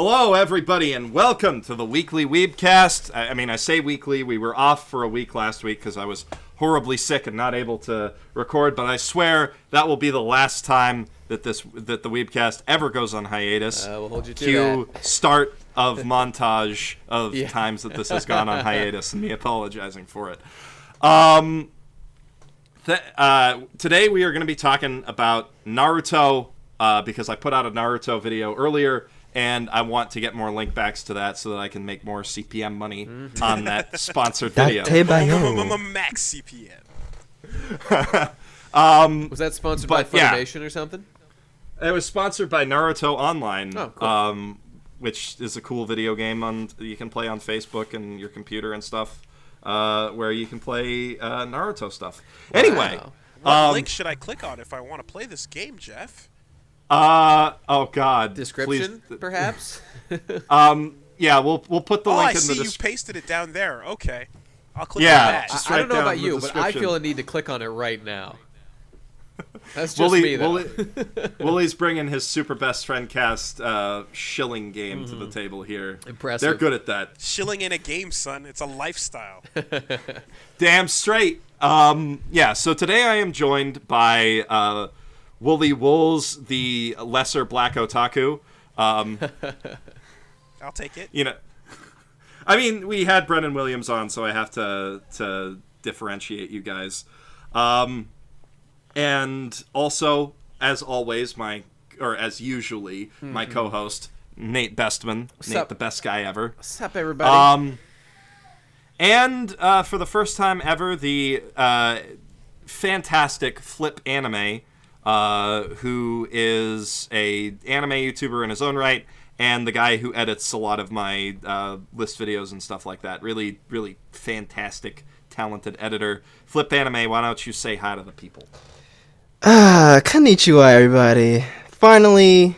Hello, everybody, and welcome to the weekly Weebcast. I say weekly. We were off for a week last week because I was horribly sick and not able to record, but I swear that will be the last time that the Weebcast ever goes on hiatus. We'll hold you to Cue that. Start of montage of times that this has gone on hiatus and me apologizing for it. Today we are going to be talking about Naruto because I put out a Naruto video earlier, and I want to get more link backs to that so that I can make more CPM money on that sponsored video. Max CPM. Was that sponsored by Funimation or something? It was sponsored by Naruto Online, cool. which is a cool video game you can play on Facebook and your computer and stuff, where you can play Naruto stuff. Wow. Anyway, what link should I click on if I want to play this game, Jeff? Oh God. Description, please. Perhaps? Yeah, we'll put the link in the description. You pasted it down there. Okay. I'll click on that. I don't know about you, but I feel a need to click on it right now. That's just me, though. Woolie's bringing his super best friend cast shilling game to the table here. Impressive. They're good at that. Shilling in a game, son. It's a lifestyle. Damn straight. So today I am joined by Woolie Woolz, the lesser black otaku. I'll take it. You know, I mean, we had Brennan Williams on, so I have to differentiate you guys. And also, as always, my co-host, Nate Bestman. Nate, the best guy ever. What's up, everybody? And for the first time ever, the fantastic Flip Anime, who is a anime YouTuber in his own right, and the guy who edits a lot of my list videos and stuff like that. Really, really fantastic, talented editor. Flip Anime, why don't you say hi to the people? Konnichiwa, everybody. Finally,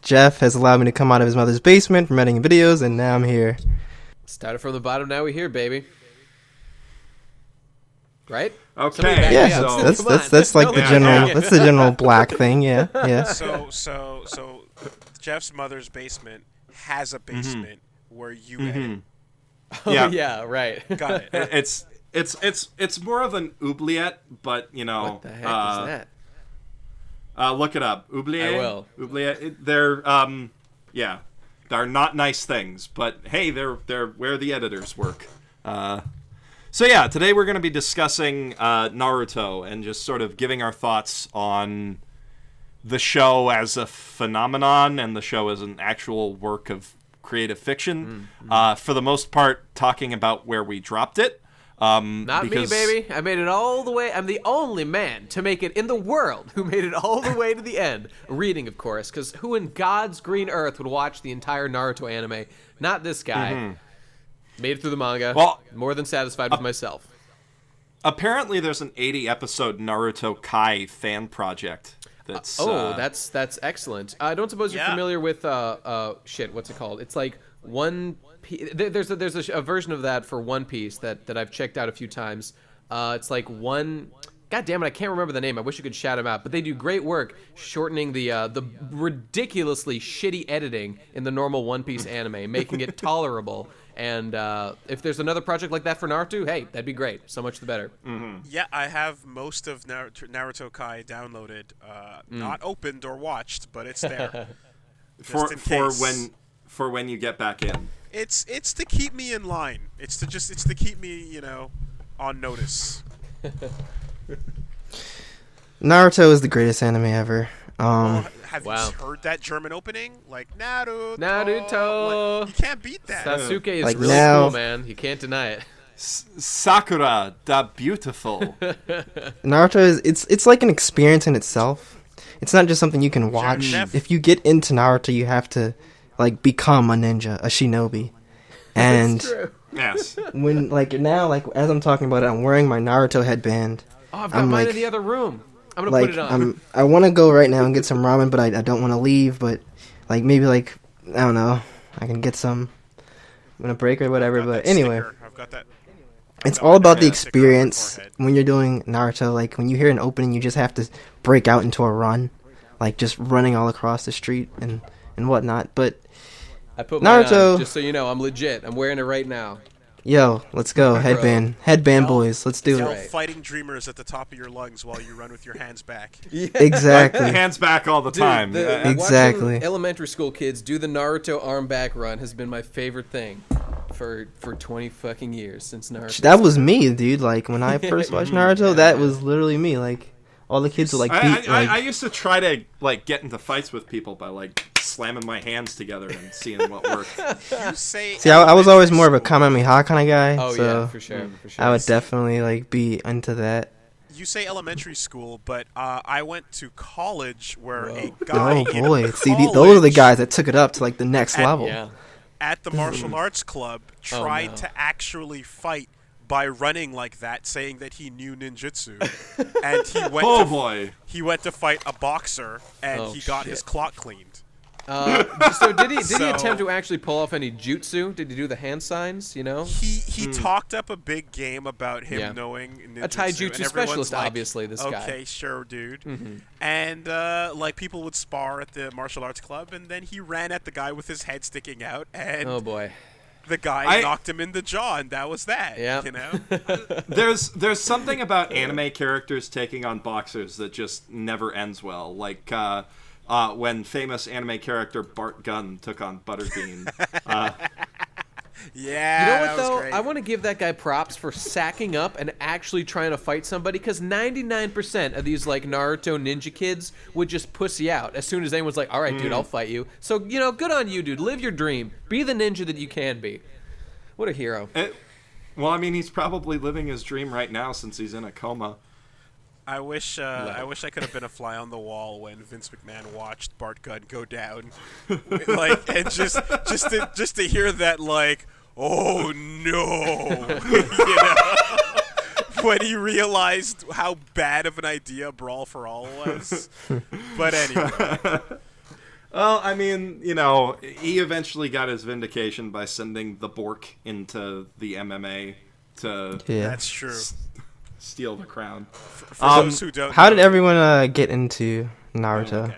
Jeff has allowed me to come out of his mother's basement from editing videos, and now I'm here. Started from the bottom, now we're here, baby. Right? Okay. Yeah, that's like the general. That's the general black thing. Yeah. So Jeff's mother's basement has a basement where you edit. Oh yeah, right. Got it. It's more of an oubliette, but you know. What the heck is that? Look it up. Oubliette. I will. Oubliette. They're they're not nice things, but hey, they're where the editors work. So yeah, today we're going to be discussing Naruto and just sort of giving our thoughts on the show as a phenomenon and the show as an actual work of creative fiction. For the most part, talking about where we dropped it. Not me, baby. I made it all the way. I'm the only man to make it in the world who made it all the way to the end. Reading, of course, because who in God's green earth would watch the entire Naruto anime? Not this guy. Made it through the manga. Well, more than satisfied with myself. Apparently, there's an 80-episode Naruto Kai fan project. That's excellent. I don't suppose you're familiar with what's it called? It's like One Piece. There's a version of that for One Piece that I've checked out a few times. It's like one. God damn it, I can't remember the name. I wish I could shout them out. But they do great work shortening the ridiculously shitty editing in the normal One Piece anime, making it tolerable. And if there's another project like that for Naruto, hey, that'd be great. So much the better. Yeah, I have most of Naruto Kai downloaded, not opened or watched, but it's there. for when you get back in. It's to keep me in line. It's to keep me, on notice. Naruto is the greatest anime ever. Have you heard that German opening? Like, Naruto. Like, you can't beat that. Sasuke is like really cool, man. You can't deny it. Sakura, the beautiful. Naruto is it's like an experience in itself. It's not just something you can watch. If you get into Naruto, you have to like become a ninja, a shinobi. And that's true. Yes. When as I'm talking about it, I'm wearing my Naruto headband. Oh, I've got mine in the other room. I'm gonna put it on. I want to go right now and get some ramen, but I don't want to leave. But maybe I don't know. I can get some. I'm gonna break or whatever. But anyway, I've got that. It's all about the experience when you're doing Naruto. Like when you hear an opening, you just have to break out into a run, like just running all across the street and whatnot. But I put mine Naruto. on, just so you know, I'm legit. I'm wearing it right now. Yo, let's go. Headband boys. Let's do Yell it. fighting dreamers at the top of your lungs while you run with your hands back. Yeah. Exactly. Hands back all the time. Exactly. Watching elementary school kids do the Naruto arm back run has been my favorite thing for 20 fucking years since Naruto. That was me, dude. Like when I first watched Naruto, that was literally me. Like all the kids would like beat. I used to try to like get into fights with people by like slamming my hands together and seeing what worked. See, I was always more of a Kamehameha kind of guy. Oh so yeah, for sure. I would definitely like be into that. You say elementary school, but I went to college where a guy Oh boy, in see, college those are the guys that took it up to like the next level. Yeah. at the martial arts club tried no. to actually fight by running like that, saying that he knew ninjutsu, and he went to fight a boxer, and he got his clock cleaned. So did he attempt to actually pull off any jutsu? Did he do the hand signs? You know, he talked up a big game about him knowing ninjutsu. A taijutsu specialist, like, obviously. This guy. Okay, sure, dude. And like people would spar at the martial arts club, and then he ran at the guy with his head sticking out, and oh boy. the guy knocked him in the jaw, and that was that. Yeah. You know. There's something about anime characters taking on boxers that just never ends well. Like when famous anime character Bart Gunn took on Butterbean. Yeah. You know what that was though? great. I want to give that guy props for sacking up and actually trying to fight somebody, because 99% of these like Naruto ninja kids would just pussy out as soon as anyone's like, "All right, dude, I'll fight you." So you know, good on you, dude. Live your dream. Be the ninja that you can be. What a hero. Well, I mean, he's probably living his dream right now since he's in a coma. I wish I could have been a fly on the wall when Vince McMahon watched Bart Gunn go down, like, and just to hear that, like, oh no, you know, when he realized how bad of an idea Brawl for All was. But anyway. Well, I mean, you know, he eventually got his vindication by sending the Bork into the MMA to That's true. steal the crown. For those who don't How know. did everyone get into Naruto?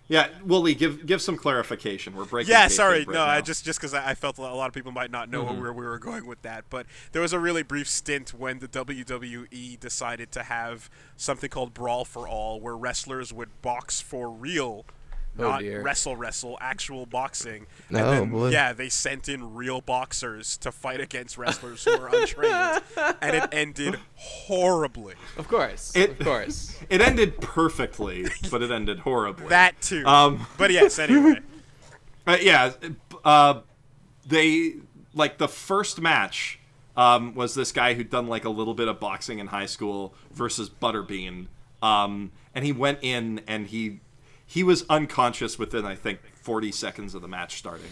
Yeah, Woolie, give some clarification. We're breaking. Yeah, kayfabe sorry. right No, now. I just because I felt a lot of people might not know where we were going with that. But there was a really brief stint when the WWE decided to have something called Brawl for All, where wrestlers would box for real. Not dear. wrestle, actual boxing. And Oh, then, boy. yeah, they sent in real boxers to fight against wrestlers who were untrained. And it ended horribly. Of course. It- Of course. It ended perfectly, but it ended horribly. That too. But yes, anyway. They, like, the first match was this guy who'd done, like, a little bit of boxing in high school versus Butterbean. And he went in and he was unconscious within, I think, 40 seconds of the match starting.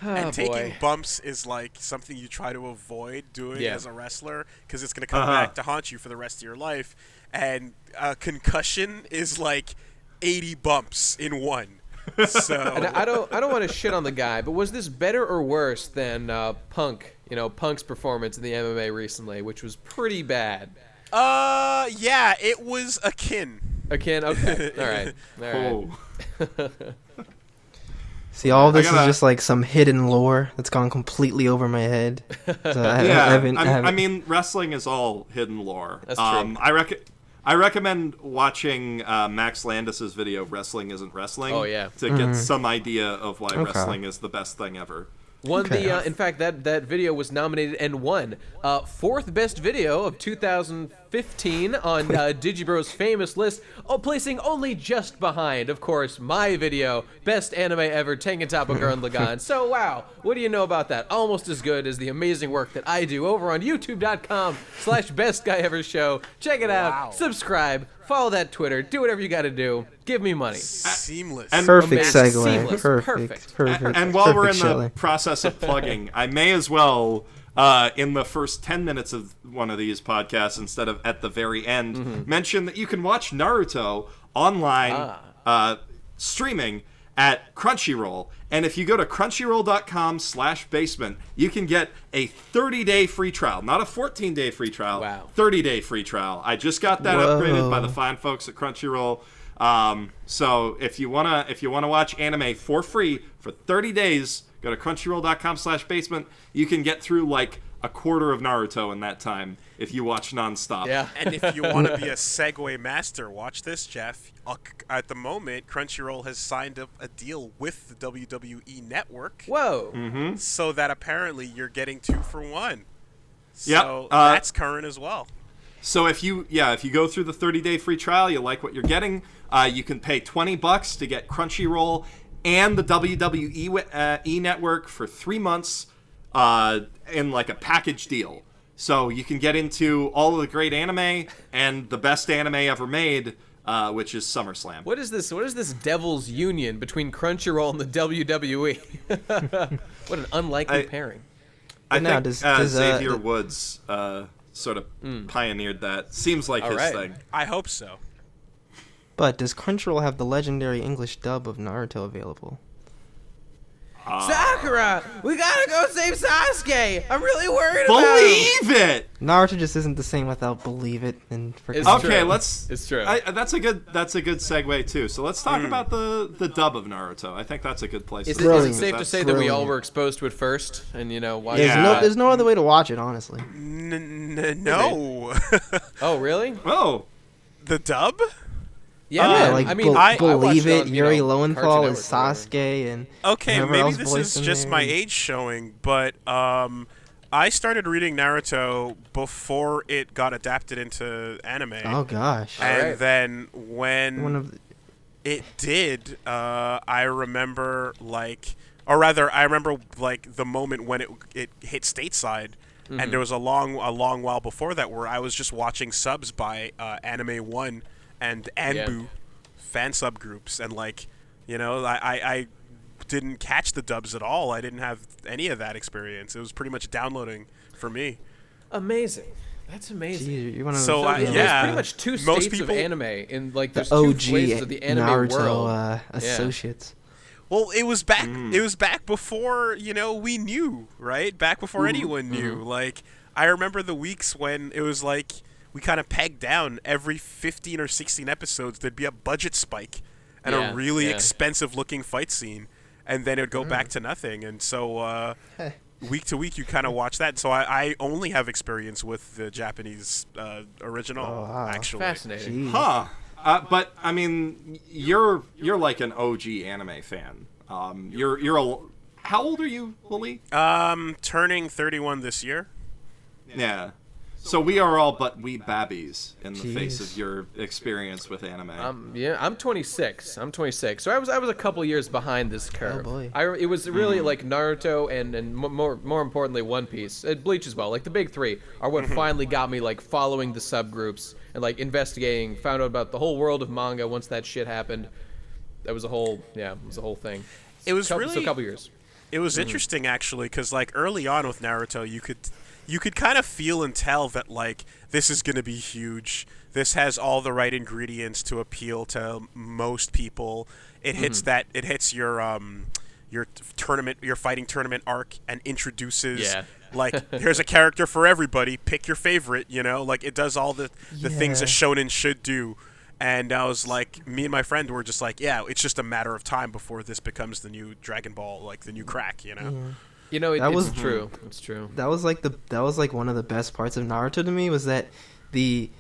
And taking boy. bumps is like something you try to avoid doing Yeah. as a wrestler, because it's going to come back to haunt you for the rest of your life. And concussion is like 80 bumps in one. So And I don't want to shit on the guy, but was this better or worse than Punk? You know, Punk's performance in the MMA recently, which was pretty bad. yeah, it was akin. Akin. Okay. All right. Oh. See, all this gotta- is just like some hidden lore that's gone completely over my head. So I Yeah, haven't- I mean, wrestling is all hidden lore. That's true. I recommend watching Max Landis's video, Wrestling Isn't Wrestling, Oh, yeah. to get some idea of why wrestling is the best thing ever. Won Okay. the. In fact, that video was nominated and won fourth best video of 2015 on Digibro's famous list, placing only just behind, of course, my video, best anime ever, Tengen Toppa Gurren Lagann. So wow, what do you know about that? Almost as good as the amazing work that I do over on YouTube.com/BestGuyEverShow. Check it out. Subscribe. Follow that Twitter. Do whatever you got to do. Give me money. Seamless. And- Perfect Amazing. segue. Seamless. Perfect. And while we're in perfect the shilling. process of plugging, I may as well, in the first 10 minutes of one of these podcasts, instead of at the very end, mention that you can watch Naruto online streaming at Crunchyroll. And if you go to crunchyroll.com/basement, you can get a 30-day free trial. Not a 14-day free trial. Wow. 30-day free trial. I just got that Whoa. upgraded by the fine folks at Crunchyroll. So if you wanna watch anime for free for 30 days, go to crunchyroll.com/basement. You can get through like a quarter of Naruto in that time if you watch nonstop. Yeah. And if you want to be a segue master, watch this, Jeff. At the moment, Crunchyroll has signed up a deal with the WWE Network. Whoa. So that apparently you're getting 2 for 1. Yep. So that's current as well. So if you go through the 30-day free trial, you like what you're getting, you can pay $20 to get Crunchyroll and the WWE Network for 3 months in like a package deal. So you can get into all of the great anime and the best anime ever made, which is SummerSlam. What is this? What is this devil's union between Crunchyroll and the WWE? What an unlikely pairing. I now, think does Xavier Woods sort of pioneered that. Seems like his thing. I hope so. But does Crunchyroll have the legendary English dub of Naruto available? Sakura, we gotta go save Sasuke. I'm really worried about Believe it. Naruto just isn't the same without Believe It and It's Okay, true. let's. It's true. That's a good segue too. So let's talk about the dub of Naruto. I think that's a good place. Is to it start, safe to because say that we all brilliant. were exposed to it first, and why? Yeah. There's no other way to watch it, honestly. No. Oh, really? Oh, The dub? Yeah, like I mean, I Believe watched It, on, Yuri Cartoon Lowenthal Network is or whatever. Sasuke, and Okay, whoever maybe else this voiced is in just there. my age showing, but I started reading Naruto before it got adapted into anime. Oh gosh. And Alright. then when One of the, it did, I remember I remember like the moment when it hit stateside, and there was a long while before that where I was just watching subs by Anime One and Anbu fan subgroups, and I didn't catch the dubs at all. I didn't have any of that experience. It was pretty much downloading for me. Amazing. That's amazing. geez, you're one of So, those, There's pretty much two most states people- of anime in there's the two OG phases of the anime Naruto world. associates. Well, it was back. It was back before we knew, right? Back before anyone knew. Like, I remember the weeks when it was like we kind of pegged down every 15 or 16 episodes. There'd be a budget spike and a really expensive-looking fight scene, and then it would go back to nothing. And so week to week, you kind of watch that. So I only have experience with the Japanese original, wow. actually. Fascinating. Jeez. huh. But I mean, you're like an OG anime fan. How old are you, Lily? Turning 31 this year. Yeah. So we are all but wee babbies in the face Jeez. of your experience with anime. I'm 26. So I was a couple years behind this curve. Oh, boy. It was really like Naruto and more importantly One Piece, Bleach as well. Like the big three are what finally got me like following the subgroups and like investigating. Found out about the whole world of manga once that shit happened. That was a whole thing. It was So really a couple years. It was interesting actually, because like early on with Naruto, you could kind of feel and tell that like this is going to be huge. This has all the right ingredients to appeal to most people. It hits your tournament, your fighting tournament arc, and introduces like here's a character for everybody. Pick your favorite. Like it does all the things a shonen should do. And I was like, me and my friend were just like, yeah, it's just a matter of time before this becomes the new Dragon Ball, like the new crack, It's true. It's true. That was like one of the best parts of Naruto to me, was that the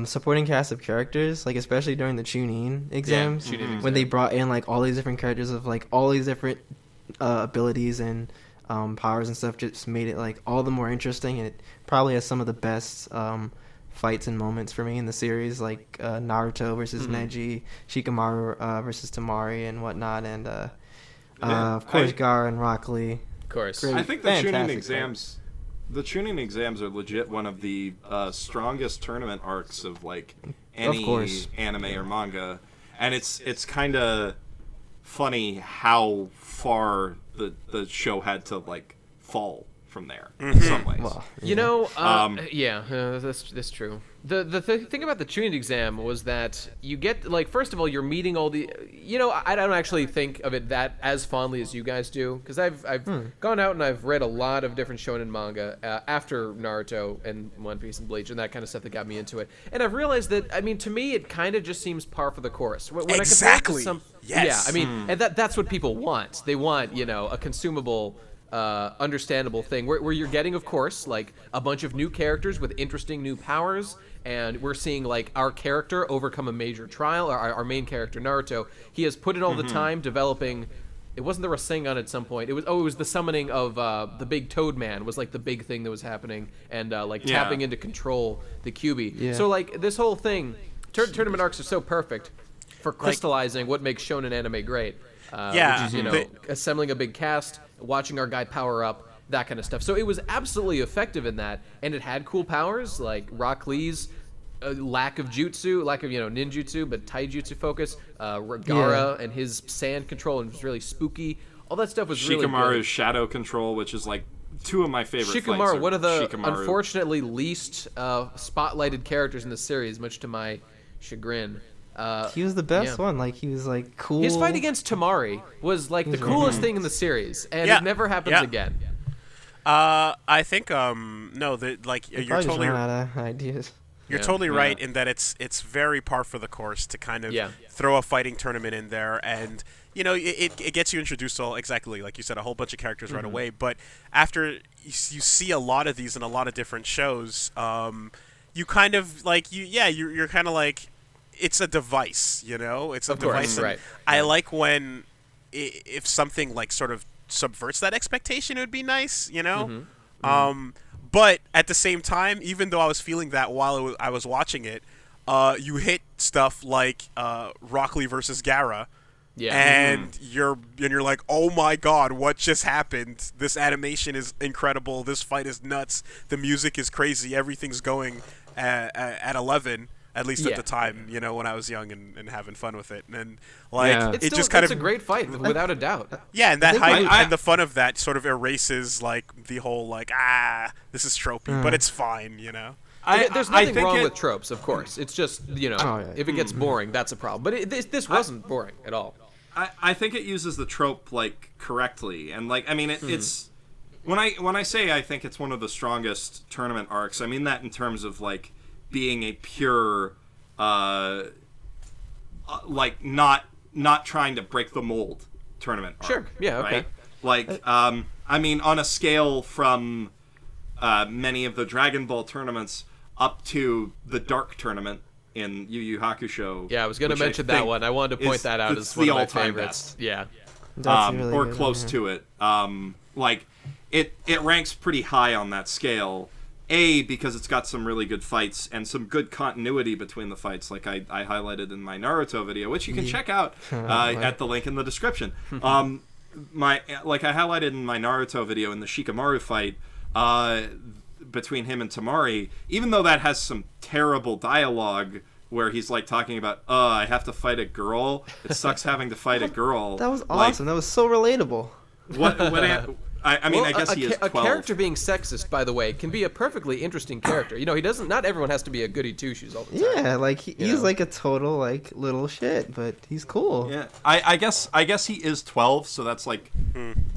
supporting cast of characters, like especially during the Chunin exams, when they brought in like all these different characters of like all these different abilities and powers and stuff, just made it like all the more interesting, and it probably has some of the best fights and moments for me in the series, like Naruto versus Neji, Shikamaru versus Tamari and whatnot, and of course Gaara and Rock Lee. Of course. Great. I think the Chunin Fantastic exams, are legit one of the strongest tournament arcs of like any course. anime or manga, and it's kind of funny how far the show had to like fall from there in some ways. Well, You know, that's true. The thing about the tuning exam was that you get, like, first of all, you're meeting all the, I don't actually think of it that as fondly as you guys do, because I've gone out and I've read a lot of different shonen manga after Naruto and One Piece and Bleach and that kind of stuff that got me into it, and I've realized that, I mean, to me, it kind of just seems par for the course. When Exactly. I compare it to Yes. Yeah, I mean, and that's what people want. They want, a consumable, understandable thing where you're getting, of course, like a bunch of new characters with interesting new powers, and we're seeing like our character overcome a major trial. Our main character Naruto, he has put in all the time developing. It wasn't the Rasengan at some point. It was the summoning of the big Toad Man was like the big thing that was happening, and tapping into control the Kyuubi. Yeah. So like this whole thing, tournament arcs are so perfect for crystallizing what makes shonen anime great. Which is, assembling a big cast, watching our guy power up, that kind of stuff. So it was absolutely effective in that, and it had cool powers like Rock Lee's lack of ninjutsu, but taijutsu focus, Gaara and his sand control, and it was really spooky. All that stuff was really good. Shikamaru's shadow control, which is like two of my favorite fights. Shikamaru, one of the Shikamaru. unfortunately least spotlighted characters in the series, much to my chagrin. He was the best one. Like, he was like cool. His fight against Tamari was like the coolest thing in the series, and it never happens again. I think no, you're totally run out of ideas. You're totally right in that it's very par for the course to kind of throw a fighting tournament in there, and it gets you introduced to exactly like you said, a whole bunch of characters right away. But after you see a lot of these in a lot of different shows, you kind of like you're kind of like, it's a device, it's a device. Right. I like when if something like sort of subverts that expectation, it would be nice, But at the same time, even though I was feeling that while I was watching it, you hit stuff like Rock Lee versus Gaara, and you're like, oh my god, what just happened? This animation is incredible. This fight is nuts. The music is crazy. Everything's going at 11. At least at the time, when I was young and having fun with it, and like it's a great fight without a doubt. Yeah, and that hype and the fun of that sort of erases like the whole like this is tropey, but it's fine, There's nothing wrong with tropes, of course. It's just if it gets boring, that's a problem. But this wasn't boring at all. I think it uses the trope like correctly, and like I mean it's when I say I think it's one of the strongest tournament arcs, I mean that in terms of like being a pure, like not trying to break the mold tournament arc. Sure. Yeah. Okay. Right? Like, I mean, on a scale from many of the Dragon Ball tournaments up to the Dark tournament in Yu Yu Hakusho. Yeah, I was going to mention that one. I wanted to point that out as one of my favorites. Yeah. Really or good, close to it. Like, it ranks pretty high on that scale. Because it's got some really good fights and some good continuity between the fights, like I highlighted in my Naruto video, which you can check out at the link in the description. I highlighted in my Naruto video in the Shikamaru fight between him and Tamari, even though that has some terrible dialogue where he's like talking about, I have to fight a girl. It sucks having to fight a girl. That was awesome. That was so relatable. I mean, I guess he is 12. A character being sexist, by the way, can be a perfectly interesting character. He doesn't. Not everyone has to be a goody two shoes all the time. Yeah, like he's like a total like little shit, but he's cool. Yeah, I guess he is 12, so that's like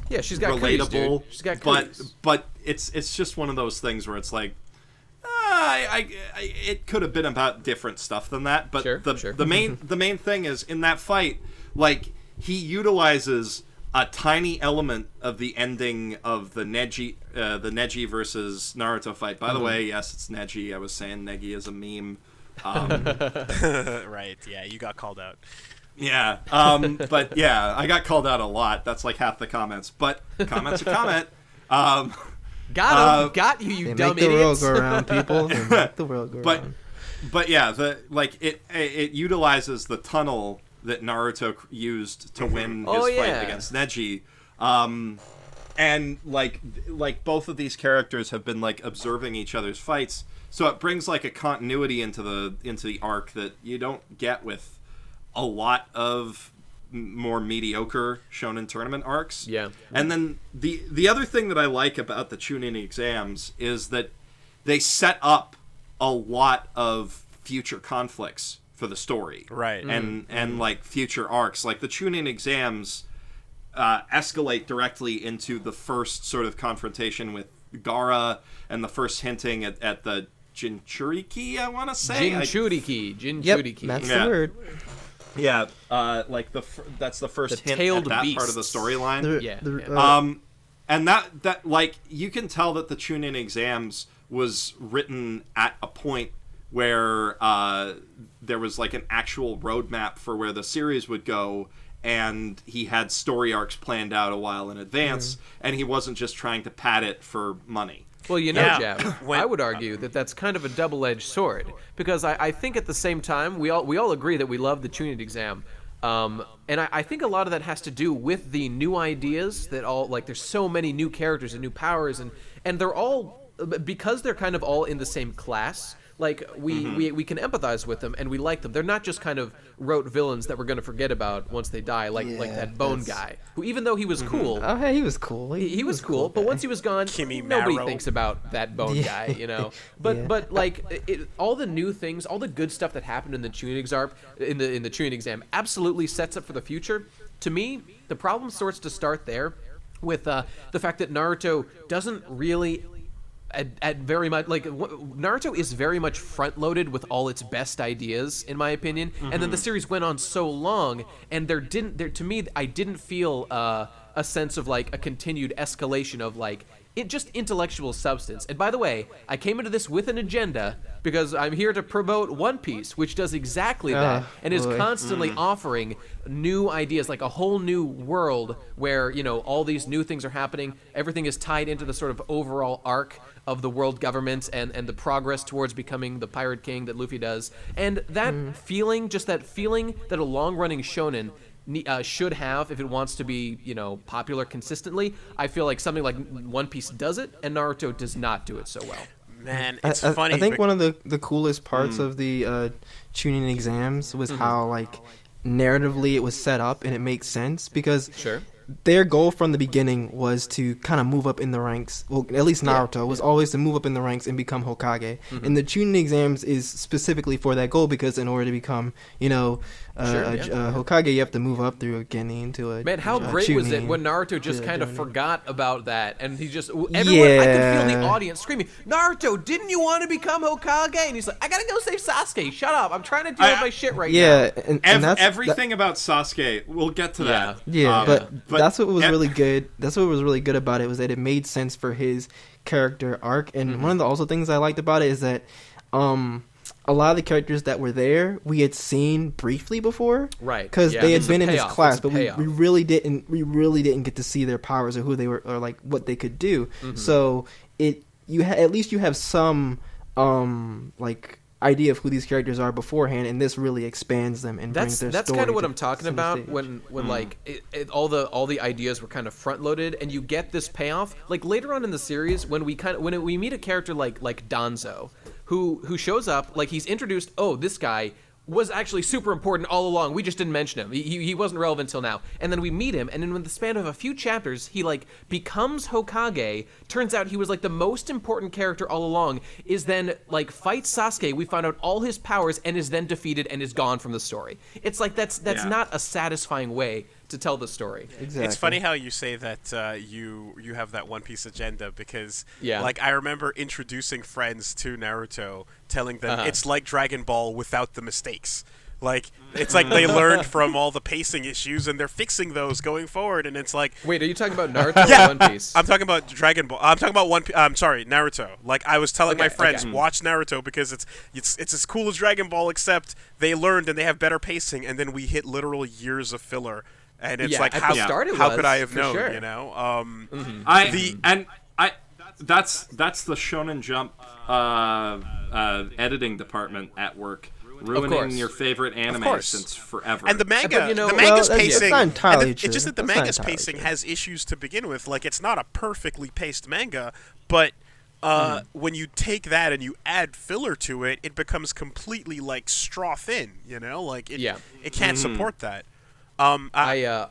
yeah, she's got relatable. Cooties, dude. She's got cooties. But it's just one of those things where it's like, it could have been about different stuff than that. But the main thing is in that fight, like he utilizes a tiny element of the ending of the Neji versus Naruto fight. By the way, yes, it's Neji. I was saying Negi is a meme. Right, yeah, you got called out. Yeah, but yeah, I got called out a lot. That's like half the comments. But comment's a comment. Got you, you dumb idiots. Make the world go around, people. Make the world go around. But yeah, it utilizes the tunnel that Naruto used to win his fight against Neji, and like both of these characters have been like observing each other's fights, so it brings like a continuity into the arc that you don't get with a lot of more mediocre Shonen Tournament arcs. Yeah. And then the other thing that I like about the Chunin exams is that they set up a lot of future conflicts for the story. Right. And like future arcs. Like the Chunin exams escalate directly into the first sort of confrontation with Gaara and the first hinting at the Jinchuriki, I want to say. Jinchuriki. Yep, that's the word. Yeah, like that's the first hint at that part of the storyline. And that like you can tell that the Chunin exams was written at a point where there was like an actual roadmap for where the series would go, and he had story arcs planned out a while in advance, and he wasn't just trying to pad it for money. Well, Jab, I would argue that that's kind of a double-edged sword, because I think at the same time we all agree that we love the Chunin exam, and I think a lot of that has to do with the new ideas that all, like, there's so many new characters and new powers, and they're all, because they're kind of all in the same class. Like, we can empathize with them, and we like them. They're not just kind of rote villains that we're going to forget about once they die, like that Bone guy, who, even though he was cool... Oh, hey, he was cool. He was cool, but once he was gone, nobody thinks about that Bone guy, you know? But like, all the new things, all the good stuff that happened in the Chunin exam, in the Chunin exam, absolutely sets up for the future. To me, the problem starts to start there with the fact that Naruto doesn't really... At very much, like, Naruto is very much front loaded with all its best ideas, in my opinion, and then the series went on so long, and to me I didn't feel a sense of like a continued escalation of like just intellectual substance. And by the way, I came into this with an agenda because I'm here to promote One Piece, which does exactly that and is constantly offering new ideas, like a whole new world where, you know, all these new things are happening. Everything is tied into the sort of overall arc of the world government and the progress towards becoming the Pirate King that Luffy does. And that feeling, just that feeling that a long-running shonen should have if it wants to be, you know, popular consistently, I feel like something like One Piece does it, and Naruto does not do it so well. Man, it's funny. I think one of the coolest parts of the Chunin exams was how, like, narratively it was set up, and it makes sense because their goal from the beginning was to kind of move up in the ranks. Well, at least Naruto was always to move up in the ranks and become Hokage. And the Chunin exams is specifically for that goal because in order to become, you know, Hokage, you have to move up through a Genin to a Man, how great Chunin was it when Naruto just kind of forgot about that, and he just I could feel the audience screaming, "Naruto, didn't you want to become Hokage?" And he's like, "I gotta go save Sasuke. Shut up! I'm trying to deal with my shit right now." Yeah, and that's everything about Sasuke. We'll get to that. Yeah, but that's what was really good. That's what was really good about it, was that it made sense for his character arc. And one of the also things I liked about it is that a lot of the characters that were there we had seen briefly before, right? Because they had been in his class, but we really didn't get to see their powers or who they were or like what they could do. So at least you have some like idea of who these characters are beforehand, and this really expands them and brings their story. That's kind of what I'm talking about when like all the ideas were kind of front loaded, and you get this payoff like later on in the series when we meet a character like Danzo, who shows up, like he's introduced. Oh, this guy was actually super important all along. We just didn't mention him. He wasn't relevant till now. And then we meet him, and in the span of a few chapters, he like becomes Hokage. Turns out he was like the most important character all along. Is then like fights Sasuke. We find out all his powers, and is then defeated and is gone from the story. It's like that's not a satisfying way to tell the story. Exactly. It's funny how you say that you have that One Piece agenda because like I remember introducing friends to Naruto, telling them it's like Dragon Ball without the mistakes. Like it's like they learned from all the pacing issues and they're fixing those going forward, and it's like, wait, are you talking about Naruto or One Piece? I'm talking about Dragon Ball. I'm talking about Naruto. Like I was telling my friends, watch Naruto because it's as cool as Dragon Ball, except they learned and they have better pacing, and then we hit literal years of filler. And it's like, how could I have known? Sure. You know, that's the Shonen Jump editing department at work, ruining your favorite anime since forever. And the manga, the manga's pacing. It's not entirely true. It's just that the manga's pacing has issues to begin with. Like it's not a perfectly paced manga, but when you take that and you add filler to it, it becomes completely like straw thin. You know, like it can't support that. I'm the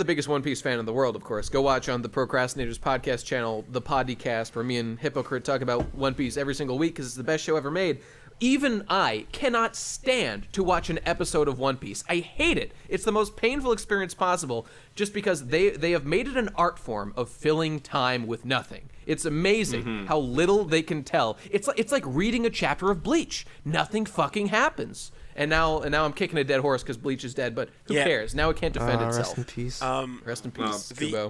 biggest One Piece fan in the world, of course. Go watch on the Procrastinators podcast channel, the Podcast, where me and Hypocrite talk about One Piece every single week because it's the best show ever made. Even I cannot stand to watch an episode of One Piece. I hate it. It's the most painful experience possible just because they have made it an art form of filling time with nothing. It's amazing how little they can tell. It's like reading a chapter of Bleach. Nothing fucking happens. And now I'm kicking a dead horse because Bleach is dead, but who cares? Now it can't defend itself. Rest in peace. Rest in peace, Kubo.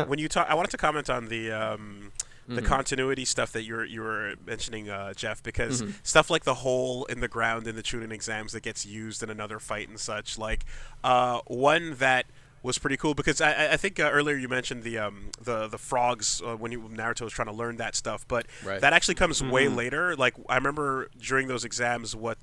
When you talk, I wanted to comment on the continuity stuff that you were mentioning, Jeff, because stuff like the hole in the ground in the Chunin exams that gets used in another fight and such, like one that was pretty cool because I think earlier you mentioned the frogs when Naruto was trying to learn that stuff, but that actually comes way later. Like I remember during those exams, what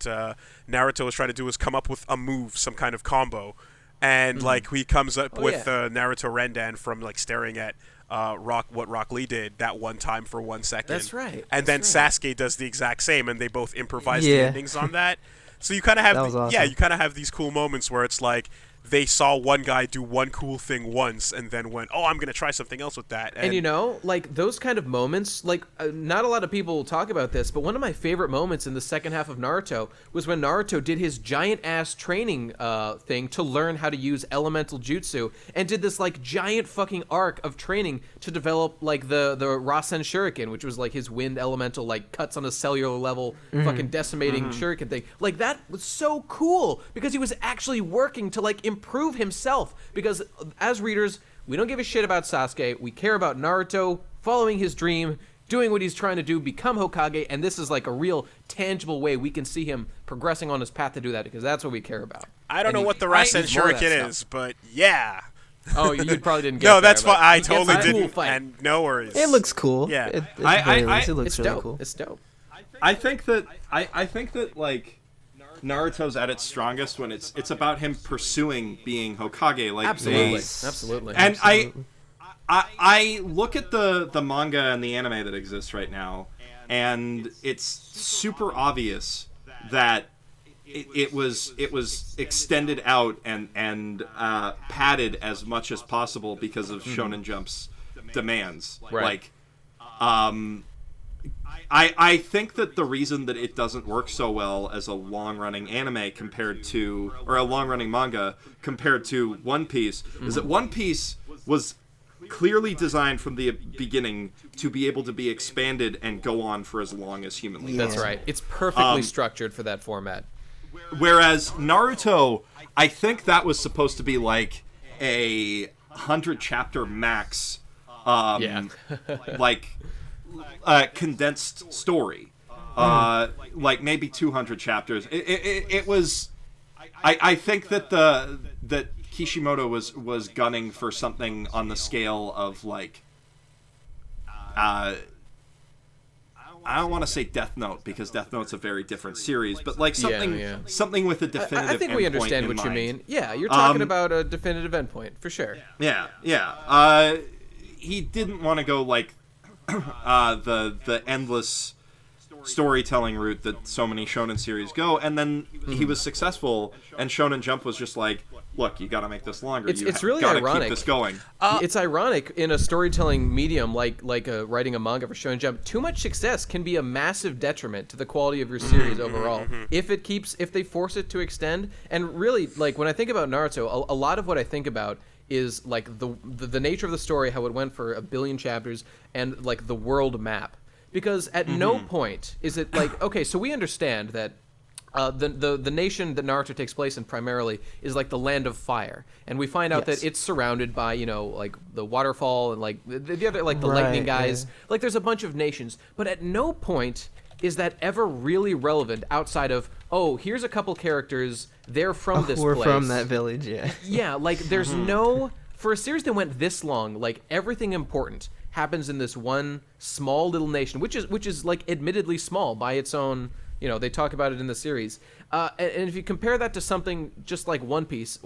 Naruto was trying to do was come up with a move, some kind of combo, and like he comes up with Naruto Rendan from like staring at what Rock Lee did that one time for 1 second. That's right. And then Sasuke does the exact same, and they both improvise the endings on that. So you kind of have you kind of have these cool moments where it's like they saw one guy do one cool thing once and then went, oh, I'm going to try something else with that. And you know, like those kind of moments, like not a lot of people talk about this, but one of my favorite moments in the second half of Naruto was when Naruto did his giant-ass training thing to learn how to use elemental jutsu and did this like giant fucking arc of training to develop like the Rasen Shuriken, which was like his wind elemental, like cuts on a cellular level, fucking decimating shuriken thing. Like that was so cool because he was actually working to like improve himself, because as readers we don't give a shit about Sasuke. We care about Naruto following his dream, doing what he's trying to do, become Hokage, and this is like a real tangible way we can see him progressing on his path to do that, because that's what we care about. I don't know what the Rasen Shuriken is, but yeah. Oh, you probably didn't get No, there, that's why I totally didn't, cool and no worries. It looks cool. Yeah. It looks really dope. cool. It's dope. I think that like Naruto's at its strongest when it's about him pursuing being Hokage. Like Absolutely. And I look at the manga and the anime that exists right now, and it's super obvious that it was extended out and padded as much as possible because of Shonen Jump's demands. Right. Like, I think that the reason that it doesn't work so well as a long-running anime or a long-running manga compared to One Piece is that One Piece was clearly designed from the beginning to be able to be expanded and go on for as long as humanly possible. That's right. It's perfectly structured for that format. Whereas Naruto, I think that was supposed to be like a 100-chapter max, like condensed story, like maybe 200 chapters. It was. I think that that Kishimoto was gunning for something on the scale of like. I don't want to say Death Note because Death Note's a very different series, but like something with a definitive. I think we understand what you mean. Yeah, you're talking about a definitive endpoint for sure. Yeah. He didn't want to go like the endless storytelling route that so many shonen series go, and then he was successful, and Shonen Jump was just like, look, you got to make this longer. It's really ironic. Keep this going. It's ironic in a storytelling medium like writing a manga for Shonen Jump. Too much success can be a massive detriment to the quality of your series overall. If they force it to extend, and really, like when I think about Naruto, a lot of what I think about is like the nature of the story, how it went for 1 billion chapters, and like the world map. Because at no point is it like, okay, so we understand that the nation that Naruto takes place in primarily is like the land of fire, and we find out that it's surrounded by like the waterfall and like the other like the lightning guys. Like there's a bunch of nations, but at no point is that ever really relevant outside of here's a couple characters, they're from this we're place. From that village, yeah. Like there's no, for a series that went this long, like everything important happens in this one small little nation, which is like admittedly small by its own. They talk about it in the series. And if you compare that to something just like One Piece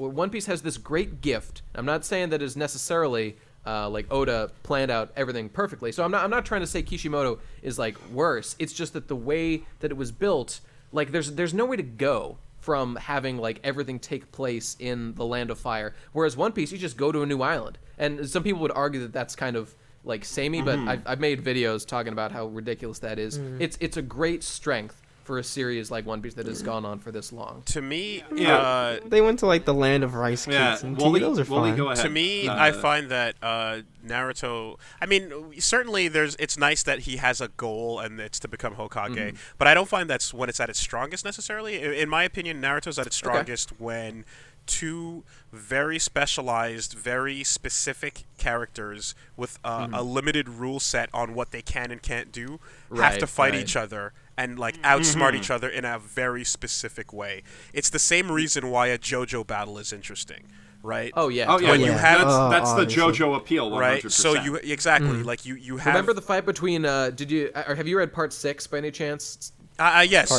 has this great gift. I'm not saying that is necessarily like Oda planned out everything perfectly. So I'm not trying to say Kishimoto is like worse. It's just that the way that it was built, like there's no way to go from having like everything take place in the Land of Fire. Whereas One Piece, you just go to a new island. And some people would argue that that's kind of like samey, but I've made videos talking about how ridiculous that is. It's a great strength for a series like One Piece that has gone on for this long. To me, they went to like the land of rice cakes and tea. Those are fun. Go ahead. To me, I find that Naruto. I mean, certainly it's nice that he has a goal and it's to become Hokage, but I don't find that's when it's at its strongest necessarily. In my opinion, Naruto's at its strongest when two very specialized, very specific characters with a limited rule set on what they can and can't do have to fight each other and like outsmart each other in a very specific way. It's the same reason why a JoJo battle is interesting, right? Oh yeah. Oh yeah. When you have that's the JoJo appeal, 100%. right? So you exactly like you have. Remember the fight between? Did you or have you read part 6 by any chance? Yes.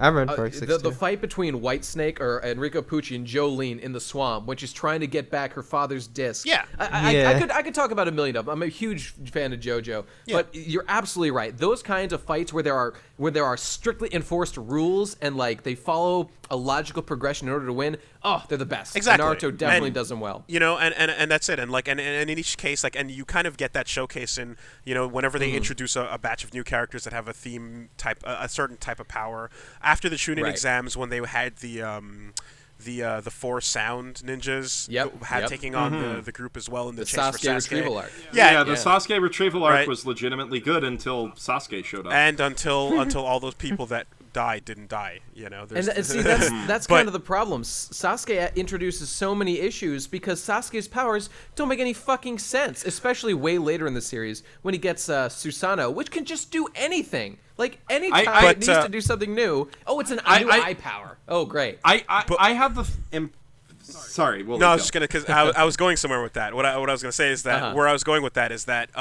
I read part 6 the fight between Whitesnake or Enrico Pucci and Jolene in the swamp when she's trying to get back her father's disc. Yeah. I could talk about a million of them. I'm a huge fan of JoJo, but you're absolutely right. Those kinds of fights where there are strictly enforced rules and like they follow a logical progression in order to win. Oh, they're the best. Exactly. And Naruto definitely does them well. You know, and that's it. And like, and in each case, like, and you kind of get that showcase in, you know, whenever they introduce a batch of new characters that have a theme type, a certain type of power. After the Chunin exams, when they had the 4 sound ninjas taking on the group as well in the chase for Sasuke retrieval arc. Yeah, the Sasuke retrieval arc was legitimately good until Sasuke showed up. And until all those people that didn't die, you know. And see, that's kind of the problem. Sasuke introduces so many issues because Sasuke's powers don't make any fucking sense, especially way later in the series when he gets Susanoo, which can just do anything. Like, anytime it needs to do something new, it's an new eye power. Oh, great. I have the... Sorry, no, I was just gonna, because I was going somewhere with that. What I was gonna say is that where I was going with that is that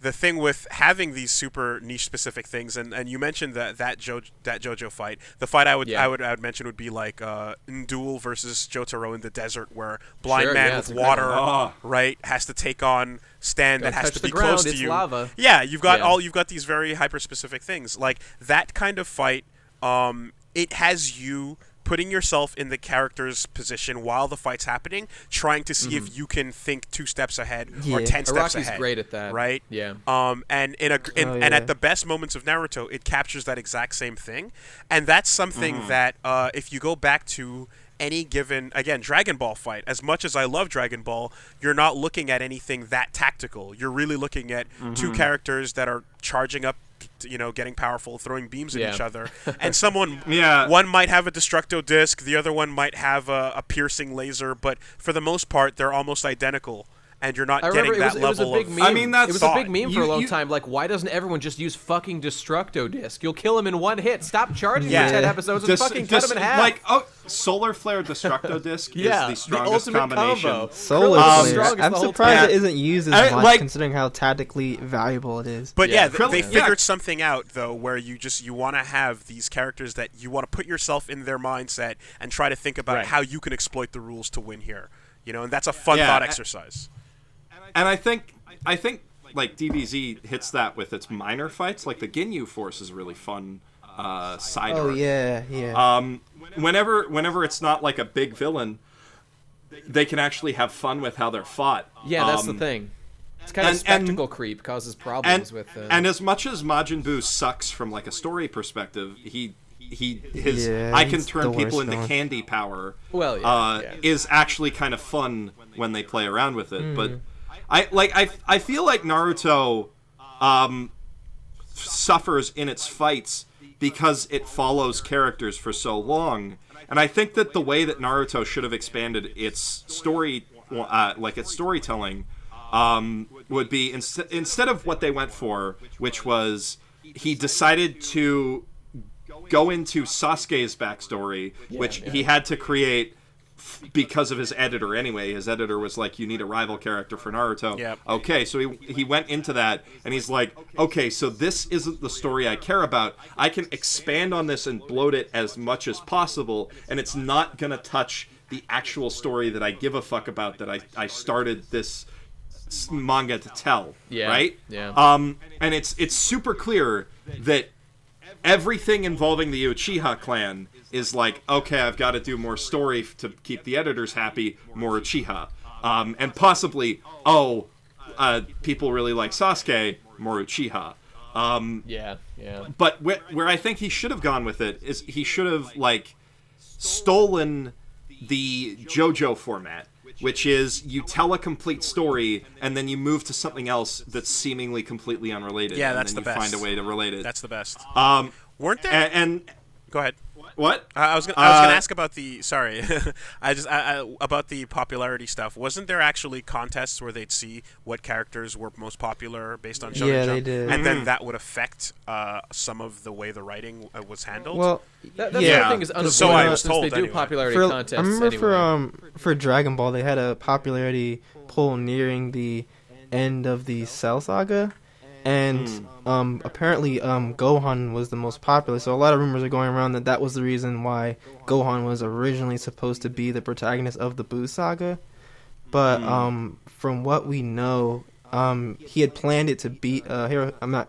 the thing with having these super niche specific things, and you mentioned that JoJo fight. The fight I would mention would be like Ndul versus Jotaro in the desert, where blind man with water right has to take on Stan that has to be close to you. Lava. Yeah, you've got these very hyper specific things like that kind of fight. It has you putting yourself in the character's position while the fight's happening, trying to see if you can think 2 steps ahead or 10 steps ahead. Araki's great at that, right? Yeah. And at the best moments of Naruto, it captures that exact same thing, and that's something that if you go back to any given, again, Dragon Ball fight, as much as I love Dragon Ball, you're not looking at anything that tactical. You're really looking at 2 characters that are charging up, you know, getting powerful, throwing beams at each other, and one might have a Destructo disc, the other one might have a piercing laser, but for the most part, they're almost identical. And you're not getting that level of... I mean, it was a big meme for a long time. Like, why doesn't everyone just use fucking Destructo disc? You'll kill him in one hit. Stop charging for 10 episodes and fucking cut him in half. Like, Solar Flare Destructo disc is the strongest ultimate combination. Combo. Solar Flare. I'm surprised it isn't used as much, considering how tactically valuable it is. But they figured something out, though, where you want to have these characters that you want to put yourself in their mindset and try to think about how you can exploit the rules to win here. You know, and that's a fun thought exercise. And I think like DBZ hits that with its minor fights. Like the Ginyu Force is a really fun side arc. Oh yeah. Whenever it's not like a big villain, they can actually have fun with how they're fought. Yeah, that's the thing. It's kind of spectacle creep causes problems with. And as much as Majin Buu sucks from like a story perspective, I can turn people into candy power. Is actually kind of fun when they play around with it, but. I feel like Naruto suffers in its fights because it follows characters for so long, and I think that the way that Naruto should have expanded its story, its storytelling, would be instead of what they went for, which was he decided to go into Sasuke's backstory, which he had to create. Because of his editor anyway. His editor was like, you need a rival character for Naruto. Yep. Okay, so he went into that, and he's like, okay, so this isn't the story I care about. I can expand on this and bloat it as much as possible, and it's not going to touch the actual story that I give a fuck about that I started this manga to tell. Right? Yeah. And it's super clear that everything involving the Uchiha clan is like, okay, I've got to do more story to keep the editors happy, more Uchiha. And possibly, people really like Sasuke, more Uchiha. Yeah. But where I think he should have gone with it is he should have, like, stolen the JoJo format, which is you tell a complete story and then you move to something else that's seemingly completely unrelated. Yeah, that's the best. best. Find a way to relate it. That's the best. Weren't there? And go ahead. What? I was gonna ask about the about the popularity stuff. Wasn't there actually contests where they'd see what characters were most popular based on Shonen Jump? they did. And then that would affect some of the way the writing was handled. Well, That sort of thing is unavoidable So I was since told they do anyway. popularity I contests remember anyway. for Dragon Ball, they had a popularity poll nearing the end of the Cell Saga, and apparently Gohan was the most popular. So a lot of rumors are going around that was the reason why Gohan was originally supposed to be the protagonist of the Buu Saga. But from what we know, he had planned it to be Toriyama.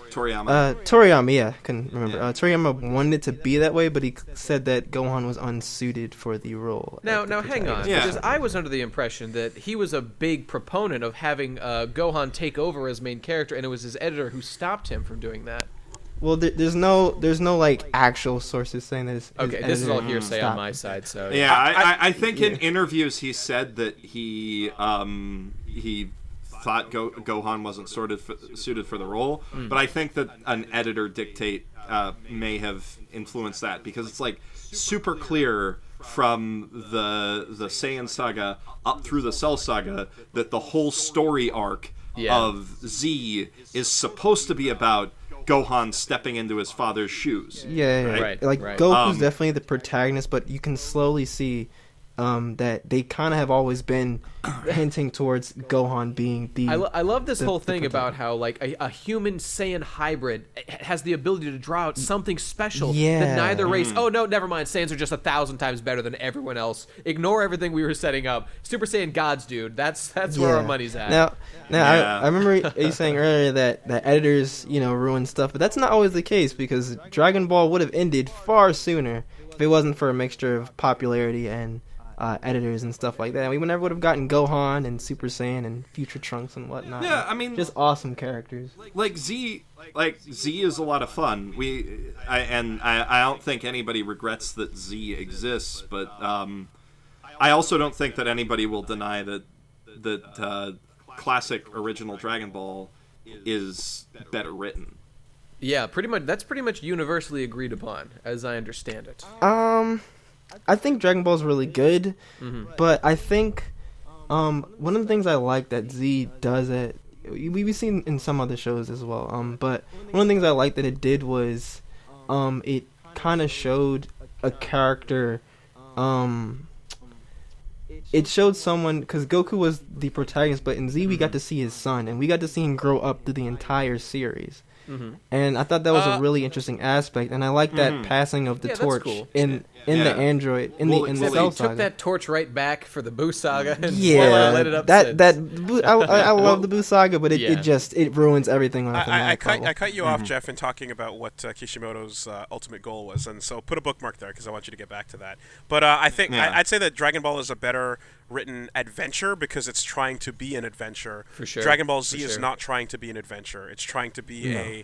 Toriyama, yeah, couldn't remember. Toriyama wanted it to be that way, but he said that Gohan was unsuited for the role. Now, hang on, Yeah. because I was under the impression that he was a big proponent of having Gohan take over as main character, and it was his editor who stopped him from doing that. Well, there's no like actual sources saying that. Okay, this is all hearsay on my side, so Yeah, I think in interviews he said that he thought Gohan wasn't suited for the role, but I think that an editor dictate may have influenced that, because it's like super clear from the Saiyan saga up through the Cell saga that the whole story arc of Z is supposed to be about Gohan stepping into his father's shoes. Right. Like right. Goku's definitely the protagonist, but you can slowly see that they kind of have always been hinting towards Gohan being the. I love this whole thing about how like a human Saiyan hybrid has the ability to draw out something special that neither race. Oh no, never mind. Saiyans are just 1,000 times better than everyone else. Ignore everything we were setting up. Super Saiyan gods, dude. That's where our money's at. Now Yeah. I remember you saying earlier that editors ruin stuff, but that's not always the case, because Dragon Ball would have ended far sooner if it wasn't for a mixture of popularity and editors and stuff like that. We never would have gotten Gohan and Super Saiyan and Future Trunks and whatnot. Yeah, I mean, just awesome characters. Like Z is a lot of fun. I don't think anybody regrets that Z exists, but I also don't think that anybody will deny that classic original Dragon Ball is better written. Yeah, pretty much. That's pretty much universally agreed upon, as I understand it. I think Dragon Ball is really good, but I think one of the things I like that Z does that we've seen in some other shows as well. But one of the things I like that it did was it kind of showed a character. It showed someone, because Goku was the protagonist, but in Z we got to see his son, and we got to see him grow up through the entire series. And I thought that was a really interesting aspect, and I like that passing of the torch cool. in the android in the Cell He Saga. took that torch right back for the Buu Saga and lit it up. I love the Buu Saga, but it ruins everything. I cut you off, Jeff, in talking about what Kishimoto's ultimate goal was, and so put a bookmark there because I want you to get back to that. But I think I'd say that Dragon Ball is a better written adventure because it's trying to be an adventure. For sure. Dragon Ball Z is not trying to be an adventure. It's trying to be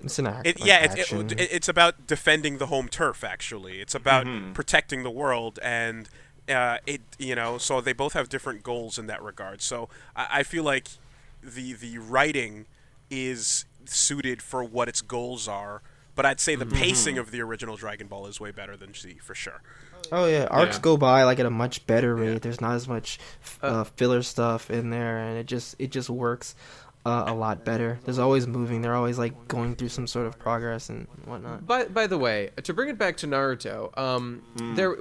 it's an action. It's about defending the home turf. Actually, it's about protecting the world, and so they both have different goals in that regard. So I feel like the writing is suited for what its goals are, but I'd say the pacing of the original Dragon Ball is way better than Z for sure. Oh yeah, arcs go by like at a much better rate. There's not as much filler stuff in there, and it just works a lot better. There's always moving. They're always like going through some sort of progress and whatnot. By the way, to bring it back to Naruto,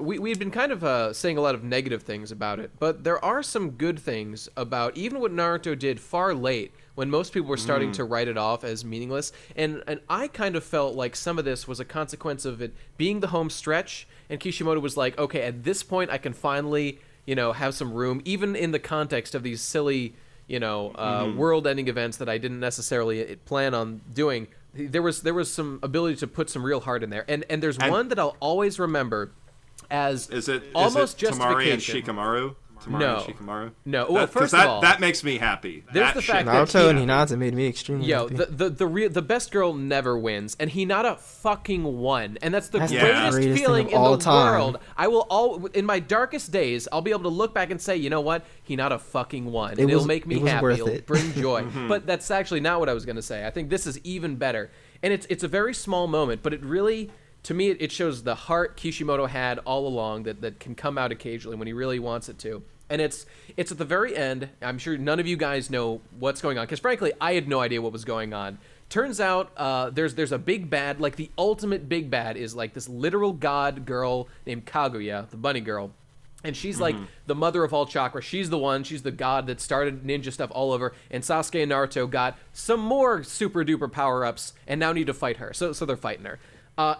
we've been kind of saying a lot of negative things about it, but there are some good things about even what Naruto did far late, when most people were starting to write it off as meaningless. And I kind of felt like some of this was a consequence of it being the home stretch, and Kishimoto was like, okay, at this point I can finally, have some room, even in the context of these silly, world-ending events that I didn't necessarily plan on doing. there was some ability to put some real heart in there, and there's one that I'll always remember as almost justification. Tamari and Shikamaru? No. And Shikamaru? No. Well, first of all, that makes me happy. There's the fact Naruto that and Hinata made me extremely happy. the best girl never wins, and Hinata fucking won, and that's the greatest feeling in the world. I will in my darkest days, I'll be able to look back and say, you know what, Hinata fucking won, and it'll make me happy. It'll bring joy. But that's actually not what I was gonna say. I think this is even better, and it's a very small moment, but it really. To me, it shows the heart Kishimoto had all along that can come out occasionally when he really wants it to. And it's at the very end. I'm sure none of you guys know what's going on, because frankly, I had no idea what was going on. Turns out there's a big bad, like the ultimate big bad is like this literal god girl named Kaguya, the bunny girl. And she's like the mother of all chakra. She's the god that started ninja stuff all over. And Sasuke and Naruto got some more super duper power-ups and now need to fight her. So they're fighting her.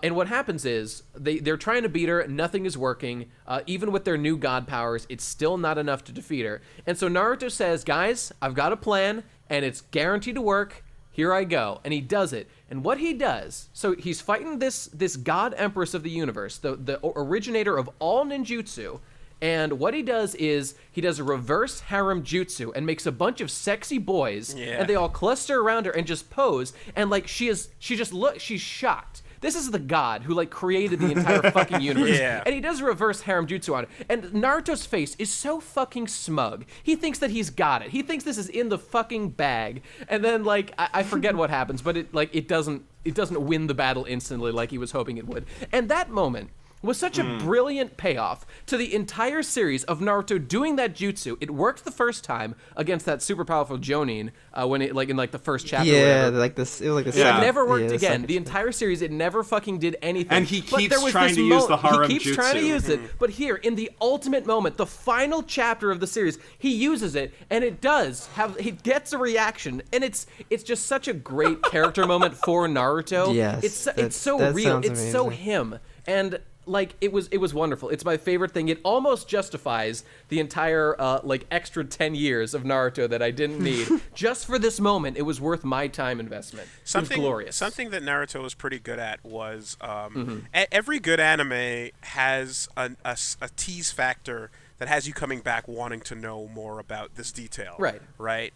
And what happens is they're trying to beat her. Nothing is working. Even with their new god powers, it's still not enough to defeat her. And so Naruto says, guys, I've got a plan, and it's guaranteed to work. Here I go. And he does it. And what he does, so he's fighting this god empress of the universe, the originator of all ninjutsu. And what he does is he does a reverse harem jutsu and makes a bunch of sexy boys, and they all cluster around her and just pose. And like she's shocked. This is the god who like created the entire fucking universe. And he does a reverse harem jutsu on it. And Naruto's face is so fucking smug. He thinks that he's got it. He thinks this is in the fucking bag. And then like I forget what happens, but it doesn't win the battle instantly like he was hoping it would. And that moment was such a brilliant payoff to the entire series of Naruto doing that jutsu. It worked the first time against that super powerful Jonin when it like in like the first chapter. Yeah, like this. It was like the It never worked again. The entire series, it never fucking did anything. And he keeps trying to use the harem jutsu. He keeps trying to use it, but here in the ultimate moment, the final chapter of the series, he uses it, and it does have. He gets a reaction, and it's just such a great character moment for Naruto. Yes, it's so real. It's so him, and. Like it was wonderful. It's my favorite thing. It almost justifies the entire like extra 10 years of Naruto that I didn't need. Just for this moment, it was worth my time investment. It was glorious. Something that Naruto was pretty good at was every good anime has a tease factor that has you coming back wanting to know more about this detail. Right.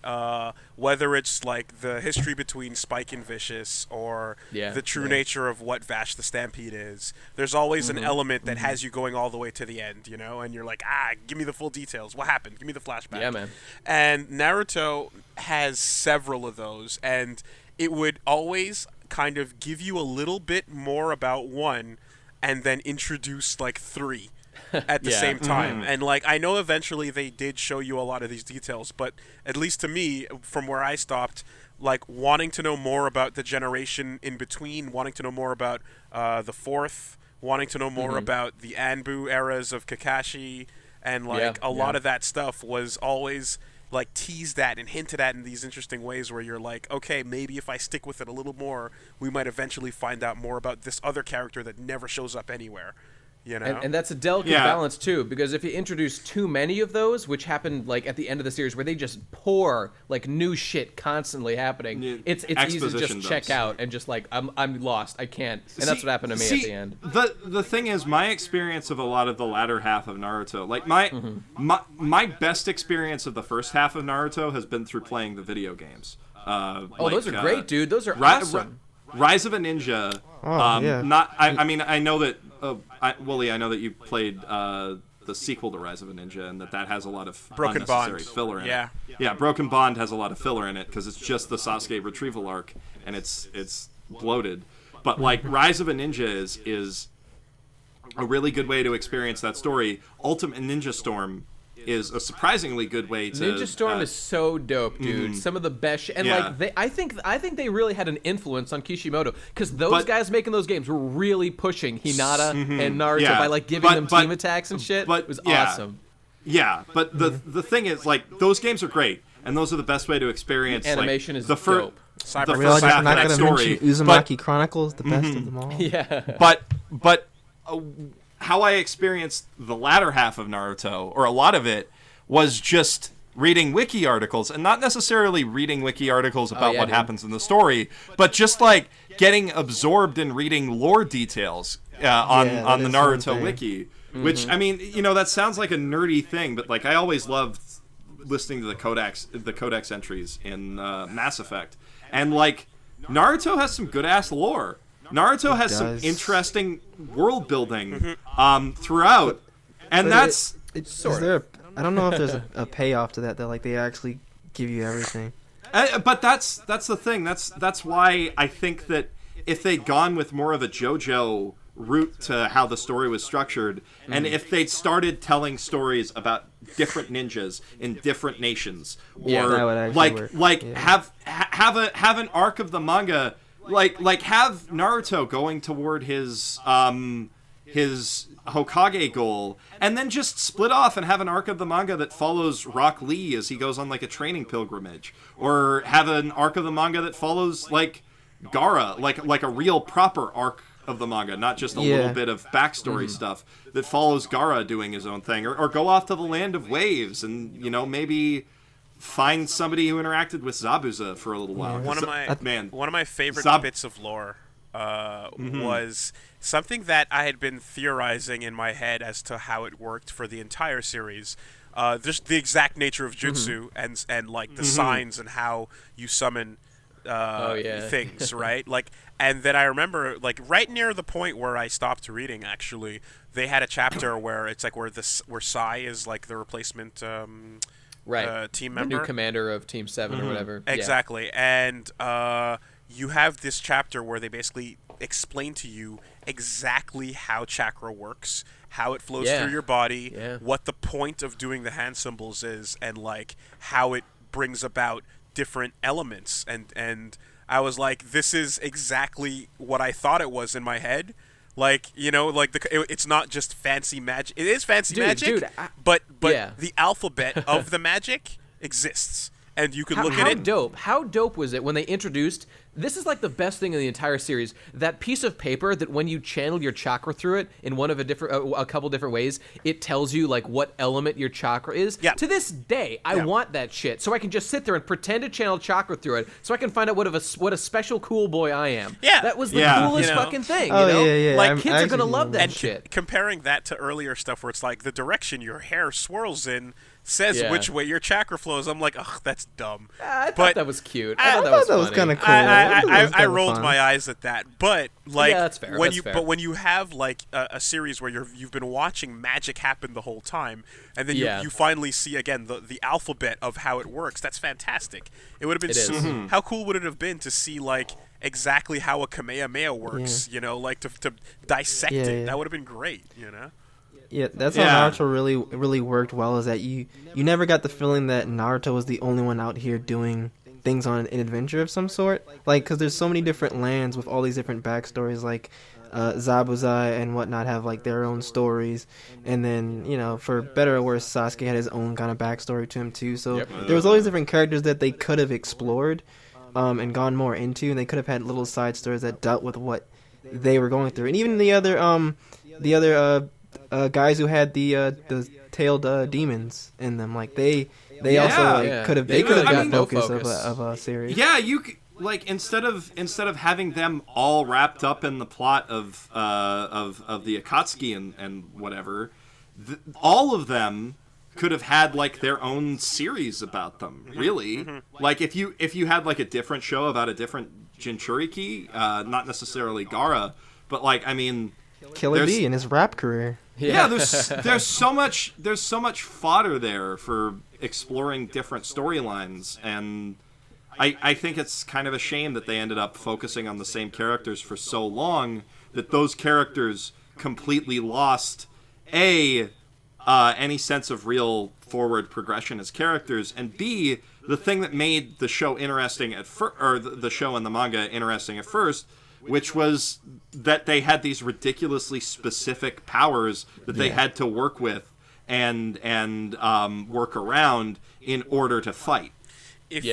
Whether it's like the history between Spike and Vicious or the true nature of what Vash the Stampede is, there's always an element that has you going all the way to the end, you know, and you're like, give me the full details. What happened? Give me the flashback. Yeah, man. And Naruto has several of those, and it would always kind of give you a little bit more about one and then introduce like three at the same time. And like I know eventually they did show you a lot of these details, but at least to me, from where I stopped, like wanting to know more about the generation in between, wanting to know more about the fourth, wanting to know more about the Anbu eras of Kakashi, and like a lot of that stuff was always like teased at and hinted at in these interesting ways where you're like, okay, maybe if I stick with it a little more, we might eventually find out more about this other character that never shows up anywhere. You know? And that's a delicate balance too, because if you introduce too many of those, which happened like at the end of the series where they just pour like new shit constantly happening, it's easy to just check out and just like I'm lost, I can't. And that's what happened to me at the end. The thing is, my experience of a lot of the latter half of Naruto, like my best experience of the first half of Naruto has been through playing the video games. Those are great, dude. Those are awesome. Rise of a Ninja. I mean, I know that. Woolie, I know that you played the sequel to Rise of a Ninja, and that has a lot of unnecessary filler in it. Yeah, Broken Bond has a lot of filler in it because it's just the Sasuke retrieval arc, and it's bloated. But like Rise of a Ninja is a really good way to experience that story. Ultimate Ninja Storm is a surprisingly good way to. Ninja Storm is so dope, dude. Some of the best like I think they really had an influence on Kishimoto because those guys making those games were really pushing Hinata and Naruto by like giving them team attacks and shit. It was awesome. Yeah, but the thing is, like, those games are great, and those are the best way to experience animation like, is the dope. The first half of that story. Uzumaki Chronicles, the best of them all. Yeah, but. How I experienced the latter half of Naruto, or a lot of it, was just reading wiki articles, and not necessarily reading wiki articles about what happens in the story, but just like getting absorbed in reading lore details on the Naruto wiki. Which, I mean, that sounds like a nerdy thing, but like I always loved listening to the codex entries in Mass Effect, and like Naruto has some good ass lore. Naruto has some interesting world building throughout, and that's I don't know if there's a payoff to that like they actually give you everything. But that's the thing. That's why I think that if they'd gone with more of a JoJo route to how the story was structured, and if they'd started telling stories about different ninjas in different nations, or have an arc of the manga, like have Naruto going toward his Hokage goal, and then just split off and have an arc of the manga that follows Rock Lee as he goes on like a training pilgrimage, or have an arc of the manga that follows like Gaara, like a real proper arc of the manga, not just a little bit of backstory stuff that follows Gaara doing his own thing, or go off to the Land of Waves and maybe find somebody who interacted with Zabuza for a little while. One of my favorite bits of lore was something that I had been theorizing in my head as to how it worked for the entire series. Just the exact nature of jutsu and like the signs and how you summon things, right? Like, and then I remember, like, right near the point where I stopped reading, actually, they had a chapter where it's like where Sai is like the replacement team member, the new commander of Team 7 or whatever. Exactly, and you have this chapter where they basically explain to you exactly how chakra works, how it flows through your body, what the point of doing the hand symbols is, and like how it brings about different elements, and I was like, this is exactly what I thought it was in my head. Like, it's not just fancy magic. It is fancy magic, but the alphabet of the magic exists, and you can look at it. How dope was it when they introduced? This is like the best thing in the entire series. That piece of paper that when you channel your chakra through it in one of a couple different ways, it tells you like what element your chakra is. Yeah. To this day, I want that shit so I can just sit there and pretend to channel chakra through it, so I can find out what a special cool boy I am. Yeah. That was the coolest fucking thing. Like kids are gonna love that shit. Comparing that to earlier stuff where it's like the direction your hair swirls in says which way your chakra flows. I'm like, ugh, that's dumb. I thought that was cute. I thought that was kind of cool. I rolled my eyes at that, but like that's fair. But when you have like a series where you've been watching magic happen the whole time, and then you finally see again the alphabet of how it works, that's fantastic. It would have been how cool would it have been to see like exactly how a Kamehameha works? Like to dissect it. That would have been great. Yeah, that's how Naruto really worked well, is that you never got the feeling that Naruto was the only one out here doing things on an adventure of some sort. Like, because there's so many different lands with all these different backstories, like Zabuza and whatnot have like their own stories. And then, for better or worse, Sasuke had his own kind of backstory to him too. So there was all these different characters that they could have explored and gone more into, and they could have had little side stories that dealt with what they were going through. And even the other guys who had the tailed demons in them, like they also could have got focus of a series. Yeah, you like instead of having them all wrapped up in the plot of the Akatsuki and whatever, all of them could have had like their own series about them. Really, like if you had like a different show about a different Jinchuriki, not necessarily Gaara, but like Killer B in his rap career. Yeah, there's so much fodder there for exploring different storylines, and I think it's kind of a shame that they ended up focusing on the same characters for so long that those characters completely lost any sense of real forward progression as characters, and B, the thing that made the show interesting the show and the manga interesting at first, which was that they had these ridiculously specific powers that they had to work with and work around in order to fight. If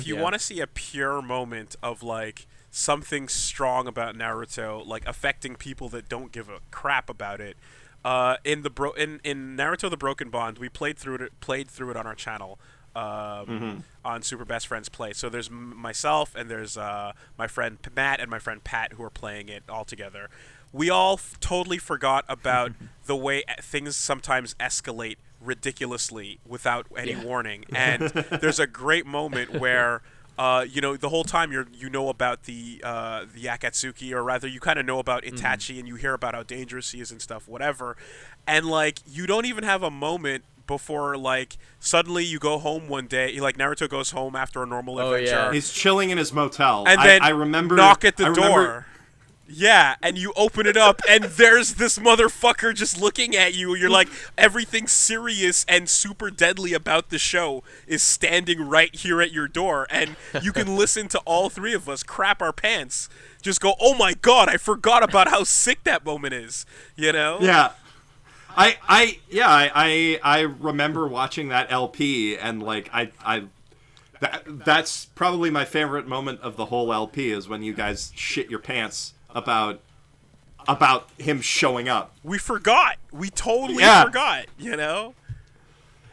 you want to see a pure moment of like something strong about Naruto, like affecting people that don't give a crap about it, in Naruto: The Broken Bond, we played through it on our channel. on Super Best Friends Play. So there's myself and there's my friend Matt and my friend Pat who are playing it all together. We all totally forgot about the way things sometimes escalate ridiculously without any warning. And there's a great moment where the whole time you know about the Akatsuki, or rather you kind of know about Itachi and you hear about how dangerous he is and stuff, whatever. And like you don't even have a moment before like suddenly you go home one day, like Naruto goes home after a normal adventure. Yeah. He's chilling in his motel. And then I remember knock at the door. Yeah, and you open it up, and there's this motherfucker just looking at you. You're like, everything serious and super deadly about the show is standing right here at your door, and you can listen to all three of us crap our pants. Just go, oh my god, I forgot about how sick that moment is, you know? Yeah. I remember watching that LP, and like that's probably my favorite moment of the whole LP is when you guys shit your pants about him showing up. We forgot. We totally forgot, you know?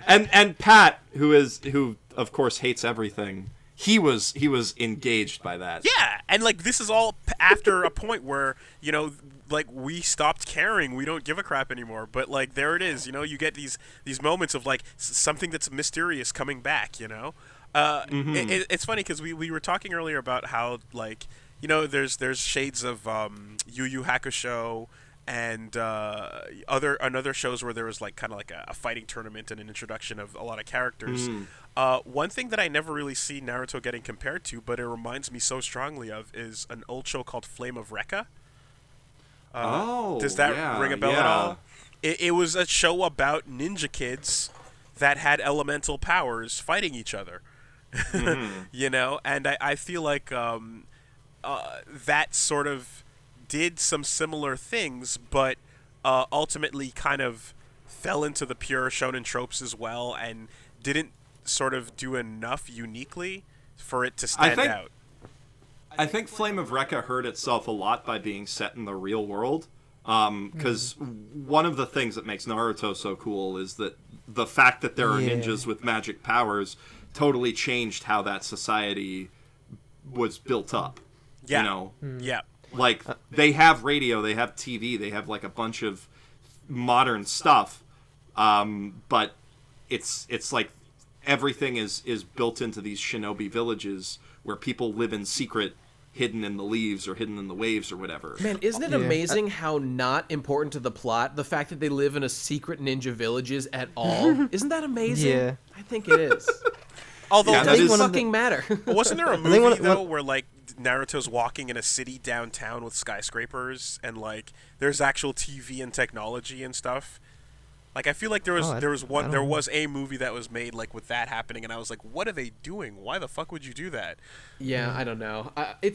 And Pat, who of course hates everything, he was engaged by that. Yeah, and like this is all after a point where, you know, like we stopped caring. We don't give a crap anymore. But like there it is, you know, you get these moments of like something that's mysterious coming back, you know? It's funny because we were talking earlier about how like, you know, there's shades of Yu Yu Hakusho and other shows where there was like kind of like a fighting tournament and an introduction of a lot of characters. One thing that I never really see Naruto getting compared to, but it reminds me so strongly of, is an old show called Flame of Recca. Does that ring a bell at all? It was a show about ninja kids that had elemental powers fighting each other. You know, and I feel like that sort of did some similar things, but ultimately kind of fell into the pure shonen tropes as well, and didn't sort of do enough uniquely for it to stand out. I think Flame of Recca hurt itself a lot by being set in the real world, because one of the things that makes Naruto so cool is that the fact that there are ninjas with magic powers totally changed how that society was built up. Yeah. You know? Yeah. Like, they have radio, they have TV, they have, like, a bunch of modern stuff, but it's like everything is built into these shinobi villages where people live in secret, hidden in the leaves or hidden in the waves or whatever. Man, isn't it amazing how not important to the plot the fact that they live in a secret ninja villages at all? Isn't that amazing? Yeah. I think it is. Although it doesn't fucking matter. Wasn't there a movie though where like Naruto's walking in a city downtown with skyscrapers and like there's actual TV and technology and stuff? Like I feel like there was a movie that was made like with that happening, and I was like, what are they doing? Why the fuck would you do that? Yeah, I don't know.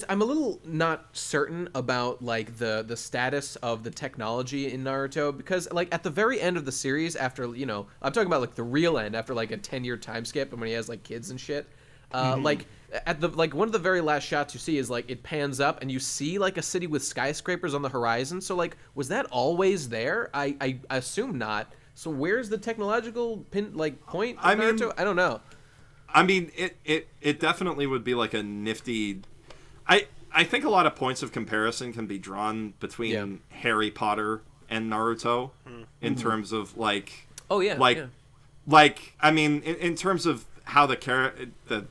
I'm a little not certain about like the status of the technology in Naruto, because like at the very end of the series, after, you know, I'm talking about like the real end, after like a 10-year time skip and when he has like kids and shit, like at the like one of the very last shots you see is like it pans up and you see like a city with skyscrapers on the horizon. So like, was that always there? I assume not. So where's the technological point of Naruto? I don't know. I mean, it definitely would be like a nifty... I think a lot of points of comparison can be drawn between Harry Potter and Naruto in terms of like... Oh, yeah. Like, I mean, in terms of how the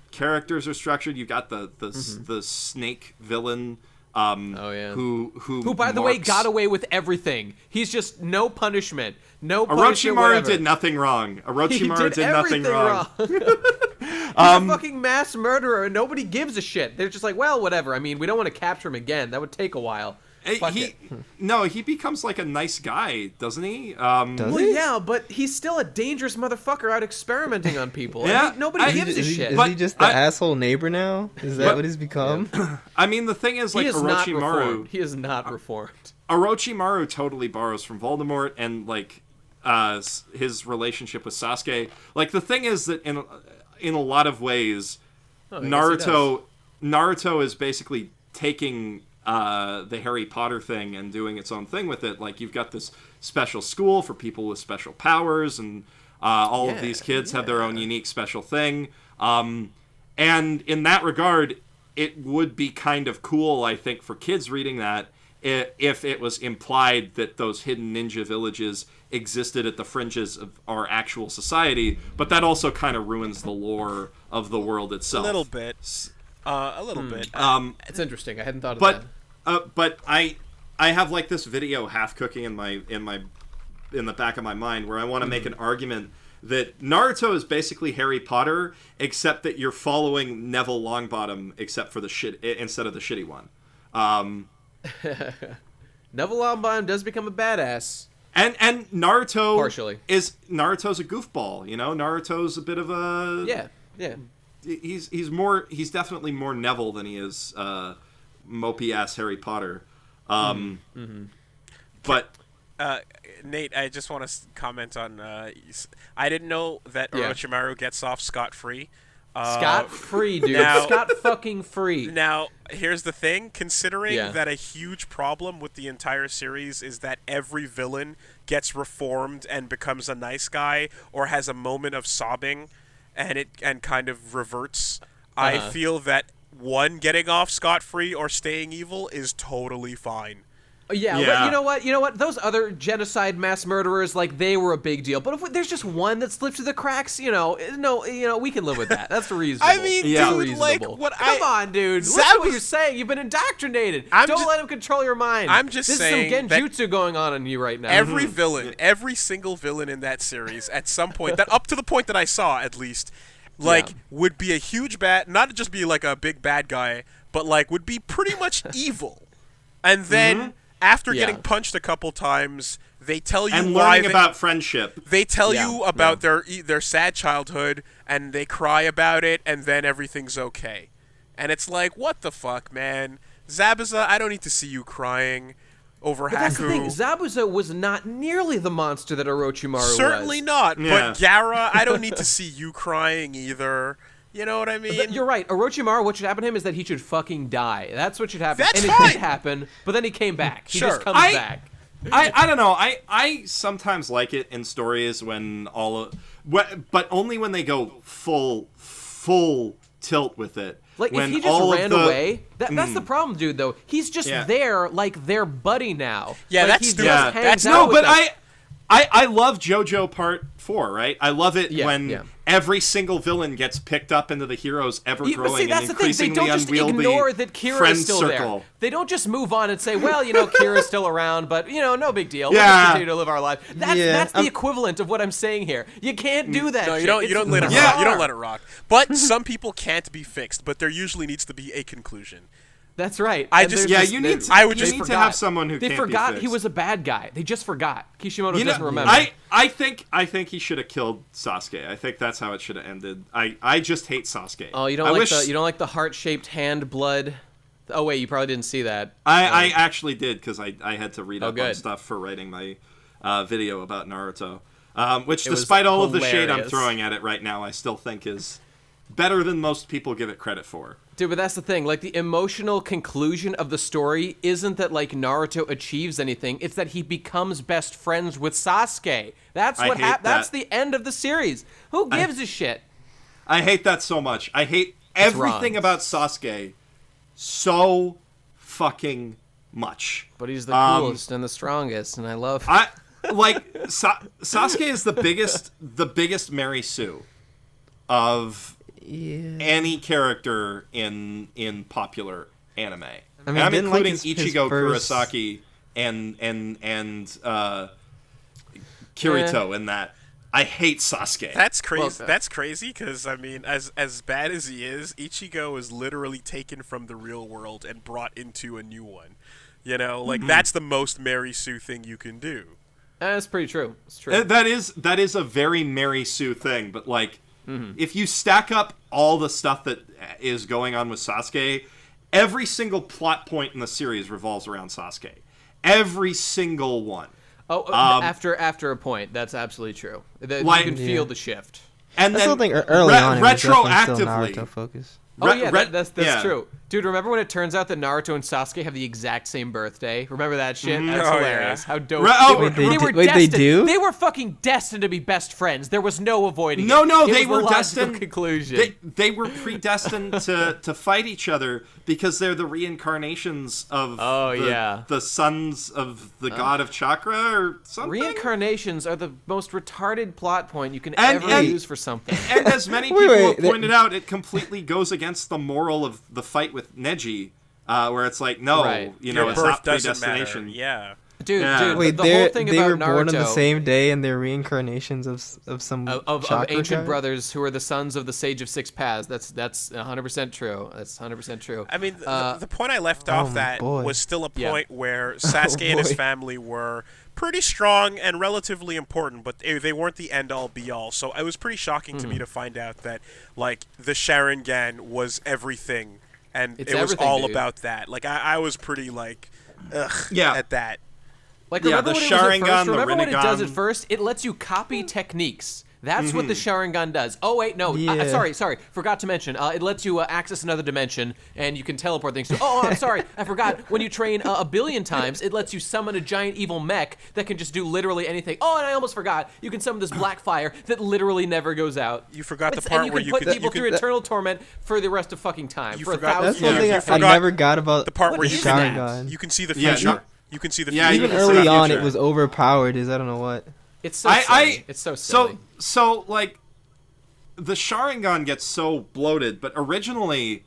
characters are structured, you've got the snake villain... who by the way got away with everything. He's just no punishment. Orochimaru did nothing wrong. Orochimaru did nothing wrong. He's a fucking mass murderer and nobody gives a shit. They're just like, well, whatever. I mean, we don't want to capture him again. That would take a while. He becomes like a nice guy, doesn't he? Does he? Yeah, but he's still a dangerous motherfucker out experimenting on people. Yeah, I mean, nobody gives a shit. Is he just the asshole neighbor now? Is that what he's become? Yeah. I mean, the thing is, like, Orochimaru... He is not reformed. Orochimaru totally borrows from Voldemort and, like, his relationship with Sasuke. Like, the thing is that in a lot of ways, Naruto is basically taking... the Harry Potter thing and doing its own thing with it. Like, you've got this special school for people with special powers, and All of these kids have their own unique special thing. And in that regard, it would be kind of cool, I think, for kids reading that if it was implied that those hidden ninja villages existed at the fringes of our actual society, but that also kind of ruins the lore of the world itself. A little bit. Bit. It's interesting. I hadn't thought of that. But I have like this video half cooking in the back of my mind where I want to make an argument that Naruto is basically Harry Potter, except that you're following Neville Longbottom, except for instead of the shitty one. Neville Longbottom does become a badass. And Naruto partially Naruto's a goofball, you know. Naruto's a bit of a yeah. He's definitely more Neville than he is mopey ass Harry Potter. But Nate, I just want to comment on. I didn't know that Orochimaru gets off scot-free. Scot-free, dude. Scot-fucking-free. Now, here's the thing. Considering that a huge problem with the entire series is that every villain gets reformed and becomes a nice guy or has a moment of sobbing and kind of reverts, I feel that one getting off scot-free or staying evil is totally fine. Yeah, but you know what? Those other genocide mass murderers, like, they were a big deal. But if there's just one that slipped through the cracks, we can live with that. That's reasonable. I mean, dude, like, Come on, dude. Listen to what you're saying. You've been indoctrinated. Don't let him control your mind. I'm just saying this is some genjutsu going on in you right now. Every villain, every single villain in that series, at some point, that up to the point that I saw, at least, would be a huge not just be like a big bad guy, but like would be pretty much evil. And then after getting punched a couple times, they tell you and learning about friendship. They tell you about their sad childhood, and they cry about it, and then everything's okay. And it's like, what the fuck, man? Zabuza, I don't need to see you crying over Haku. That's the thing. Zabuza was not nearly the monster that Orochimaru was. Certainly not. Yeah. But Gaara, I don't need to see you crying either. You know what I mean? You're right. Orochimaru, what should happen to him is that he should fucking die. That's what should happen. That's fine. It did happen, but then he came back. He just comes back. I don't know. I sometimes like it in stories when but only when they go full tilt with it. Like, if he just ran away, that's the problem, dude, though. He's just there like their buddy now. Yeah, like, that's stupid. I love JoJo Part 4, right? I love it when every single villain gets picked up into the hero's ever-growing and increasingly unwieldy friend circle. There. They don't just move on and say, well, Kira's still around, but, no big deal. We'll just continue to live our life. That's the equivalent of what I'm saying here. You can't do that. No, you don't let it rock. You don't let it rock. But some people can't be fixed, but there usually needs to be a conclusion. That's right. You need to have someone who can't be fixed. They forgot he was a bad guy. They just forgot. Kishimoto doesn't remember. I think he should have killed Sasuke. I think that's how it should have ended. I just hate Sasuke. Oh, you don't like the heart-shaped hand blood? Oh wait, you probably didn't see that. I actually did because I had to read up on stuff for writing my video about Naruto. Which, despite all of the shade I'm throwing at it right now, I still think is better than most people give it credit for. Dude, but that's the thing. Like, the emotional conclusion of the story isn't that, like, Naruto achieves anything. It's that he becomes best friends with Sasuke. That's what happens. That's the end of the series. Who gives a shit? I hate that so much. I hate everything about Sasuke so fucking much. But he's the coolest and the strongest, and I love him. Sasuke is the biggest Mary Sue of any character in popular anime. I mean, I'm including Ichigo, Kurosaki, and Kirito in that. I hate Sasuke. That's crazy. Well, that's crazy because, I mean, as bad as he is, Ichigo is literally taken from the real world and brought into a new one. That's the most Mary Sue thing you can do. That's pretty true. It's true. That is a very Mary Sue thing, but if you stack up all the stuff that is going on with Sasuke, every single plot point in the series revolves around Sasuke. Every single one. Oh, after a point, that's absolutely true. You can feel the shift. And then early on, retroactively, still Naruto focus. That's true. Dude, remember when it turns out that Naruto and Sasuke have the exact same birthday? Remember that shit? That's Oh, hilarious. yeah. How dope. They were Wait, they destined. do? They were fucking destined to be best friends. There was no avoiding No, it. no, It they was were the logical destined. conclusion. They were predestined to fight each other because they're the reincarnations of the sons of the god of chakra or something. Reincarnations are the most retarded plot point you can And- ever and- use for something. And as many people Wait, have pointed out, it completely goes against the moral of the fight with Neji, where it's like, no, Right. Your it's birth not doesn't matter. predestination. Yeah. Dude, Yeah. dude, Wait, the whole thing they about were born on the Naruto same day, and they're reincarnations of some of chakra ancient guy? brothers who are the sons of the Sage of Six Paths. That's 100% true. That's 100% true. I mean, the point I left off that boy. was still a Yeah. point where Sasuke and his boy. family were pretty strong and relatively important, but they weren't the end-all, be-all. So it was pretty shocking to me to find out that, like, the Sharingan was everything, and It's it was everything, all dude. about that. Like, I was pretty, like, ugh Yeah. at that. Like, Yeah, remember the what it was at Sharingan, first? the Remember what it does at Rinnegan. first? It lets you copy techniques. That's what the Sharingan does. Oh, wait, no. Yeah. Sorry. Forgot to mention. It lets you access another dimension, and you can teleport things to... Oh, I'm sorry. I forgot. When you train a billion times, it lets you summon a giant evil mech that can just do literally anything. Oh, and I almost forgot. You can summon this black fire that literally never goes out. You forgot the And part you where can you put could... people through eternal torment for the rest of fucking time. You For forgot- That's 1,000 one Yeah, thing you years. I forgot never got about the part What where is you that? Sharingan. You can see the Yeah, future. no- You can see the Yeah, future. you Even can see early the on, future. it was overpowered. I don't know what. It's so silly. It's so silly. So like, the Sharingan gets so bloated, but originally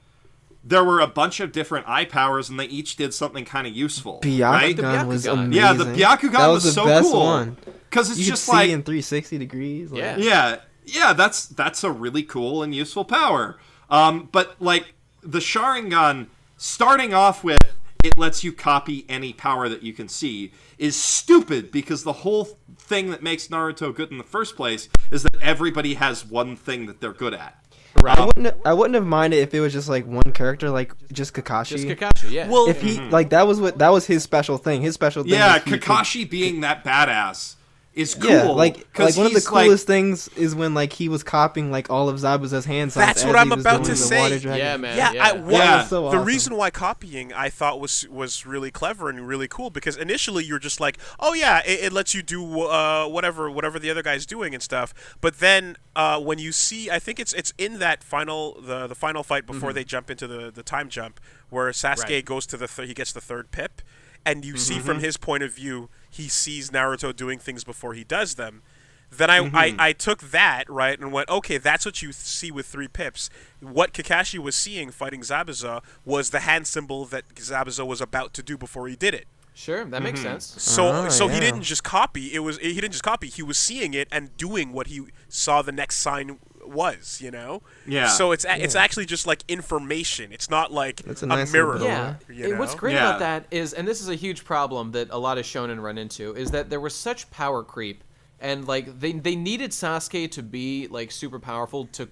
there were a bunch of different eye powers, and they each did something kind of useful, right? Byakugan was Byakugan. amazing. Yeah, the Byakugan that was the so best cool one. because it's You could just see like, in 360 degrees. Like, Yeah. yeah, that's a really cool and useful power. But like the Sharingan, starting off with it lets you copy any power that you can see, is stupid because the whole thing that makes Naruto good in the first place is that everybody has one thing that they're good at. I wouldn't have minded if it was just like one character, like just Kakashi. Just Kakashi, yeah. Well, If he like that was his special thing. His special thing. Yeah, was he could- Kakashi being that badass is cool. Yeah, like 'cause one of the he's, like- coolest things is when like he was copying like all of Zabuza's hand signs. That's as what I'm he was about doing to the say. water dragon. Yeah, man. Yeah, Yeah. well, Yeah. So the awesome. reason why copying I thought was really clever and really cool because initially you're just like, oh yeah, it lets you do whatever the other guy's doing and stuff. But then when you see, I think it's in that final the final fight before they jump into the time jump where Sasuke Right. goes to he gets the third pip, and you see from his point of view he sees Naruto doing things before he does them. Then I took that, right, and went, okay, that's what you see with 3 pips. What Kakashi was seeing fighting Zabuza was the hand symbol that Zabuza was about to do before he did it. Sure, that makes sense. So he yeah. didn't just copy. He didn't just copy. He was seeing it and doing what he saw the next sign was, you know? Yeah. So it's actually just like information. It's not like That's a a nice mirror. little Yeah. You know? What's great Yeah. about that is, and this is a huge problem that a lot of shonen run into, is that there was such power creep, and like they needed Sasuke to be like super powerful to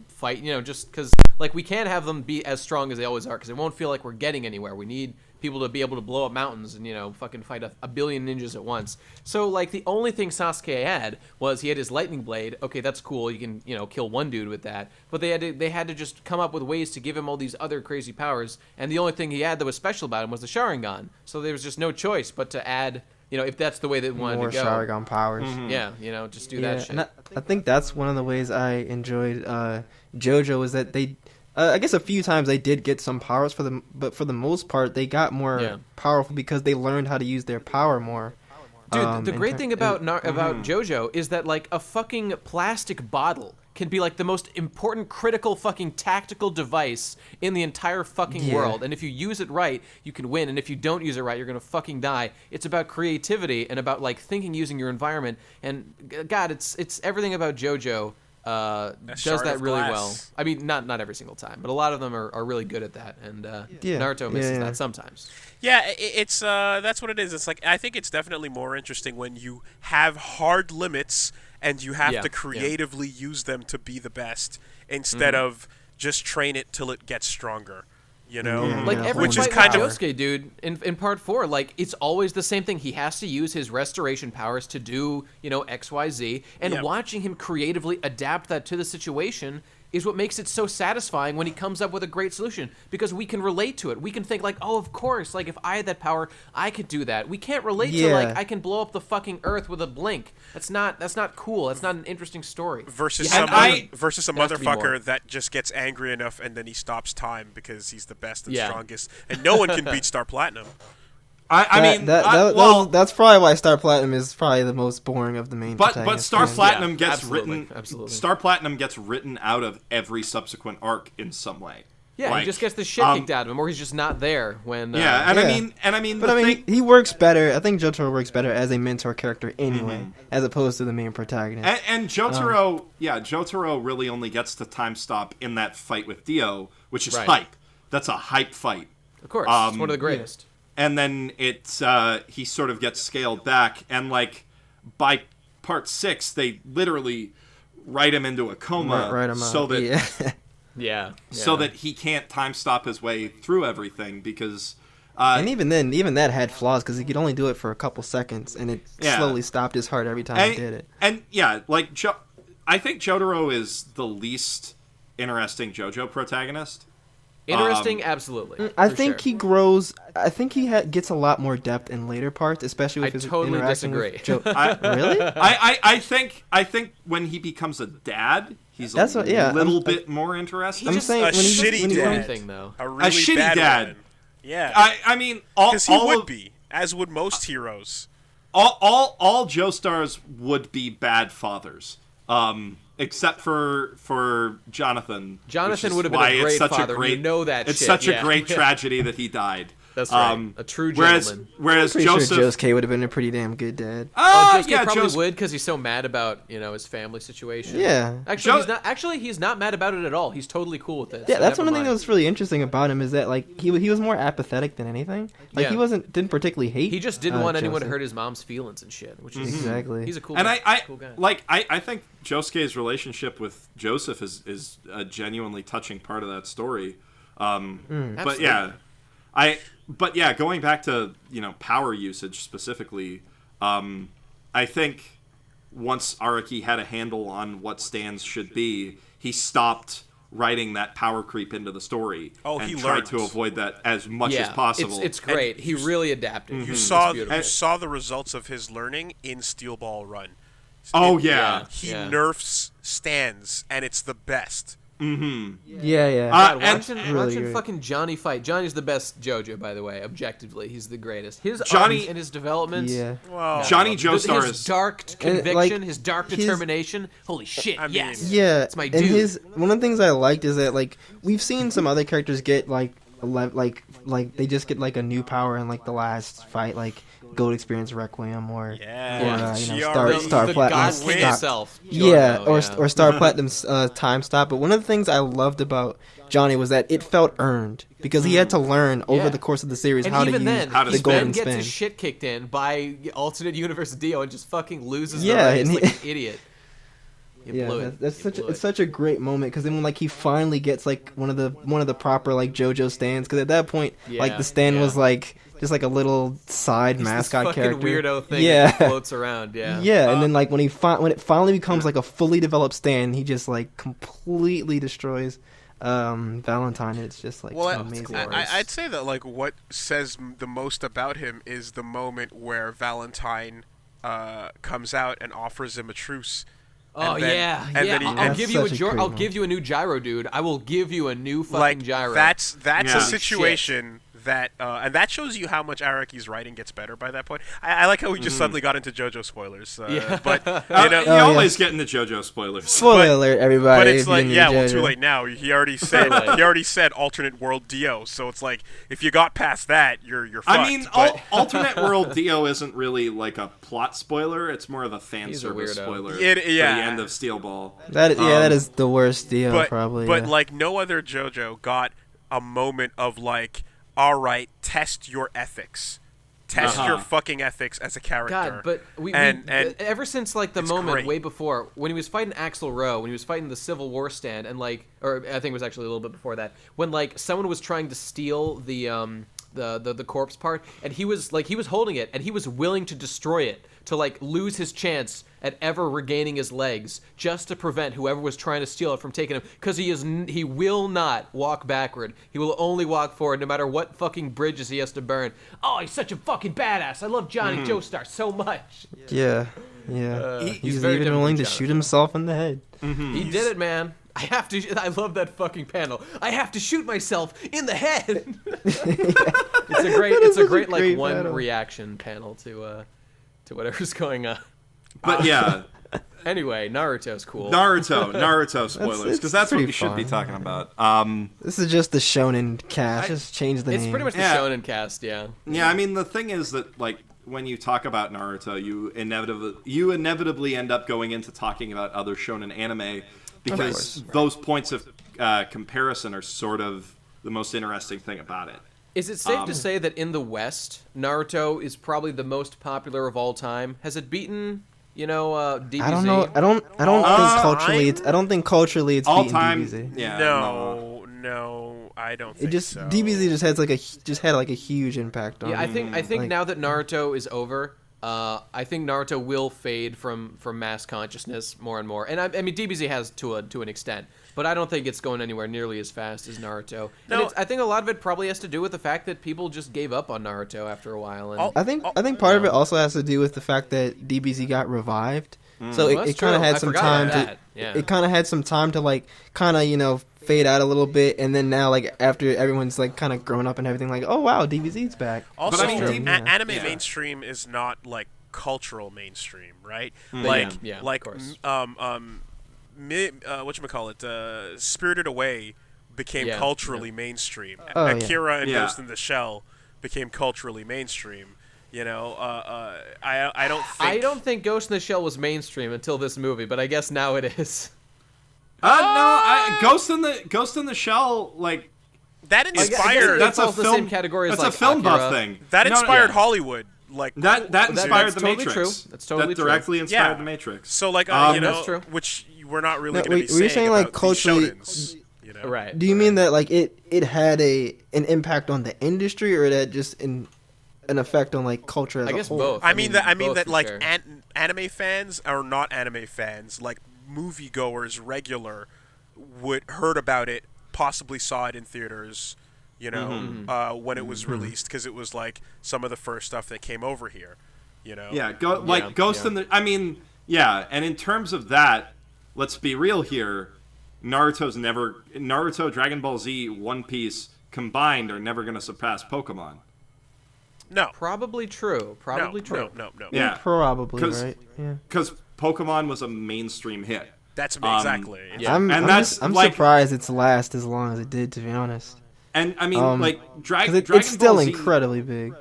fight, you know, just because like we can't have them be as strong as they always are because it won't feel like we're getting anywhere. We need people to be able to blow up mountains and, you know, fucking fight a billion ninjas at once. So like the only thing Sasuke had was he had his lightning blade. Okay, that's cool. You can, you know, kill one dude with that. But they had to just come up with ways to give him all these other crazy powers. And the only thing he had that was special about him was the Sharingan. So there was just no choice but to add, you know, if that's the way they wanted More to go. Sharingan powers. Yeah, you know, just do Yeah, that shit. and I think that's one of the ways I enjoyed JoJo is that they, I guess a few times they did get some powers for them, but for the most part they got more powerful because they learned how to use their power more. Dude, the great thing about JoJo is that like a fucking plastic bottle can be like the most important critical fucking tactical device in the entire fucking world. And if you use it right, you can win. And if you don't use it right, you're going to fucking die. It's about creativity and about like thinking using your environment. And God, it's everything about JoJo does shard that of really glass. well. I mean, not every single time, but a lot of them are really good at that. And Naruto misses that sometimes. Yeah, it's that's what it is. It's like I think it's definitely more interesting when you have hard limits and you have to creatively use them to be the best instead of just train it till it gets stronger. You know, Like every which is fight kind with of Josuke, dude, in part 4, like it's always the same thing. He has to use his restoration powers to do, you know, X, Y, Z, and watching him creatively adapt that to the situation is what makes it so satisfying when he comes up with a great solution, because we can relate to it. We can think like, oh, of course, like if I had that power, I could do that. We can't relate to like I can blow up the fucking earth with a blink. That's not cool. That's not an interesting story. Versus a motherfucker that just gets angry enough and then he stops time because he's the best and strongest, and no one can beat Star Platinum. That's probably why Star Platinum is probably the most boring of the main protagonists. But Star Platinum gets written. Absolutely. Star Platinum gets written out of every subsequent arc in some way. Yeah, like, he just gets the shit kicked out of him, or he's just not there when. He works better. I think Jotaro works better as a mentor character anyway, as opposed to the main protagonist. And Jotaro, Jotaro really only gets to time stop in that fight with Dio, which is hype. That's a hype fight. Of course, it's one of the greatest. And then he sort of gets scaled back, and like by part 6, they literally write him into a coma so that so that he can't time stop his way through everything, because and even that had flaws, because he could only do it for a couple seconds, and it slowly stopped his heart every time he did it. And I think Jotaro is the least interesting JoJo protagonist. Interesting, absolutely. I think he grows. I think he gets a lot more depth in later parts, especially with his totally interaction disagree. with Really? I think when he becomes a dad, he's a little bit more interesting. He's a shitty dad. A really shitty bad dad. One. Yeah. I mean, because he would be, as would most heroes. All Joestars would be bad fathers. Except for Jonathan. Jonathan would have been a great father. You know that it's shit. Such a great tragedy that he died. That's right. A true gentleman. Whereas Joseph... Sure Josuke would have been a pretty damn good dad. Josuke probably would, because he's so mad about his family situation. Yeah. Actually, he's not mad about it at all. He's totally cool with it. Yeah, that's one thing that was really interesting about him, is that like he was more apathetic than anything. Like he didn't particularly hate. He just didn't want anyone to hurt his mom's feelings and shit. Which is exactly. He's a cool. And guy. I think Josuke's relationship with Joseph is a genuinely touching part of that story. But going back to power usage specifically, I think once Araki had a handle on what stands should be, he stopped writing that power creep into the story and tried to avoid that as much as possible. It's great. He really adapted. You saw the results of his learning in Steel Ball Run. He nerfs stands, and it's the best. Yeah. Watching fucking Johnny fight. Johnny's the best JoJo, by the way. Objectively, he's the greatest. His Johnny and his development. Yeah. Well, Johnny Joestar his dark conviction, his dark determination. Holy shit! Yeah. It's my dude. And one of the things I liked is that like we've seen some other characters get like they just get like a new power in like the last fight, like Gold Experience Requiem or Star Platinum. Or Star Platinum's Time Stop. But one of the things I loved about Johnny was that it felt earned, because he had to learn over the course of the series how to use the golden spin. Gets his shit kicked in by alternate universe Dio and just fucking loses the race like an idiot. It's such a great moment, because then when like he finally gets like one of the proper like JoJo stands, because at that point like the stand was like just like a little side mascot character, weirdo thing that floats around. And then like when it finally becomes like a fully developed stand, he just like completely destroys Valentine. It's just like amazing. I'd say that like what says the most about him is the moment where Valentine comes out and offers him a truce. I'll give you a new gyro, dude. I will give you a new fucking gyro. That's a situation that and that shows you how much Araki's writing gets better by that point. I like how we just suddenly got into JoJo spoilers. But you always get into JoJo spoilers. Spoiler alert, everybody! But it's like too late now. He already said alternate world Dio, so it's like if you got past that, you're fucked. I mean, alternate world Dio isn't really like a plot spoiler. It's more of a fan service spoiler. For the end of Steel Ball. That is the worst Dio probably. But like no other JoJo got a moment of like, all right, test your ethics. Test your fucking ethics as a character. God, but we ever since like the moment way before when he was fighting Axl Rowe, when he was fighting the Civil War stand, and like, or I think it was actually a little bit before that, when like someone was trying to steal the the corpse part, and he was holding it, and he was willing to destroy it, to like lose his chance at ever regaining his legs, just to prevent whoever was trying to steal it from taking him, because he will not walk backward. He will only walk forward, no matter what fucking bridges he has to burn. Oh, he's such a fucking badass. I love Johnny Joestar so much. Yeah. He's even willing to shoot himself in the head. He did it, man. I love that fucking panel. I have to shoot myself in the head. It's a great like one panel. Reaction panel to whatever's going on. But yeah. Anyway, Naruto's cool. Naruto spoilers, because that's what we should be talking about. This is just the shonen cast. Just change the name. It's pretty much the shonen cast, yeah. Yeah, I mean, the thing is that, like, when you talk about Naruto, you inevitably end up going into talking about other shonen anime, because those points of comparison are sort of the most interesting thing about it. Is it safe to say that in the West, Naruto is probably the most popular of all time? Has it beaten, DBZ? I don't know. I don't think culturally it's all beaten time. DBZ. Yeah. No, I don't think so. DBZ just had a huge impact on. Yeah, I think now that Naruto is over, I think Naruto will fade from mass consciousness more and more. And I mean, DBZ has to an extent, but I don't think it's going anywhere nearly as fast as Naruto. No. And I think a lot of it probably has to do with the fact that people just gave up on Naruto after a while. And I think part of it also has to do with the fact that DBZ got revived. So it kind of had some time to. Yeah. It kind of had some time to like fade out a little bit, and then now like after everyone's like kind of grown up and everything, like, oh wow, DBZ's back. Also, but I mean, anime mainstream is not like cultural mainstream, right? Whatchamacallit, Spirited Away became culturally mainstream. Akira and Ghost in the Shell became culturally mainstream. I don't think Ghost in the Shell was mainstream until this movie, but I guess now it is. Ghost in the Shell, like, that inspired. That's a film. The same category as that's a film Akira. buff thing. That inspired Hollywood. Like that inspired the totally Matrix. True. That's totally true. That directly inspired the Matrix. So like that's true. Which we're not really going to be saying. Were you saying like about culturally? Right. Do you mean that like it had an impact on the industry, or it had just an effect on like culture as a whole? I guess both. I mean that like sure. anime fans are not anime fans, like moviegoers regular heard about it, possibly saw it in theaters, when it was released, because it was like some of the first stuff that came over here, Ghost in the. I mean, yeah, and in terms of that, let's be real here. Naruto, Dragon Ball Z, One Piece combined are never going to surpass Pokemon. No. Probably true. True. No. Yeah. Probably, right? Yeah. Because Pokemon was a mainstream hit. That's exactly. Yeah. I'm surprised it's last as long as it did, to be honest. And I mean, Dragon it's still Ball Z, incredibly big.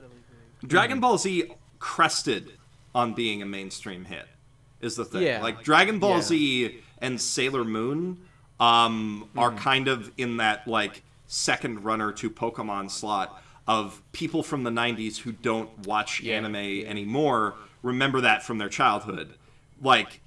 Dragon Ball Z crested on being a mainstream hit, is the thing. Yeah. Like Dragon Ball Z and Sailor Moon are kind of in that like second runner to Pokemon slot of people from the 90s who don't watch anime anymore remember that from their childhood. Like,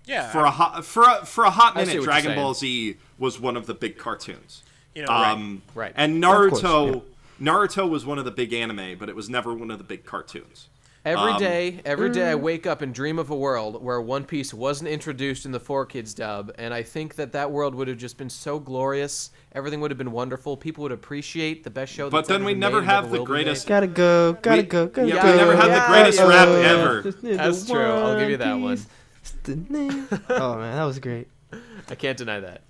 for a hot minute, Dragon Ball Z was one of the big cartoons. Right. And Naruto was one of the big anime, but it was never one of the big cartoons. Every day I wake up and dream of a world where One Piece wasn't introduced in the 4Kids dub, and I think that world would have just been so glorious. Everything would have been wonderful. People would appreciate the best show that's But then we never have the greatest... Gotta go. We never had the greatest rap ever. That's true. I'll give you that one. Oh, man, that was great. I can't deny that.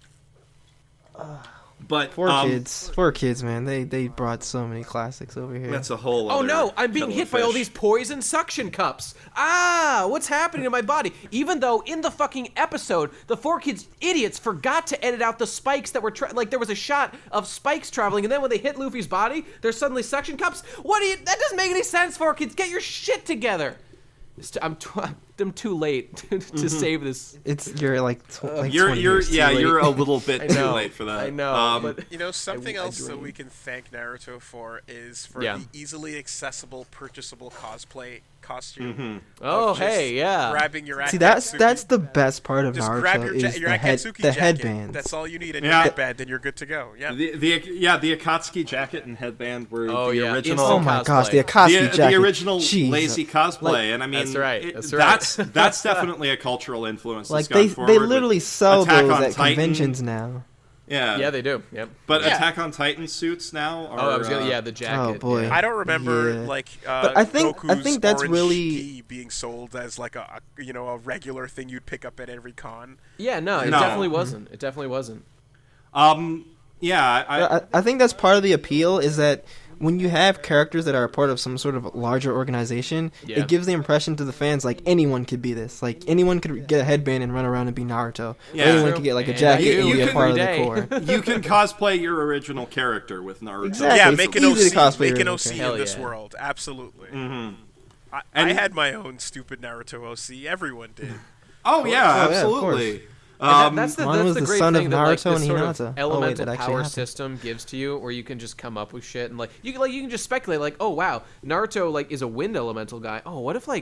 But Four kids, man. They brought so many classics over here. That's a whole. Oh no! I'm being hit by all these poison suction cups. What's happening to my body? Even though in the fucking episode, the 4Kids idiots forgot to edit out the spikes that were there was a shot of spikes traveling, and then when they hit Luffy's body, there's suddenly suction cups. That doesn't make any sense, 4Kids. Get your shit together. I'm too late to save this. You're like, you're 20 years too late. you're a little bit too late for that. I know. But You know, something else that we can thank Naruto for is for the easily accessible, purchasable cosplay costume. Oh, hey, yeah. Grabbing your See, Akatsuki. that's the best part of Just Naruto grab your is Akatsuki the jacket. headbands. That's all you need, and your headband, and you're good to go. Yeah. The Akatsuki jacket and headband were the original. Instant Oh my gosh, the cosplay. Akatsuki jacket. The original Jeez. lazy cosplay, and I mean, That's right. That's definitely a cultural influence. Like that's gone they forward literally with sell Attack those on at Titan. conventions now. Yeah, they do. Yep. But Attack on Titan suits now are. I was gonna, the jacket. Oh boy. I don't remember But I think Goku's that's orange really gi being sold as like a regular thing you'd pick up at every con. Yeah, no, it definitely wasn't. It definitely wasn't. Yeah, I think that's part of the appeal is that when you have characters that are a part of some sort of larger organization, it gives the impression to the fans like anyone could be this. Like anyone could get a headband and run around and be Naruto. Yeah. Or anyone could get like a jacket and be a part of the core. you can cosplay your original character with Naruto. Exactly. Yeah, It's make an easy to OC, cosplay make an your OC character. in this yeah. world. Absolutely. Mm-hmm. I had my own stupid Naruto OC. Everyone did. Oh yeah, absolutely. That's the was the great son of thing that like, Naruto this and sort Hinata. of elemental that actually power happened. system gives to you, where you can just come up with shit and you can just speculate like, oh wow, Naruto is a wind elemental guy. Oh, what if I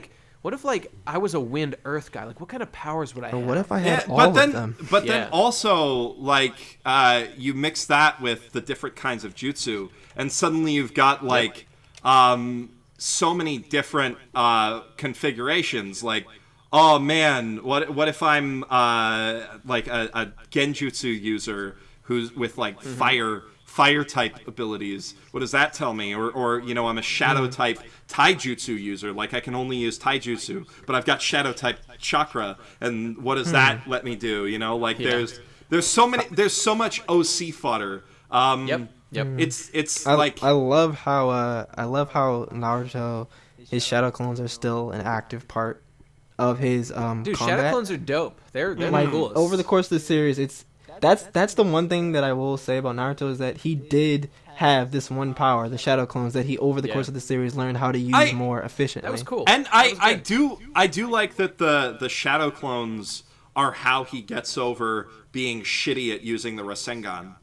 was a wind earth guy? Like, what kind of powers would I have? What if I had all but of then, them? But then also, you mix that with the different kinds of jutsu, and suddenly you've got so many different configurations. Like, oh man, what if I'm like a genjutsu user who's with fire type abilities? What does that tell me? Or I'm a shadow type taijutsu user. Like I can only use taijutsu, but I've got shadow type chakra, and what does that let me do? There's so much OC fodder. Yep. It's I like love how Naruto, his shadow clones are still an active part of his Dude, combat. shadow clones are dope. They're the coolest. Over the course of the series, that's the one thing that I will say about Naruto is that he did have this one power, the shadow clones, that he over the course of the series learned how to use more efficiently. That was cool. And I do like that the shadow clones are how he gets over being shitty at using the Rasengan.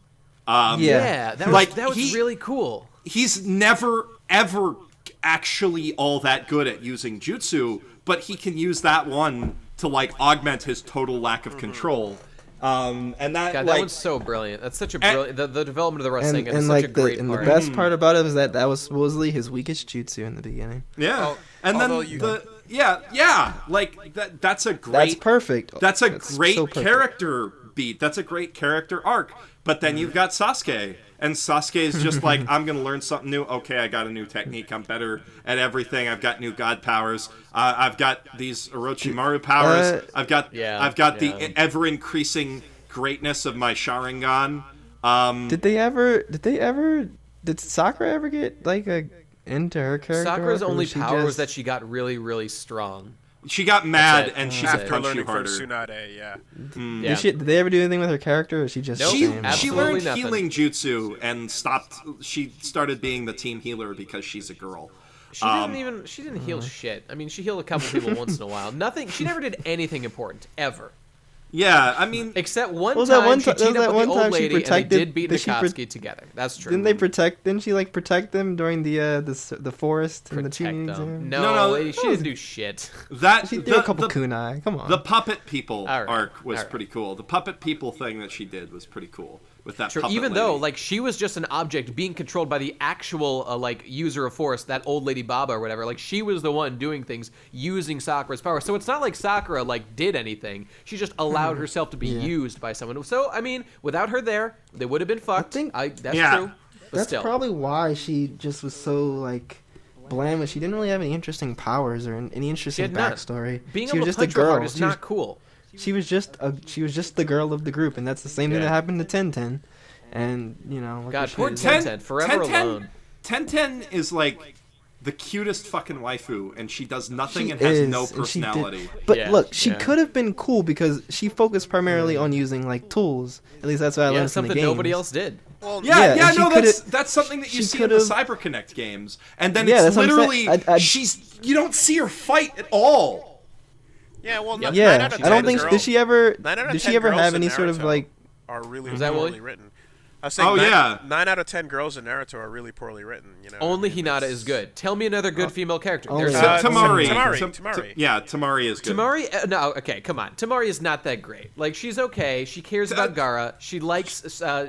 That was really cool. He's never ever actually all that good at using jutsu, but he can use that one to augment his total lack of control. And that one's so brilliant. That's such a brilliant. The development of the Rasengan is such a great part. The best part about it is that was supposedly his weakest jutsu in the beginning. Yeah, and then that's a great. That's perfect. That's a great character beat. That's a great character arc. But then you've got Sasuke, and Sasuke is just like, I'm gonna learn something new. Okay, I got a new technique. I'm better at everything. I've got new god powers. I've got these Orochimaru powers. I've got the ever increasing greatness of my Sharingan. Did Sakura ever get into her character? Sakura's only power was that she got really, really strong. She got mad and she could punch you harder. From Tsunade, Did they ever do anything with her character, or was she just? She learned healing jutsu and stopped. She started being the team healer because she's a girl. She didn't heal shit. I mean, she healed a couple people once in a while. Nothing. She never did anything important ever. Yeah, I mean, except one time she teamed up with the old lady and they did beat Akatsuki together. That's true. Didn't she protect them during the forest and the tuning exam? No, she didn't do shit. She threw a couple kunai. Come on. The puppet people arc was pretty cool. The puppet people thing that she did was pretty cool. With that puppet even lady. though she was just an object being controlled by the actual user of force, that old lady Baba or whatever. She was the one doing things using Sakura's power. So it's not like Sakura did anything. She just allowed herself to be used by someone. So I mean, without her there, they would have been fucked. That's true. But that's probably why she just was so bland. She didn't really have any interesting powers or any interesting backstory. Being she able was to just punch a girl. hard is not cool. She was just the girl of the group, and that's the same thing that happened to Tenten. And God, poor Tenten, forever alone. Tenten is the cutest fucking waifu, and she does nothing and has no personality. But look, she could have been cool because she focused primarily on using tools. At least that's what I learned from the something games. nobody else did. Well, that's something that you see in the CyberConnect games, and then it's literally you don't see her fight at all. Yeah, well, Yep. 9 Yeah, out of I don't 10 think girl- did she ever 9 out of did 10 she ever girls have in any sort of Naruto like are really that poorly Willie? written. I was saying Oh, yeah. 9 out of 10 girls in Naruto are really poorly written. You know, Only I mean, Hinata it's- is good. Tell me another good female character. only- There's Tamari. Tamari. Yeah, Tamari is good. Tamari, no, okay, come on. Tamari is not that great. Like, she's okay. She cares about Gaara. She likes,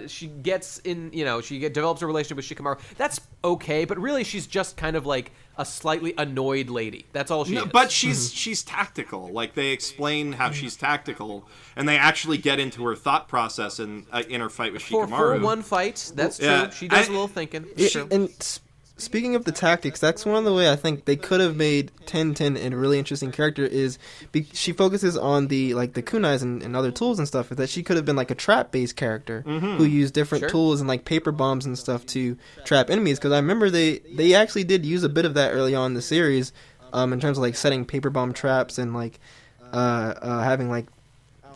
she gets in, develops a relationship with Shikamaru. That's okay, but really she's just kind of like a slightly annoyed lady. That's all she is. But she's tactical. Like, they explain how she's tactical, and they actually get into her thought process in her fight with For Shikamaru. one fight, that's Yeah, true. She does a little thinking. It's true. And speaking of the tactics, that's one of the way I think they could have made 1010 a really interesting character. Is she focuses on the kunais and other tools and stuff. That she could have been like a trap based character who used different Sure. tools and like paper bombs and stuff to trap enemies. Because I remember they actually did use a bit of that early on in the series, in terms of like setting paper bomb traps and like having like,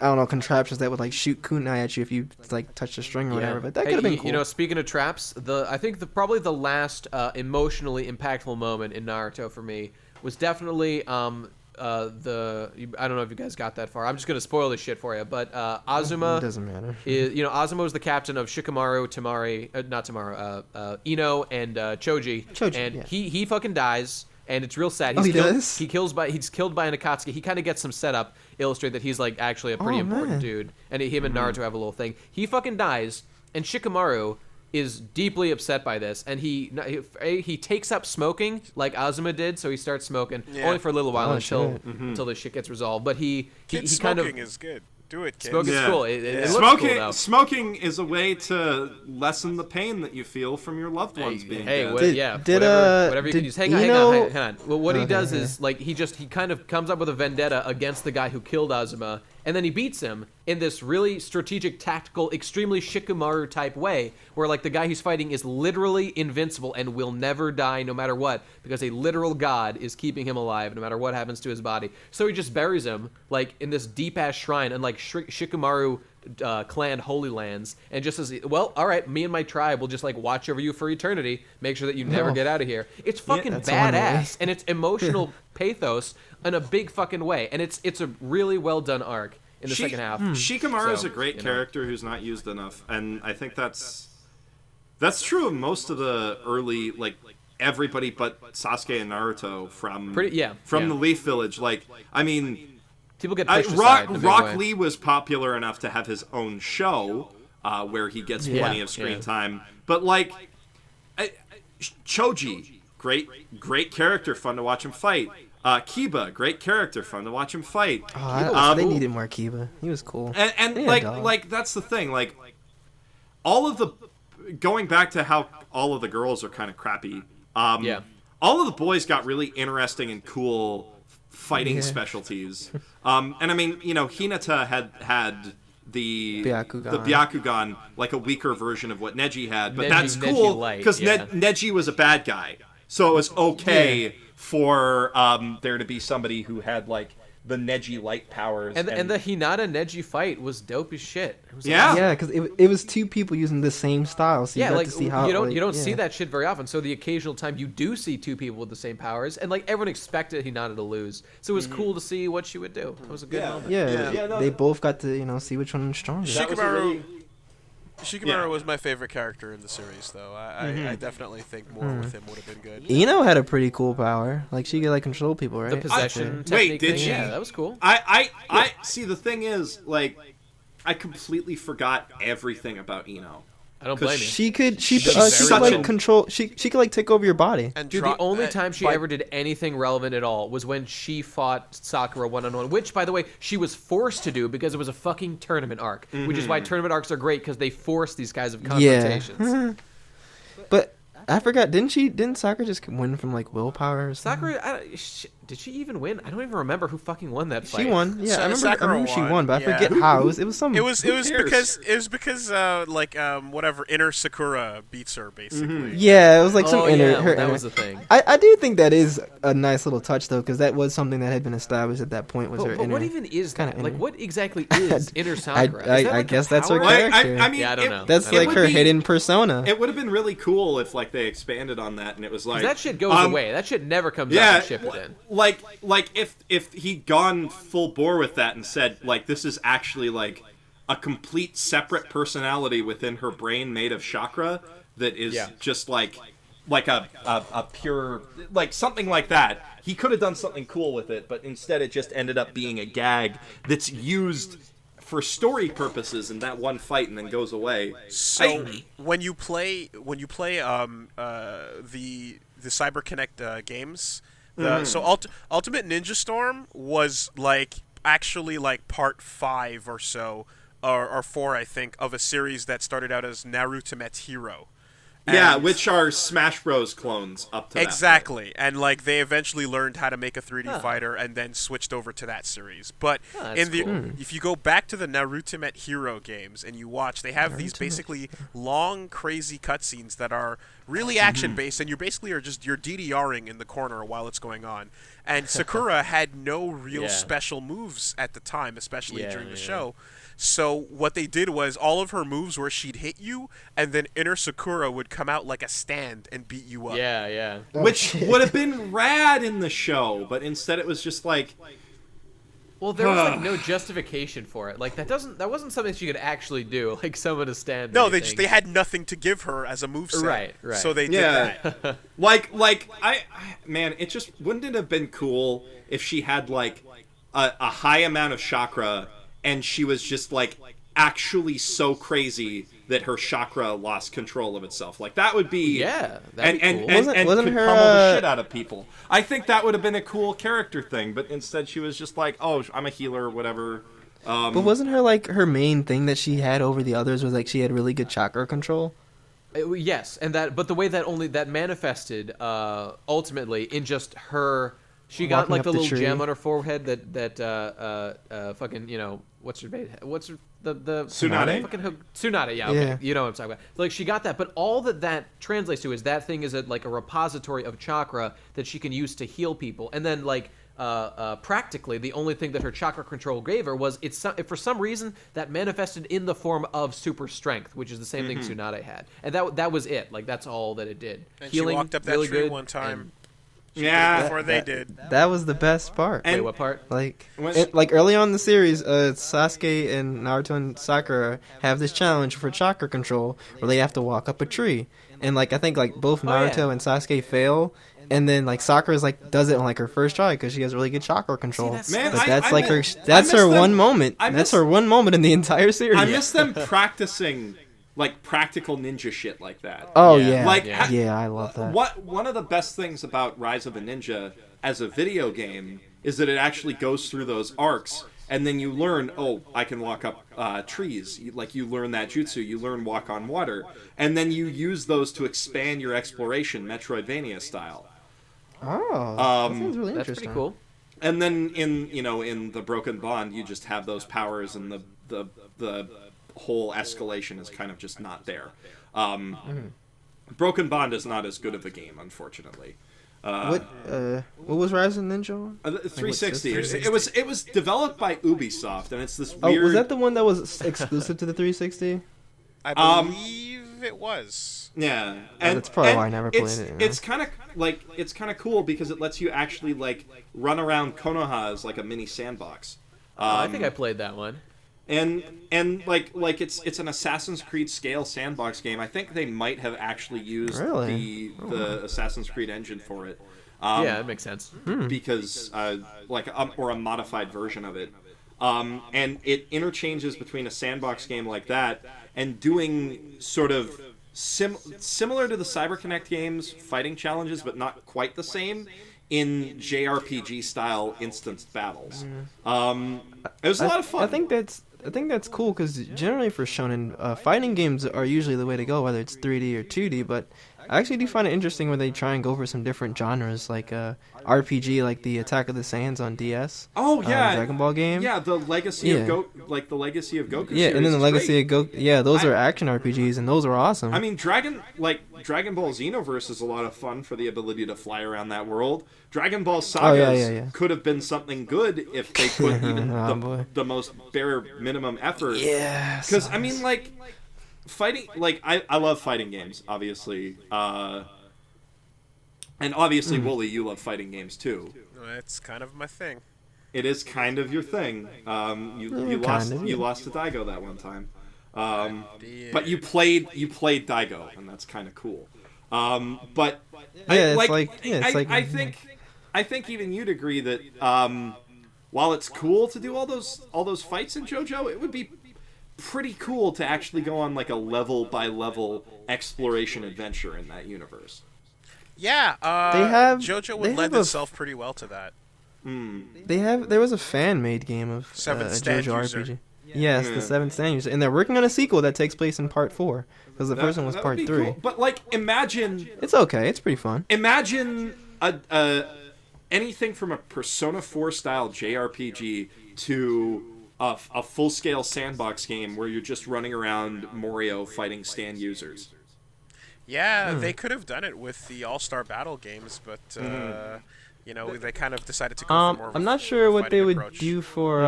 I don't know, contraptions that would like shoot kunai at you if you like touch the string or whatever. But that could have been cool. You know, speaking of traps, I think probably the last emotionally impactful moment in Naruto for me was definitely I don't know if you guys got that far. I'm just gonna spoil this shit for you, but Azuma It doesn't matter. Azuma was the captain of Shikamaru, Ino, and Choji, and yeah. he fucking dies. And it's real sad. Oh, he killed, does? He's killed by an Akatsuki. He kind of gets some setup, illustrate that he's like actually a pretty important man. dude. And him and Naruto have a little thing. He fucking dies, and Shikamaru is deeply upset by this. And he takes up smoking like Azuma did. So he starts smoking only for a little while until the shit gets resolved. But he kind of Smoking is good. Do it, kids. smoking's Yeah. cool. It looks cool though. Smoking is a way to lessen the pain that you feel from your loved ones being dead. Whatever you can use. Hang on. Well, what he does okay. is like he kind of comes up with a vendetta against the guy who killed Azuma, and then he beats him in this really strategic, tactical, extremely Shikamaru type way, where like the guy he's fighting is literally invincible and will never die no matter what, because a literal god is keeping him alive no matter what happens to his body. So he just buries him like in this deep ass shrine and like Shikamaru clan holy lands, and just says, well, all right, me and my tribe will just like watch over you for eternity, make sure that you never get out of here. It's fucking that's one way. badass, and it's emotional pathos in a big fucking way, and it's a really well done arc in the second half. Shikamaru is So, a great character who's not used enough, and I think that's true of most of the early, like, everybody but Sasuke and Naruto from the Leaf Village. Like, I mean, people get pushed aside in a big Rock way. Lee was popular enough to have his own show where he gets plenty of screen time, but like Choji, great character, fun to watch him fight. Kiba, great character, fun to watch him fight. They needed more Kiba. He was cool. And like that's the thing. Like all of the going back to how all of the girls are kind of crappy. All of the boys got really interesting and cool fighting specialties. And I mean, Hinata had the Byakugan, like a weaker version of what Neji had, but that's cool because Neji was a bad guy, so it was okay for there to be somebody who had like the Neji light powers. And the Hinata Neji fight was dope as shit. It was because it was two people using the same style, so you got to see how you don't see that shit very often. So the occasional time you do see two people with the same powers, and like everyone expected Hinata to lose, so it was cool to see what she would do. It was a good moment. They both got to see which one was stronger. Shikamaru was my favorite character in the series, though. I definitely think more with him would have been good. Ino had a pretty cool power. Like, she could, like, control people, right? The possession technique. Wait, did thing. she? Yeah, that was cool. I see, the thing is, like, I completely forgot everything about Ino. I don't blame you. She could control. She could like take over your body. And Dude, the only time she ever did anything relevant at all was when she fought Sakura one-on-one, which, by the way, she was forced to do because it was a fucking tournament arc, which is why tournament arcs are great because they force these guys of confrontations. But I forgot. Didn't Sakura just win from like willpower or something? Sakura, did she even win? I don't even remember who fucking won that fight. She won. Yeah, I Sakura remember she won. won, but I forget how. It was some. It was because whatever inner Sakura beats her basically. Yeah, it was like some Oh, inner. yeah, her that inner. was the thing. I do think that is a nice little touch though, because that was something that had been established at that point. Was her But inner. what even is that? kinda Like, inner. what exactly is inner Sakura? Is that, I like, guess a that's her power? character. I mean, Yeah, I don't know. That's It like would her be- hidden persona. It would have been really cool if like they expanded on that and it was like That shit goes away. That shit never comes out and Shippuden. like if he'd gone full bore with that and said like this is actually like a complete separate personality within her brain made of chakra that is just like a pure like something like that. He could have done something cool with it, but instead it just ended up being a gag that's used for story purposes in that one fight and then goes away. So when you play the CyberConnect games, so Ultimate Ninja Storm was like actually like part 5 or so or 4 I think of a series that started out as Naruto Met Hero. Yeah, which are Smash Bros. Clones up to exactly, that and like they eventually learned how to make a 3D fighter and then switched over to that series. But if you go back to the Naruto Met Hero games and you watch, they have these basically long, crazy cutscenes that are really action based, and you're DDRing in the corner while it's going on. And Sakura had no real special moves at the time, especially during the show. So what they did was all of her moves were she'd hit you, and then Inner Sakura would come out like a stand and beat you up. Yeah. Which would have been rad in the show, but instead it was just like... Well, there was like no justification for it. Like that wasn't something she could actually do. Like someone to stand. No, they had nothing to give her as a moveset. Right. So they did that. Man, it just wouldn't it have been cool if she had like a high amount of chakra and she was just like actually so crazy that her chakra lost control of itself. Like that would be that'd be cool. and wasn't could her, pummel the shit out of people. I think that would have been a cool character thing, but instead she was just like, oh, I'm a healer, whatever. But wasn't her like her main thing that she had over the others was like she had really good chakra control? Yes, and but the way that manifested ultimately in just her. She got like the little gem on her forehead that fucking, you know, what's the Tsunade? Fucking Tsunade, yeah, okay. You know what I'm talking about. Like she got that, but all that translates to is that thing is like a repository of chakra that she can use to heal people. And then like practically the only thing that her chakra control gave her was for some reason that manifested in the form of super strength, which is the same thing Tsunade had. And that was it. Like that's all that it did. And Healing, she walked up that really tree good, one time. Before they did. That was the best part. Wait, what part? Like early on in the series, Sasuke and Naruto and Sakura have this challenge for chakra control where they have to walk up a tree. And like I think like both Naruto and Sasuke fail, and then like Sakura's like does it on like her first try because she has really good chakra control. That's her one moment. That's her one moment in the entire series. I miss them practicing like practical ninja shit like that. Oh yeah, I love that. One of the best things about Rise of the Ninja as a video game is that it actually goes through those arcs, and then you learn, oh, I can walk up trees. You learn that jutsu, you learn walk on water, and then you use those to expand your exploration, Metroidvania style. Oh, that sounds really that's interesting. pretty cool. And then in the Broken Bond, you just have those powers, and the whole escalation is kind of just not there. Broken Bond is not as good of a game, unfortunately. What was Rise of Ninja on? 360. It was developed by Ubisoft, and it's this weird... Oh, was that the one that was exclusive to the 360? I believe it was. Yeah, and that's probably why I never played it. It's kind of cool because it lets you actually like run around Konoha as like a mini sandbox. I think I played that one. And like it's an Assassin's Creed scale sandbox game. I think they might have actually used the Assassin's Creed engine for it. Yeah, that makes sense. Because or a modified version of it. And it interchanges between a sandbox game like that and doing sort of similar to the CyberConnect games fighting challenges, but not quite the same in JRPG style instanced battles. It was a lot of fun. I think that's cool because generally for shonen, fighting games are usually the way to go, whether it's 3D or 2D. But I actually do find it interesting when they try and go for some different genres, like RPG, like the Attack of the Saiyans on DS. Oh yeah, Dragon Ball game. Yeah, the Legacy of Goku. Yeah, and then the Legacy of Goku. Yeah, those are action RPGs, and those are awesome. I mean, Dragon Ball Xenoverse is a lot of fun for the ability to fly around that world. Dragon Ball Sagas could have been something good if they put even the most bare minimum effort. Yeah, because I mean, like fighting. Like I love fighting games, obviously. And obviously, Woolie, you love fighting games too. It's kind of my thing. It is kind of your thing. You lost to Daigo that one time. But you played Daigo, and that's kind of cool. But I think even you'd agree that while it's cool to do all those fights in JoJo, it would be pretty cool to actually go on like a level by level exploration adventure in that universe. Yeah, JoJo would lend itself pretty well to that. There was a fan-made game of a JoJo RPG. Yes, the Seventh Stand User, and they're working on a sequel that takes place in Part 4 because the first one was Part 3. Cool. But like, imagine it's okay. It's pretty fun. Imagine anything from a Persona 4 style JRPG to a full-scale sandbox game where you're just running around Morio fighting stand users. Yeah, they could have done it with the All-Star Battle games, but they kind of decided to go for more of I'm not sure what they would approach. do for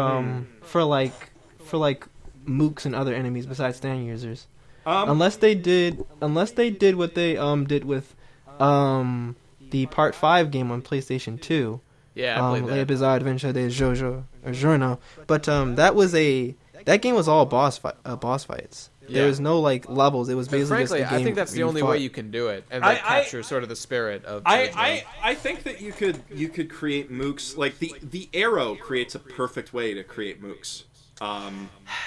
mooks and other enemies besides stand users. Unless they did what they did with the Part 5 game on PlayStation 2. Yeah, I played that. Le Bizarre Adventure de Jojo or Journo. But that game was all boss fights. Yeah. There was no like levels. It was basically frankly, just a game. I think that's the only way you can do it, and that captures sort of the spirit of. I think that you could create mooks like the arrow creates a perfect way to create mooks.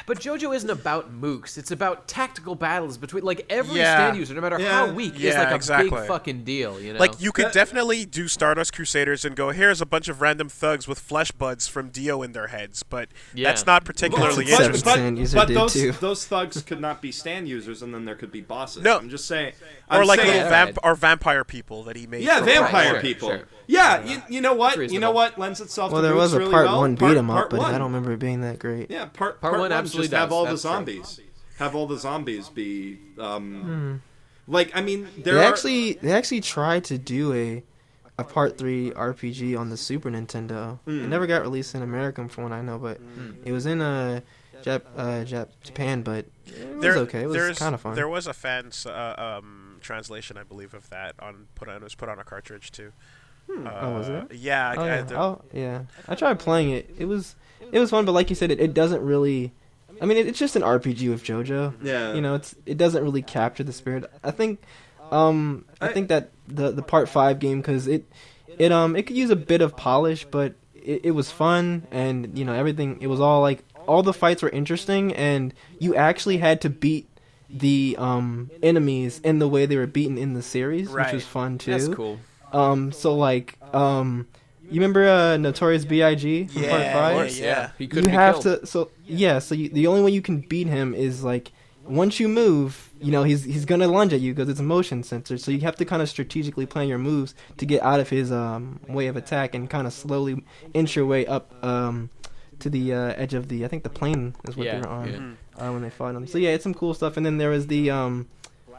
But JoJo isn't about mooks. It's about tactical battles between every stand user, no matter how weak, is like a big fucking deal. You know, like you could definitely do Stardust Crusaders and go, here's a bunch of random thugs with flesh buds from Dio in their heads, but that's not particularly interesting. But those thugs could not be stand users, and then there could be bosses. No, I'm just saying. Or little vampire people that he made. Yeah, vampire people. Sure. Yeah, you know what? Reasonable. You know what lends itself to there was a really Part well? 1 beat 'em up, but one. I don't remember it being that great. Yeah, part 1 just absolutely does. have all the That's zombies. true. Have all the zombies be like I mean they actually tried to do a Part 3 RPG on the Super Nintendo. It never got released in America from what I know, but it was in Japan, but it was okay. It was kind of fun. There was a fan's translation, I believe, of that it was put on a cartridge too. Was it? Yeah. Yeah. I tried playing it. It was fun, but like you said, it doesn't really. I mean, it's just an RPG with JoJo. Yeah. You know, it doesn't really capture the spirit. I think that the Part 5 game, because it could use a bit of polish, but it was fun, and everything. It was all the fights were interesting, and you actually had to beat the enemies in the way they were beaten in the series, which was fun too. That's cool. You remember Notorious B.I.G. from Part 5? Yeah. He couldn't be killed. The only way you can beat him is once you move, he's gonna lunge at you because it's a motion sensor. So you have to kind of strategically plan your moves to get out of his way of attack and kind of slowly inch your way up to the edge of I think the plane is what they were on when they fought him. So yeah, it's some cool stuff. And then there was the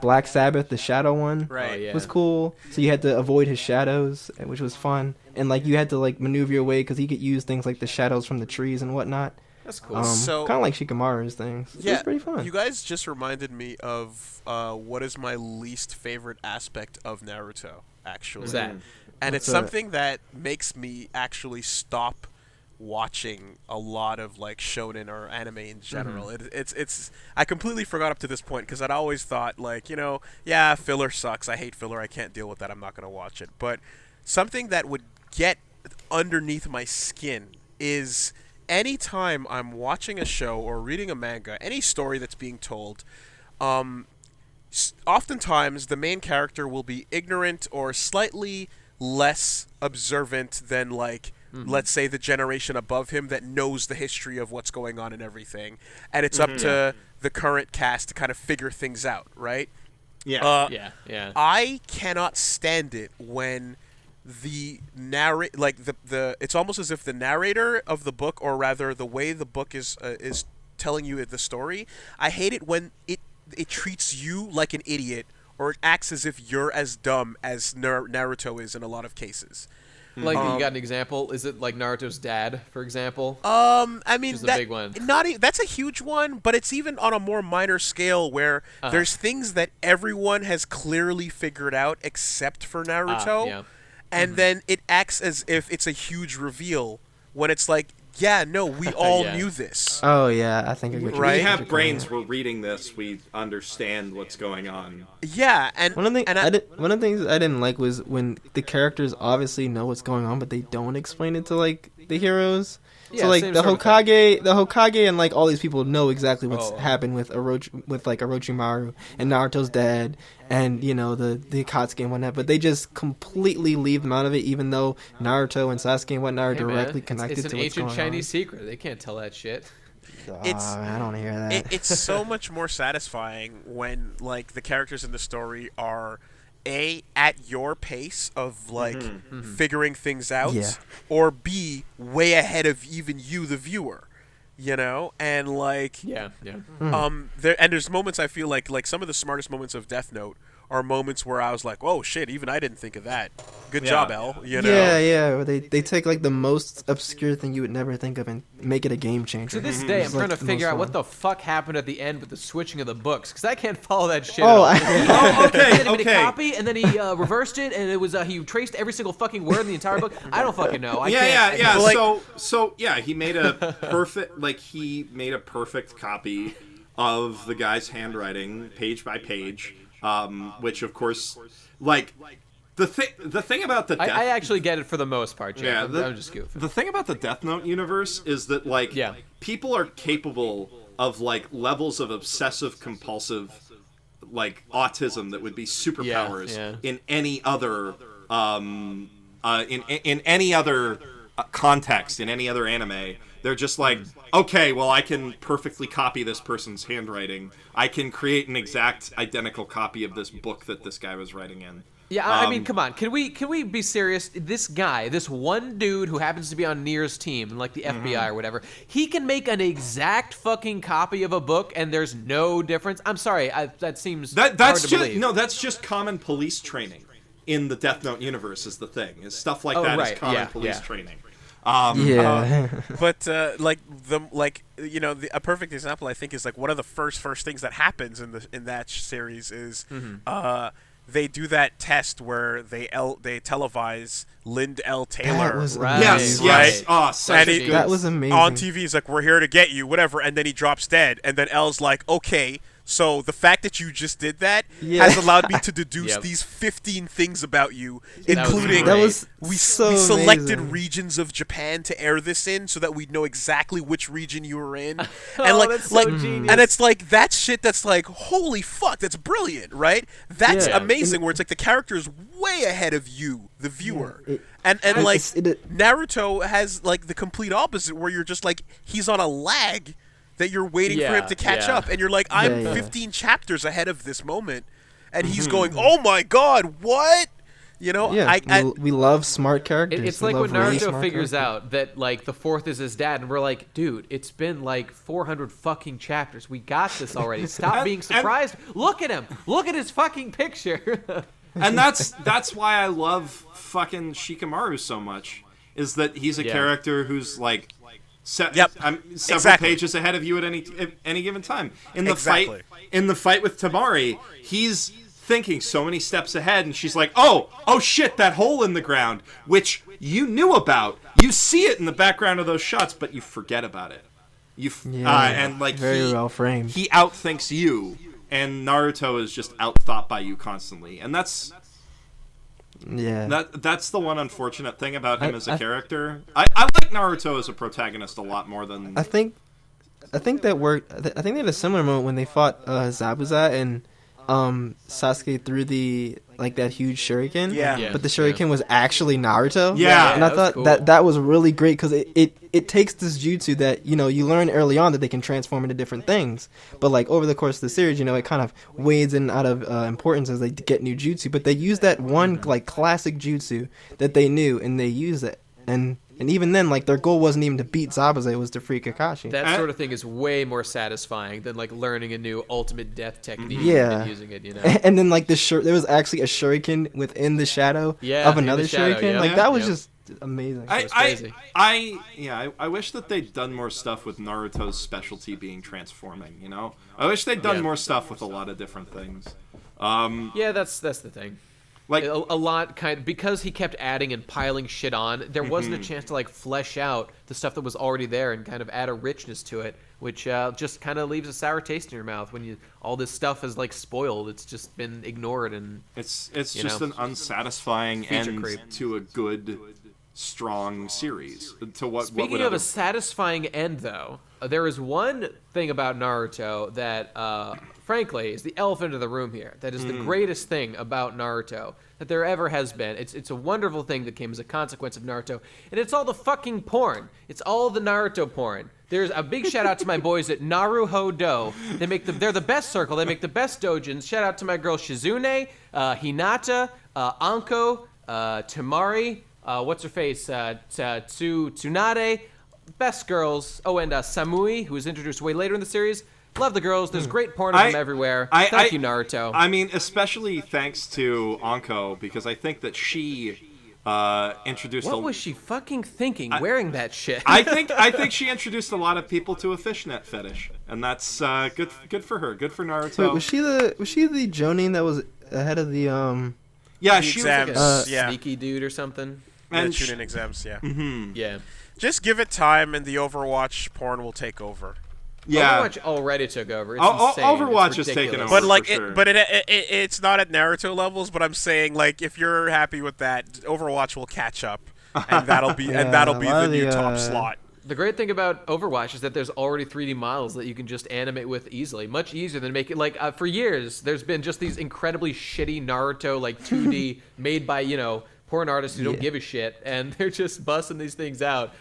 Black Sabbath, the shadow one. Right. Was cool. So you had to avoid his shadows, which was fun. And you had to maneuver your way because he could use things like the shadows from the trees and whatnot. That's cool. So kind of like Shikamaru's things. Yeah, it's pretty fun. You guys just reminded me of what is my least favorite aspect of Naruto, actually. What's that? And it's something that makes me actually stop watching a lot of shonen or anime in general. It's I completely forgot up to this point because I'd always thought filler sucks. I hate filler. I can't deal with that. I'm not gonna watch it. But something that would get underneath my skin is anytime I'm watching a show or reading a manga, any story that's being told, oftentimes the main character will be ignorant or slightly less observant than let's say the generation above him that knows the history of what's going on and everything, and it's up to the current cast to kind of figure things out, right? Yeah. I cannot stand it when the it's almost as if the narrator of the book, or rather the way the book is telling you the story, I hate it when it treats you like an idiot, or it acts as if you're as dumb as Naruto is in a lot of cases. You got an example? Is it like Naruto's dad, for example? I mean, that's a big one. That's a huge one, but it's even on a more minor scale where there's things that everyone has clearly figured out except for Naruto. and then it acts as if it's a huge reveal when it's like, yeah, no, we all knew this. Oh yeah, I think I get you. Right? We have brains. We're reading this. We understand what's going on. Yeah, and one of the things I didn't like was when the characters obviously know what's going on, but they don't explain it to like the heroes. Yeah, so like the Hokage and like all these people know exactly what's happened with Orochimaru and Naruto's dad and the Akatsuki and whatnot, but they just completely leave them out of it, even though Naruto and Sasuke and whatnot are directly connected to what's going on. It's an ancient Chinese secret. They can't tell that shit. I don't hear that. It's so much more satisfying when like the characters in the story are at your pace of like figuring things out, or B, way ahead of even you, the viewer, and like there's moments I feel like some of the smartest moments of Death Note are moments where I was like, oh shit, even I didn't think of that. Good job, L. Yeah. They take like the most obscure thing you would never think of and make it a game changer. To this day, I'm trying to figure out what the fuck happened at the end with the switching of the books, because I can't follow that shit. Okay. He made a copy, and then he reversed it, and it was he traced every single fucking word in the entire book. I don't fucking know. He made a perfect copy of the guy's handwriting, page by page. Which of course, like the thing about the Death... I actually get it for the most part, Jake. I'm just goofing. The thing about the Death Note universe is that like people are capable of like levels of obsessive compulsive like autism that would be superpowers in any other in any other context, in any other anime. They're just like, okay, well, I can perfectly copy this person's handwriting. I can create an exact identical copy of this book that this guy was writing in. Yeah, I mean, come on. Can we be serious? This guy, this one dude who happens to be on Nier's team, like the FBI or whatever, he can make an exact fucking copy of a book, and there's no difference. I'm sorry, that seems hard to believe. No, that's just common police training in the Death Note universe. Is the thing? Is stuff like that is common police training. But a perfect example I think is like one of the first things that happens in that series is they do that test where they televise Lind L. Taylor. That was amazing. Yes. Oh, that was amazing. On TV, he's like, "We're here to get you," whatever, and then he drops dead, and then L's like, "Okay." So the fact that you just did that has allowed me to deduce these 15 things about you, including we selected regions of Japan to air this in so that we'd know exactly which region you were in. And that's so genius. And it's like that shit that's like, holy fuck, that's brilliant, right? That's amazing, where it's like the character is way ahead of you, the viewer. Naruto has like the complete opposite, where you're just like, he's on a lag that you're waiting for him to catch up, and you're like, I'm 15 chapters ahead of this moment, and he's going, oh my god, what? We love smart characters. It's like when Naruto figures out that like the fourth is his dad, and we're like, dude, it's been like 400 fucking chapters. We got this already. Stop being surprised. Look at him. Look at his fucking picture. And that's why I love fucking Shikamaru so much, is that he's a character who's like several pages ahead of you at any given time. In the fight with Tamari, he's thinking so many steps ahead, and she's like, oh shit, that hole in the ground, which you knew about. You see it in the background of those shots, but you forget about it. And like very well framed. He outthinks you, and Naruto is just outthought by you constantly, and that's the one unfortunate thing about him as a character. I like Naruto as a protagonist a lot more than I think that worked. I think they had a similar moment when they fought Zabuza and Sasuke threw that huge shuriken. But the shuriken was actually Naruto. And I thought that was really great because it takes this jutsu that you learn early on that they can transform into different things, but like over the course of the series, it kind of wades in and out of importance as they get new jutsu. But they use that one like classic jutsu that they knew, and they use it, and even then, like, their goal wasn't even to beat Zabuza, it was to free Kakashi. That sort of thing is way more satisfying than, like, learning a new ultimate death technique and using it, And then, like, there was actually a shuriken within the shadow of another shuriken. Like, that was just amazing. I wish that they'd done more stuff with Naruto's specialty being transforming, I wish they'd done more stuff with a lot of different things. That's the thing. Like a lot because he kept adding and piling shit on. There wasn't a chance to like flesh out the stuff that was already there and kind of add a richness to it, which just kind of leaves a sour taste in your mouth when all this stuff is like spoiled. It's just been ignored, and it's just an unsatisfying end creep. to a good, strong series. Speaking of a satisfying end, though, there is one thing about Naruto that, frankly, is the elephant in the room here. That is the greatest thing about Naruto that there ever has been. It's a wonderful thing that came as a consequence of Naruto, and it's all the fucking porn. It's all the Naruto porn. There's a big shout out to my boys at Naruhodo. They're the best circle. They make the best dojins. Shout out to my girl Shizune, Hinata, Anko, Tamari. What's her face? Tsunade. Best girls. Oh, and Samui, who was introduced way later in the series. Love the girls. There's great porn of them everywhere. Thank you, Naruto. I mean, especially thanks to Anko, because I think that she introduced. What was she fucking thinking wearing that shit? I think she introduced a lot of people to a fishnet fetish, and that's good for her. Good for Naruto. Wait, was she the Jonin that was ahead of the Yeah, The she exams, was like a sneaky dude or something. and Chunin exams, yeah. Yeah. Just give it time, and the Overwatch porn will take over. yeah. Overwatch already took over. It's insane. Overwatch It's has taken ridiculous. over. But like, for sure. it's not at Naruto levels. But I'm saying, like, if you're happy with that, Overwatch will catch up, and that'll be Yeah, the new top slot. The great thing about Overwatch is that there's already 3D models that you can just animate with easily. Much easier than make it, like, for years, there's been just these incredibly shitty Naruto, like, 2D made by, porn artists who don't give a shit, and they're just busting these things out.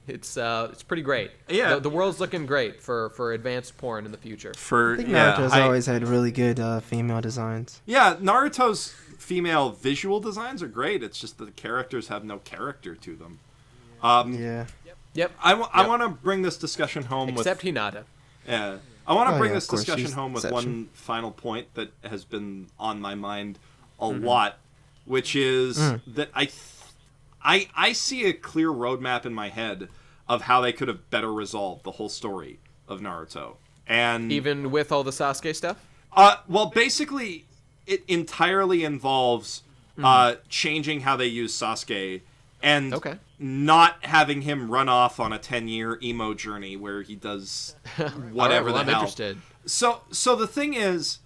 It's pretty great. Yeah. The world's looking great for advanced porn in the future. I think Naruto's always had really good female designs. Yeah, Naruto's female visual designs are great. It's just that the characters have no character to them. Yeah. Yep. I want to bring this discussion home Except Hinata. Yeah. I want to bring yeah, this of course, discussion she's home with exception. one final point that has been on my mind a lot, which is that I see a clear roadmap in my head of how they could have better resolved the whole story of Naruto. And Even with all the Sasuke stuff? well, basically, it entirely involves changing how they use Sasuke and not having him run off on a 10-year emo journey where he does whatever I'm the hell. interested. So the thing is,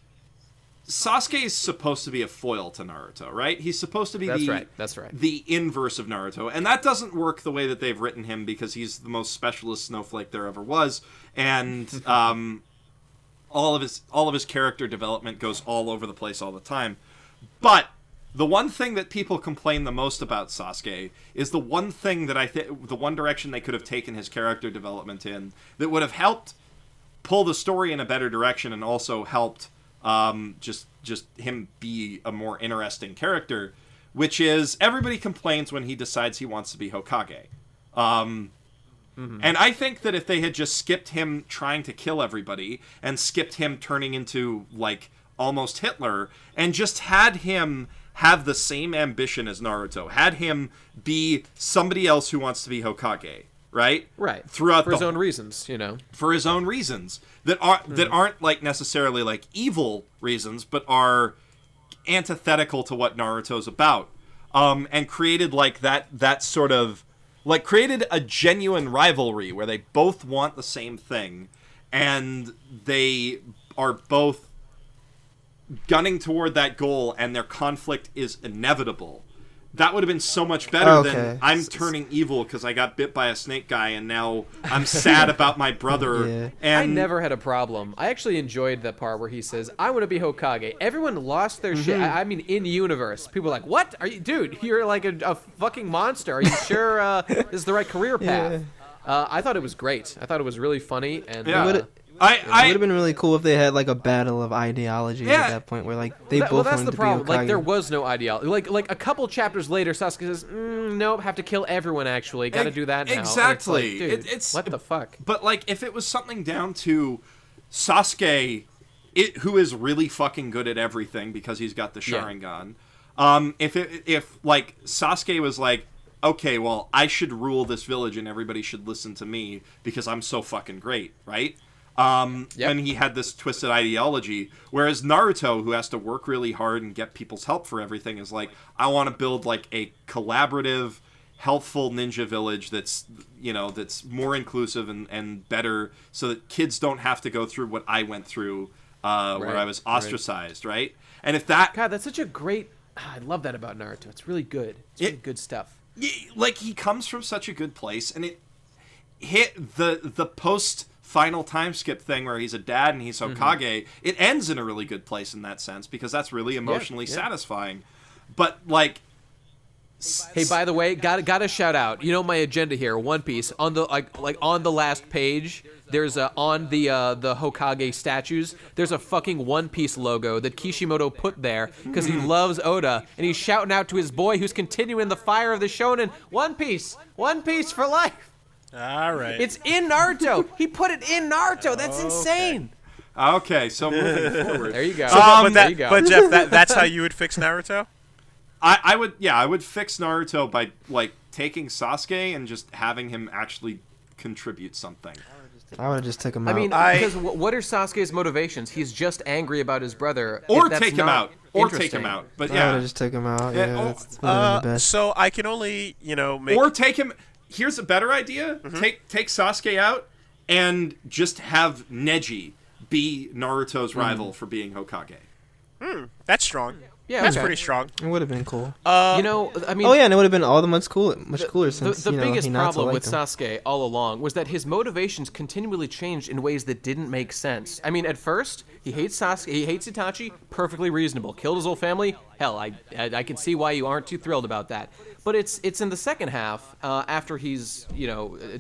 Sasuke is supposed to be a foil to Naruto, right? He's supposed to be That's right. the inverse of Naruto, and that doesn't work the way that they've written him because he's the most specialist snowflake there ever was, and all of his character development goes all over the place all the time. But the one thing that people complain the most about Sasuke is the one thing that the one direction they could have taken his character development in that would have helped pull the story in a better direction and also helped just him be a more interesting character, which is everybody complains when he decides he wants to be Hokage. And I think that if they had just skipped him trying to kill everybody and skipped him turning into, like, almost Hitler and just had him have the same ambition as Naruto, had him be somebody else who wants to be Hokage, right? Right. Throughout for his own reasons, For his own reasons that aren't like necessarily like evil reasons, but are antithetical to what Naruto's about. And created like that sort of like created a genuine rivalry where they both want the same thing and they are both gunning toward that goal and their conflict is inevitable. That would have been so much better than I'm turning evil because I got bit by a snake guy and now I'm sad about my brother. Yeah. And I never had a problem. I actually enjoyed the part where he says, I want to be Hokage. Everyone lost their shit. I mean, in universe. People are like, what? Are you, dude, you're like a fucking monster. Are you sure this is the right career path? I thought it was great. I thought it was really funny. And It would have been really cool if they had like a battle of ideology at that point, where like they both well, that's wanted the to problem. be Hokage. Like there was no ideology. Like a couple chapters later, Sasuke says, "Nope, have to kill everyone. Actually, got to do that now." Exactly. And it's like, dude, what the fuck? But like, if it was something down to Sasuke, who is really fucking good at everything because he's got the Sharingan. If like Sasuke was like, okay, well, I should rule this village and everybody should listen to me because I'm so fucking great, right? And he had this twisted ideology. Whereas Naruto, who has to work really hard and get people's help for everything, is like, I want to build like a collaborative, healthful ninja village that's more inclusive and better, so that kids don't have to go through what I went through, where I was ostracized, right? And if that... God, that's such a great... I love that about Naruto. It's really good. It's really good stuff. Like, he comes from such a good place, and it hit the post-final time skip thing where he's a dad and he's Hokage. It ends in a really good place in that sense, because that's really emotionally satisfying. But, like... Hey, by the way, gotta shout out. You know my agenda here. One Piece on the like on the last page. There's on the Hokage statues. There's a fucking One Piece logo that Kishimoto put there because he loves Oda, and he's shouting out to his boy who's continuing the fire of the shonen. One Piece for life. All right. It's in Naruto. He put it in Naruto. That's insane. Okay, so moving forward. There you go. There you go. But Jeff, that's how you would fix Naruto? I would fix Naruto by like taking Sasuke and just having him actually contribute something. I would have just took him out. I mean, because what are Sasuke's motivations? He's just angry about his brother. Or take him out. But yeah, I would have just took him out. Yeah, that's the best. So I can only, make... Or take him... Here's a better idea. Take Sasuke out and just have Neji be Naruto's rival for being Hokage. That's strong. Yeah, that's pretty strong. It would have been cool. I mean... Oh, yeah, and it would have been all the much cooler since, the biggest problem with him. Sasuke all along was that his motivations continually changed in ways that didn't make sense. I mean, at first, he hates Sasuke, he hates Itachi, perfectly reasonable. Killed his whole family? Hell, I can see why you aren't too thrilled about that. But it's in the second half, after he's,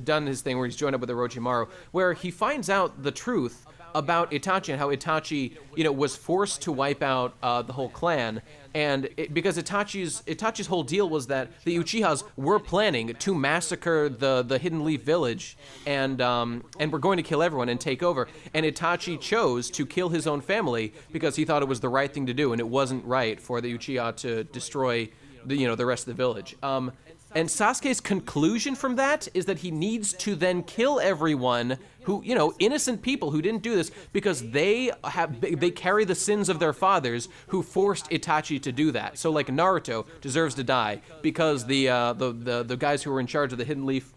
done his thing where he's joined up with Orochimaru, where he finds out the truth about Itachi and how Itachi, was forced to wipe out the whole clan, and because Itachi's whole deal was that the Uchihas were planning to massacre the Hidden Leaf village, and were going to kill everyone and take over. And Itachi chose to kill his own family because he thought it was the right thing to do, and it wasn't right for the Uchiha to destroy the rest of the village. And Sasuke's conclusion from that is that he needs to then kill everyone who, innocent people who didn't do this because they carry the sins of their fathers who forced Itachi to do that. So like Naruto deserves to die because the guys who were in charge of the Hidden Leaf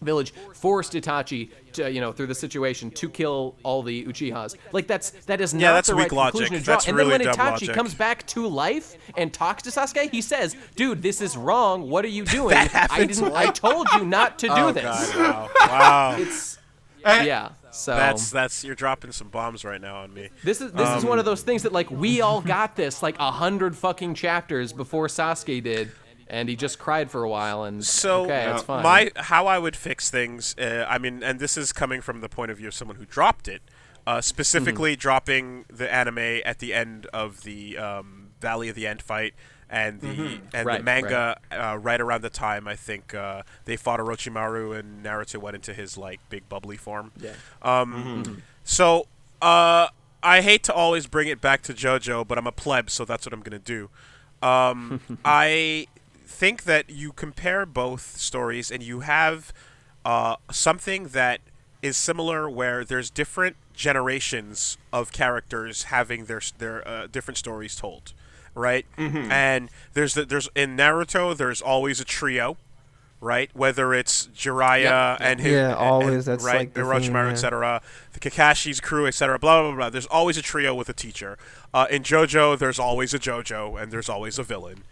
village forced Itachi to, through the situation to kill all the Uchihas. Like that's not the right conclusion to draw. That's and really then when dumb Itachi logic. comes back to life and talks to Sasuke, he says, "Dude, this is wrong. What are you doing? That happens I told you not to do this." God, wow. It's So that's you're dropping some bombs right now on me. This is one of those things that like we all got this like 100 fucking chapters before Sasuke did. And he just cried for a while, and so okay, that's fine. How I would fix things, and this is coming from the point of view of someone who dropped it, specifically dropping the anime at the end of the Valley of the End fight, and the manga right around the time I think they fought Orochimaru and Naruto went into his like big bubbly form. Yeah. So I hate to always bring it back to JoJo, but I'm a pleb, so that's what I'm gonna do. I think that you compare both stories and you have something that is similar where there's different generations of characters having their different stories told, right? And there's in Naruto there's always a trio, right? Whether it's Jiraiya and his always that's right, like the Orochimaru, theme, etc., the Kakashi's crew, etc., blah blah blah. There's always a trio with a teacher. In JoJo, there's always a JoJo and there's always a villain.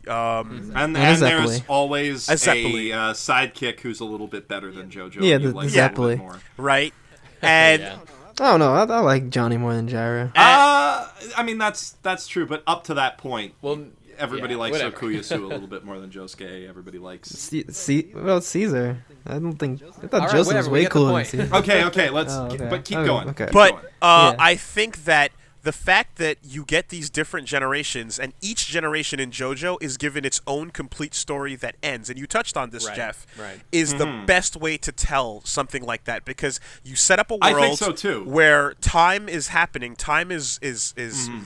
And there's always a sidekick who's a little bit better than JoJo. Yeah, the Zeppeli. Right? And I don't know. I like Johnny more than Jiraiya. I mean that's true, but up to that point, everybody likes Okuyasu a little bit more than Josuke. Everybody likes. What about Caesar? I thought Joseph was way cooler than Caesar. Okay, but keep going. Okay. But I think that the fact that you get these different generations, and each generation in JoJo is given its own complete story that ends, and you touched on this, Jeff, is the best way to tell something like that, because you set up a world where time is happening, time is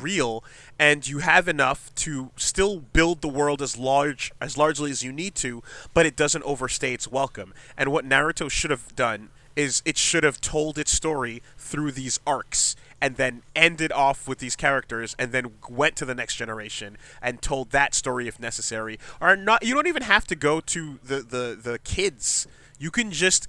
real, and you have enough to still build the world as largely as you need to, but it doesn't overstay its welcome. And what Naruto should have done is it should have told its story through these arcs and then ended off with these characters and then went to the next generation and told that story if necessary. Or not, you don't even have to go to the kids. You can just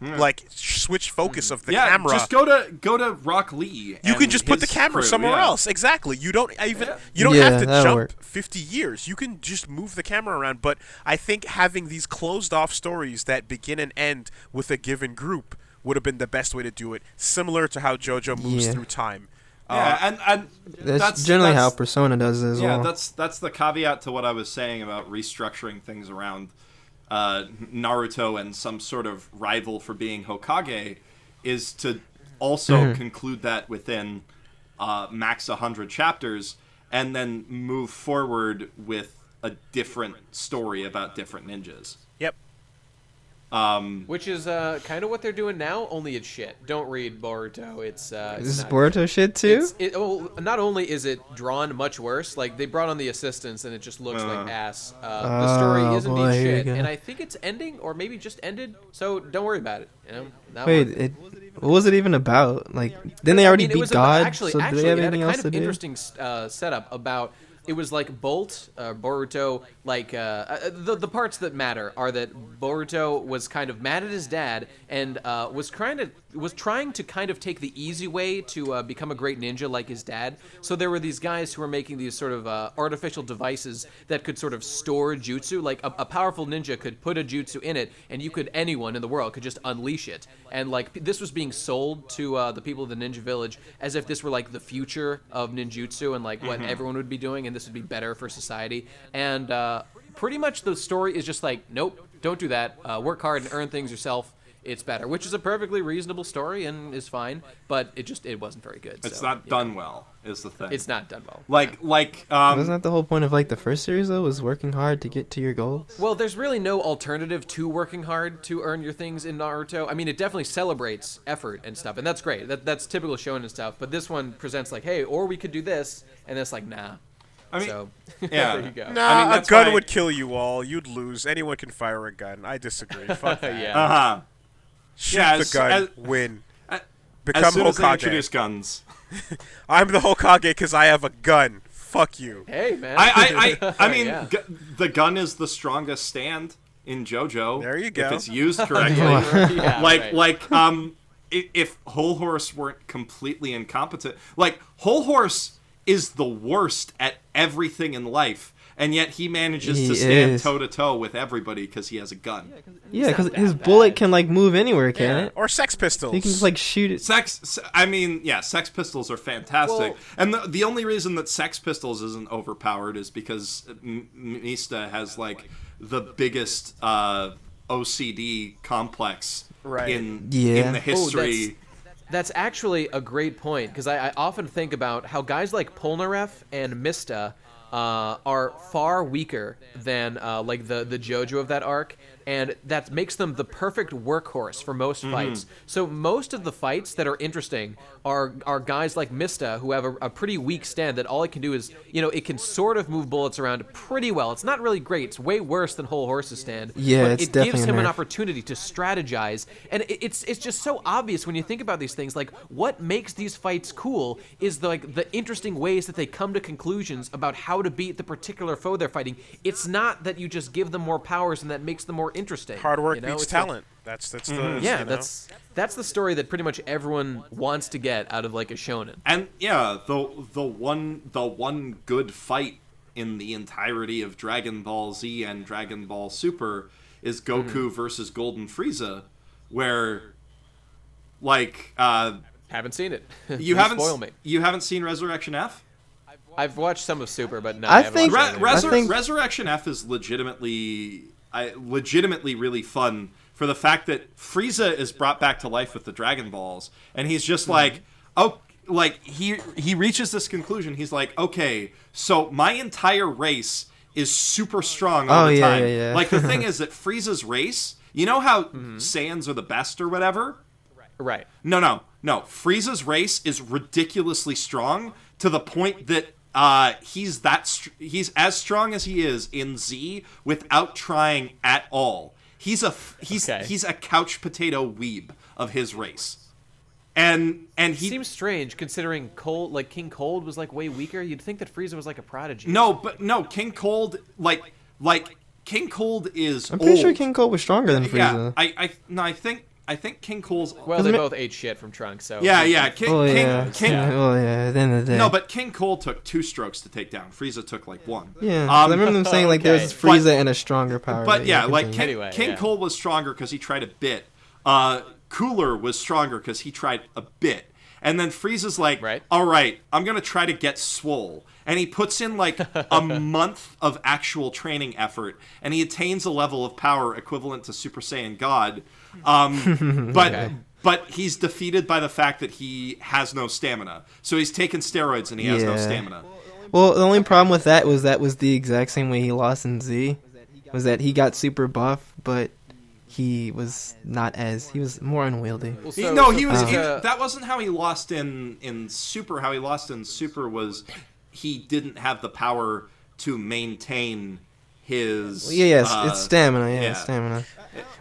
switch focus of the camera. Just go to Rock Lee. You can just put the camera somewhere else. Exactly. You don't even you don't have to jump 50 years. You can just move the camera around. But I think having these closed off stories that begin and end with a given group would have been the best way to do it. Similar to how JoJo moves through time. And that's generally how Persona does it as well. Yeah, that's the caveat to what I was saying about restructuring things around Naruto and some sort of rival for being Hokage, is to also conclude that within max 100 chapters and then move forward with a different story about different ninjas. Yep. Which is kind of what they're doing now, only it's shit. Don't read Boruto. It's Is this Boruto shit too? Not only is it drawn much worse, like they brought on the assistants and it just looks like ass. The story is indeed shit, and I think it's ending or maybe just ended. So don't worry about it. You know. Wait, what was it even about? Like, didn't they already beat God? Actually, so do they have it had a anything kind else of to do? interesting setup about. It was like Boruto, like the parts that matter are that Boruto was kind of mad at his dad and was trying to kind of take the easy way to become a great ninja like his dad. So there were these guys who were making these sort of artificial devices that could sort of store jutsu. Like a powerful ninja could put a jutsu in it, and anyone in the world could just unleash it. And like this was being sold to the people of the ninja village as if this were like the future of ninjutsu and like what everyone would be doing, and this would be better for society. And pretty much the story is just like, nope, don't do that. Work hard and earn things yourself. It's better, which is a perfectly reasonable story and is fine, but it wasn't very good. It's not done well, is the thing. It's not done well. Wasn't that the whole point of like the first series though? Was working hard to get to your goals? Well, there's really no alternative to working hard to earn your things in Naruto. I mean, it definitely celebrates effort and stuff, and that's great. That's typical shonen and stuff. But this one presents like, hey, or we could do this, and it's like, nah. I mean, so, yeah. there you go. Nah, a gun would kill you all. You'd lose. Anyone can fire a gun. I disagree. Fuck that. Yeah. Shoot the gun, win. Become as soon Hokage. as they introduce guns. I'm the Hokage because I have a gun. Fuck you. Hey, man. I mean, the gun is the strongest stand in JoJo. There you go. If it's used correctly. If Whole Horse weren't completely incompetent, like Whole Horse is the worst at everything in life, and yet he manages to stand toe to toe with everybody because he has a gun. Yeah, because his bullet can like move anywhere, can't it? Or Sex Pistols. He can just like shoot it. Sex Pistols are fantastic, and the only reason that Sex Pistols isn't overpowered is because Mista has like the biggest OCD complex in the history. That's actually a great point, because I often think about how guys like Polnareff and Mista are far weaker than like the JoJo of that arc, and that makes them the perfect workhorse for most fights. So most of the fights that are interesting are guys like Mista who have a pretty weak stand that all it can do is, it can sort of move bullets around pretty well. It's not really great. It's way worse than Whole Horse's stand. Yeah, but it's it definitely gives him an an opportunity to strategize, and it's just so obvious when you think about these things. Like, what makes these fights cool is the interesting ways that they come to conclusions about how to beat the particular foe they're fighting. It's not that you just give them more powers and that makes them more interesting. Hard work beats talent. That's the that's the story that pretty much everyone wants to get out of like a shonen. And the one good fight in the entirety of Dragon Ball Z and Dragon Ball Super is Goku versus Golden Frieza, where haven't seen it. You haven't seen Resurrection F? I've watched some of Super, but no. I I think Resurrection F is legitimately really fun for the fact that Frieza is brought back to life with the Dragon Balls, and he's just he reaches this conclusion. He's like, okay, so my entire race is super strong all the time. Yeah. Like, the thing is that Frieza's race, you know how Saiyans are the best or whatever? Right. No. Frieza's race is ridiculously strong to the point that he's as strong as he is in Z without trying at all. he's a couch potato weeb of his race. And he seems strange considering King Cold was like way weaker. You'd think that Frieza was like a prodigy. No, King Cold King Cold is I'm pretty old. sure King Cold was stronger than Frieza. Yeah, I think King Cold's... Well, they both ate shit from Trunks, so... Yeah. King... At the end of the day. No, but King Cold took 2 strokes to take down. Frieza took, 1. Yeah, I remember them saying, there's Frieza and a stronger power. But, King Cold was stronger because he tried a bit. Cooler was stronger because he tried a bit. And then Frieza's all right, I'm going to try to get swole. And he puts in, a month of actual training effort, and he attains a level of power equivalent to Super Saiyan God. But he's defeated by the fact that he has no stamina. So he's taken steroids, and he has no stamina. Well, the only problem with that was the exact same way he lost in Z. Was that he got super buff, but... he was more unwieldy. That wasn't how he lost in Super. How he lost in Super was he didn't have the power to maintain his... it's stamina, stamina.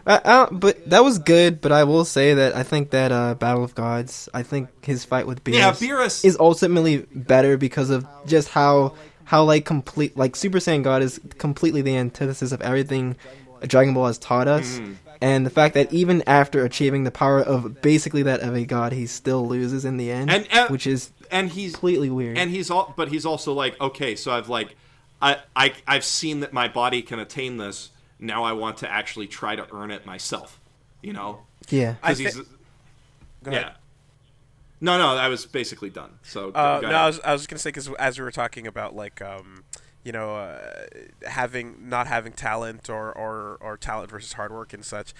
But that was good, but I will say that I think that Battle of Gods, I think his fight with Beerus is ultimately better because of just how complete... Super Saiyan God is completely the antithesis of everything Dragon Ball has taught us, and the fact that even after achieving the power of basically that of a god, he still loses in the end, which is completely weird. And he's also okay, so I've seen that my body can attain this. Now I want to actually try to earn it myself. You know? Yeah. Go ahead. Yeah. No, I was basically done. So go I ahead. was gonna say, because as we were talking about not having talent or talent versus hard work and such,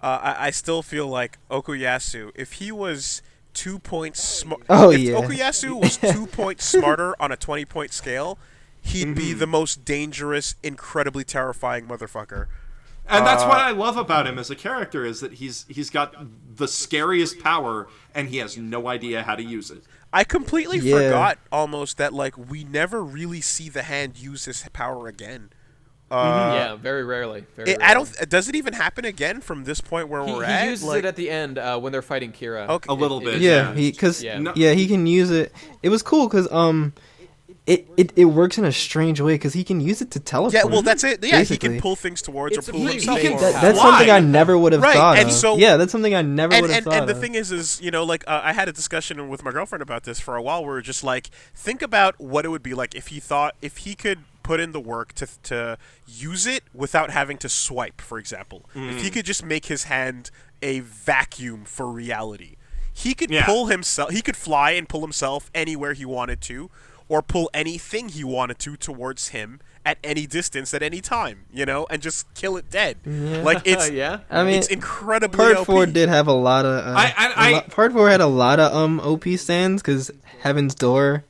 I still feel like Okuyasu, if he was 2 points Okuyasu was 2 points smarter on a 20-point scale, he'd be the most dangerous, incredibly terrifying motherfucker. And that's what I love about him as a character, is that he's got the scariest power and he has no idea how to use it. I completely forgot almost that we never really see the hand use his power again. Very rarely. Does it even happen again from this point where we're at? He uses it at the end when they're fighting Kira. Okay. A little bit. He can use it. It was cool because it works in a strange way because he can use it to teleport. Yeah, well, that's it. Yeah, basically. He can pull things towards or pull himself. That's something I never would have thought and of. so, that's something I never would have thought of. And the thing is I had a discussion with my girlfriend about this for a while. Where we're just think about what it would be like if he could put in the work to use it without having to swipe, for example. If he could just make his hand a vacuum for reality, he could pull himself. He could fly and pull himself anywhere he wanted to, or pull anything he wanted to towards him at any distance at any time, and just kill it dead. Yeah. It's incredibly Part OP. 4 did have a lot of Part 4 had a lot of OP stands because Heaven's Door.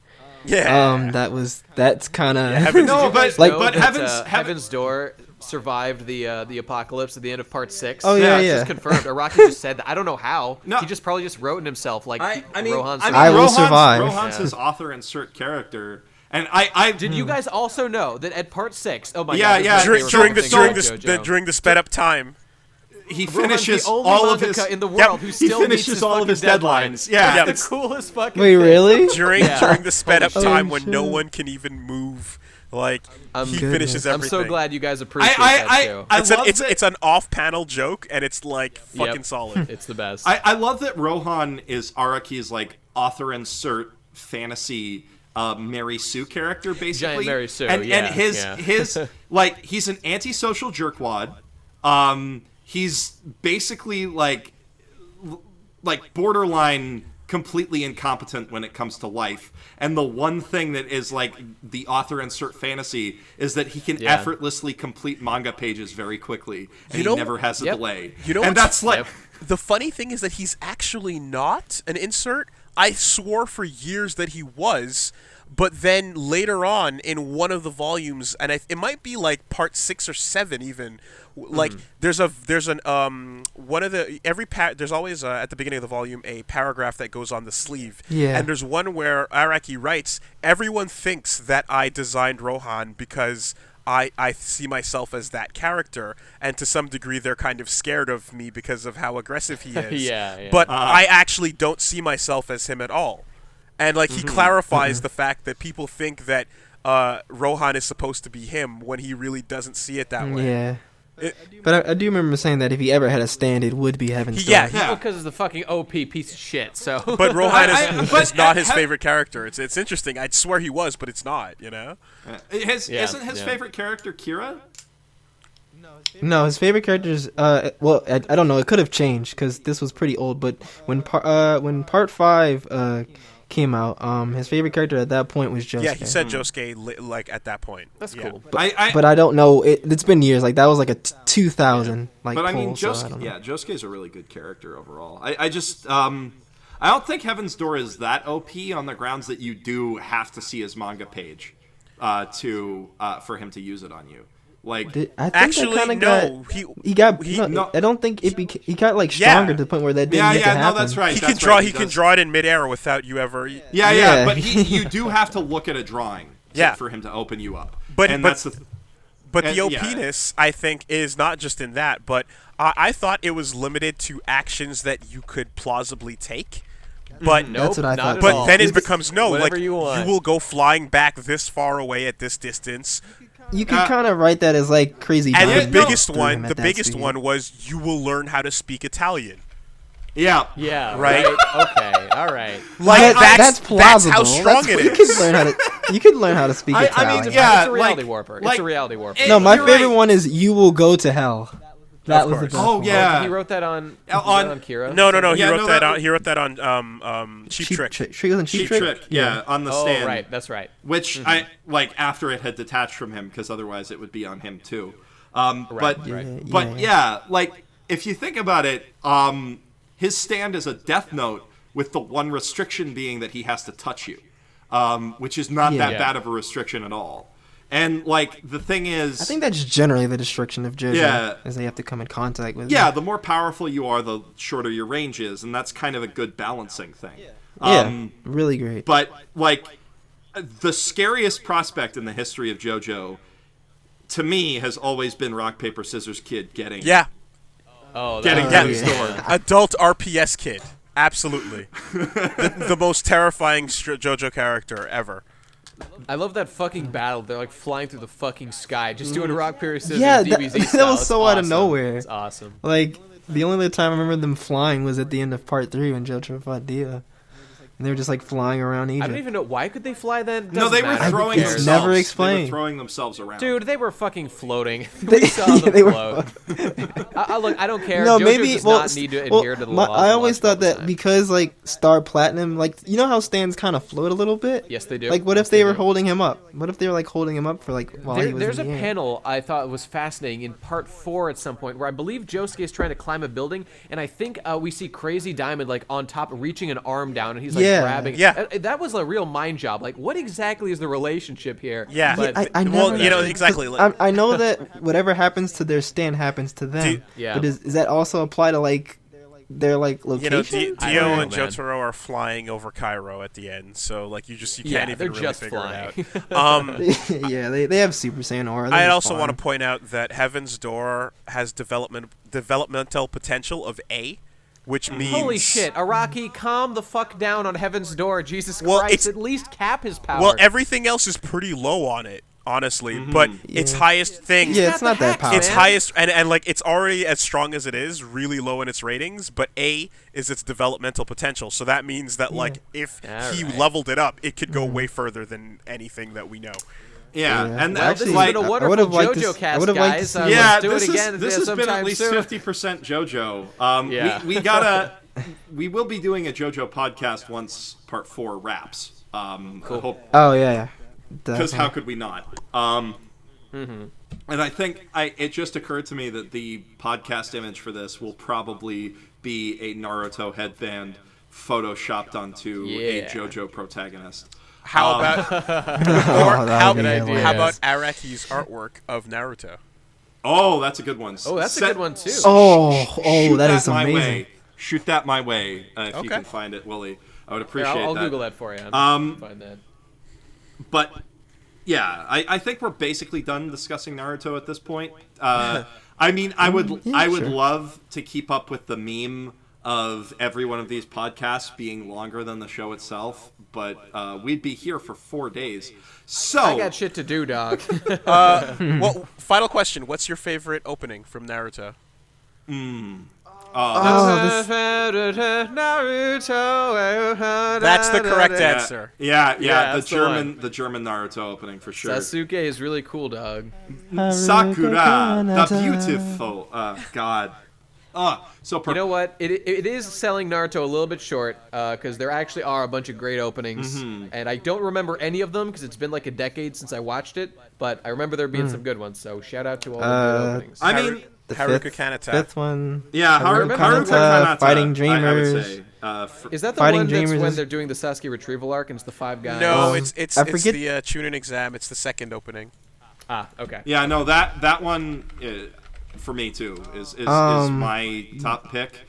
Yeah. That's kind of Heaven's Door survived the apocalypse at the end of Part 6. Oh yeah, It's just confirmed. Araki just said that. I don't know how. No. He just probably just wrote in himself Rohan's. I will survive. Rohan's his author insert character. And did you guys also know that at Part 6? Oh my god! Yeah, during the sped up time, he finishes all of his in the world who still finishes all of his deadlines. Yeah, the coolest fucking. Wait, really? During the sped up time when no one can even move, he finishes everything. I'm so glad you guys appreciate that too. It's an off-panel joke, and it's fucking solid. It's the best. I love that Rohan is Araki's author insert fantasy. Mary Sue character, basically. Giant Mary Sue, and his he's an antisocial jerkwad. He's basically borderline completely incompetent when it comes to life. And the one thing that is the author insert fantasy is that he can effortlessly complete manga pages very quickly, and he never has a delay. And that's the funny thing is that he's actually not an insert. I swore for years that he was, but then later on in one of the volumes, and it might be part 6 or 7 even, there's an one of the there's always at the beginning of the volume a paragraph that goes on the sleeve, and there's one where Araki writes, "Everyone thinks that I designed Rohan because I see myself as that character, and to some degree they're kind of scared of me because of how aggressive he is. Yeah. But I actually don't see myself as him at all. And like he clarifies the fact that people think that Rohan is supposed to be him when he really doesn't see it that way. Yeah. But I do remember saying that if he ever had a stand, it would be Heaven's Door. Yeah. Because it's the fucking OP piece of shit. So, but Rohan is not his favorite character. It's interesting. I'd swear he was, but it's not. You know. Isn't his favorite character Kira? No, his favorite character is well, I don't know. It could have changed because this was pretty old. But when part 5 came out, his favorite character at that point was Josuke. Yeah, he said Josuke like at that point. That's cool. But I don't know. It's been years. Like that was like a 2000. Like, but I mean, poll, Josuke's a really good character overall. I just I don't think Heaven's Door is that OP on the grounds that you do have to see his manga page for him to use it on you. Like, I think actually, no. I don't think he got like stronger to the point where that didn't get to happen. No, that's right. He can draw it in midair without you ever. Yeah. But you do have to look at a drawing. For him to open you up. But the OP-ness, I think, is not just in that. But I thought it was limited to actions that you could plausibly take. But that's what I thought. But then it becomes like you will go flying back this far away at this distance. You can kind of write that as like crazy. And the biggest one was you will learn how to speak Italian. Yeah. Yeah. Right. Okay. All right. Like that's plausible. That's how strong it is. You can learn how to speak Italian. I mean, it's a reality warper. It's a reality warper. No, my favorite one is "You will go to hell." That was the best one. Yeah. He wrote that on Kira. No. He wrote that on Cheap Trick. Cheap Trick. Yeah, on the stand. Oh, right. That's right. Which I like after it had detached from him, because otherwise it would be on him too. But like if you think about it, his stand is a death note with the one restriction being that he has to touch you, which is not that bad of a restriction at all. And, like, the thing is... I think that's generally the restriction of JoJo, is they have to come in contact with the more powerful you are, the shorter your range is, and that's kind of a good balancing thing. Really great. But, like, the scariest prospect in the history of JoJo, to me, has always been Rock, Paper, Scissors Kid getting... Heaven's Door. Adult RPS Kid. Absolutely. the most terrifying JoJo character ever. I love that fucking battle. They're like flying through the fucking sky, just doing rock, paper, scissors, DBZ that style. was so out of nowhere. It's awesome. Like, the only other time I remember them flying was at the end of part 3 when JoJo fought Diva. And they were just like flying around Egypt. I don't even know why could they fly then. No, they were throwing themselves. It's never explained. They were throwing themselves around. Dude, they were fucking floating. We saw them float. Look, I don't care. No, JoJo does not need to adhere to the laws. I always thought that because like Star Platinum, like you know how stands kind of float a little bit. Yes, they do. Like, what if they were holding him up? What if they were like holding him up for like while he was There's in a the air? panel I thought was fascinating in part 4 at some point where I believe Josuke is trying to climb a building, and I think we see Crazy Diamond like on top, reaching an arm down, and he's like grabbing. Yeah. That was a real mind job. Like, what exactly is the relationship here? Yeah. But, I never, exactly. I know that whatever happens to their stand happens to them. But does that also apply to like their like location? Dio and Jotaro are flying over Cairo at the end, so like you can't even really figure it out. Yeah, they have Super Saiyan aura. I also want to point out that Heaven's Door has developmental potential of A. Which means... Holy shit, Araki, calm the fuck down on Heaven's Door. Jesus Christ, at least cap his power. Well, everything else is pretty low on it, honestly. But its highest thing... Yeah, it's not that powerful. Its highest... And like, it's already as strong as it is, really low in its ratings, but A is its developmental potential. So that means that, like, if he leveled it up, it could go way further than anything that we know. Yeah, and well, that's this like has been a wonderful JoJo cast, guys. Yeah, let's do it again. This has been at least 50% JoJo. We will be doing a JoJo podcast once Part 4 wraps. Cool. Because how could we not? And I think it just occurred to me that the podcast image for this will probably be a Naruto headband photoshopped onto a JoJo protagonist. How about how about Araki's artwork of Naruto? Oh, that's a good one. Oh, that's a good one too. Oh, that is amazing. Shoot that my way if you can find it, Woolie. I would appreciate that. I'll Google that for you. Find that. But Yeah, I think we're basically done discussing Naruto at this point. I mean, I would love to keep up with the meme of every one of these podcasts being longer than the show itself, but we'd be here for 4 days. So I got shit to do, dog. Well, final question: what's your favorite opening from Naruto? That's the correct answer. Yeah, that's the German Naruto opening for sure. Sasuke is really cool, dog. Sakura, the beautiful. God. So You know what? It is selling Naruto a little bit short because there actually are a bunch of great openings, and I don't remember any of them because it's been like a decade since I watched it. But I remember there being some good ones. So shout out to all the good openings. I mean, The Haruka Kanata. fifth one. yeah, Haruka Kanata, Fighting Dreamers. I would say, Is that the Fighting one that's Dreamers when is- they're doing the Sasuke retrieval arc and it's the 5 guys? No, Um, it's I forget- the Chunin exam. It's the second opening. Ah, okay. yeah, no, that one for me too is my top pick.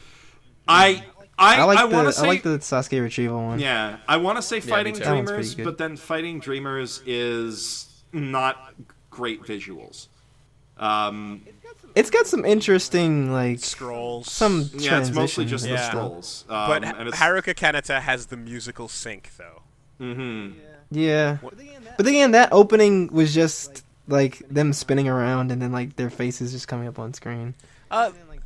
I want to say I like the Sasuke retrieval one. yeah, I want to say Fighting too. That one's Dreamers, pretty good. but then Fighting Dreamers is not great visuals. It's got some interesting Scrolls. some Yeah, it's mostly transitions just and the Yeah. stuff. scrolls. But And it's, Haruka Kanata has the musical sync, though. Yeah, but again, that opening was just like them spinning around and then like their faces just coming up on screen.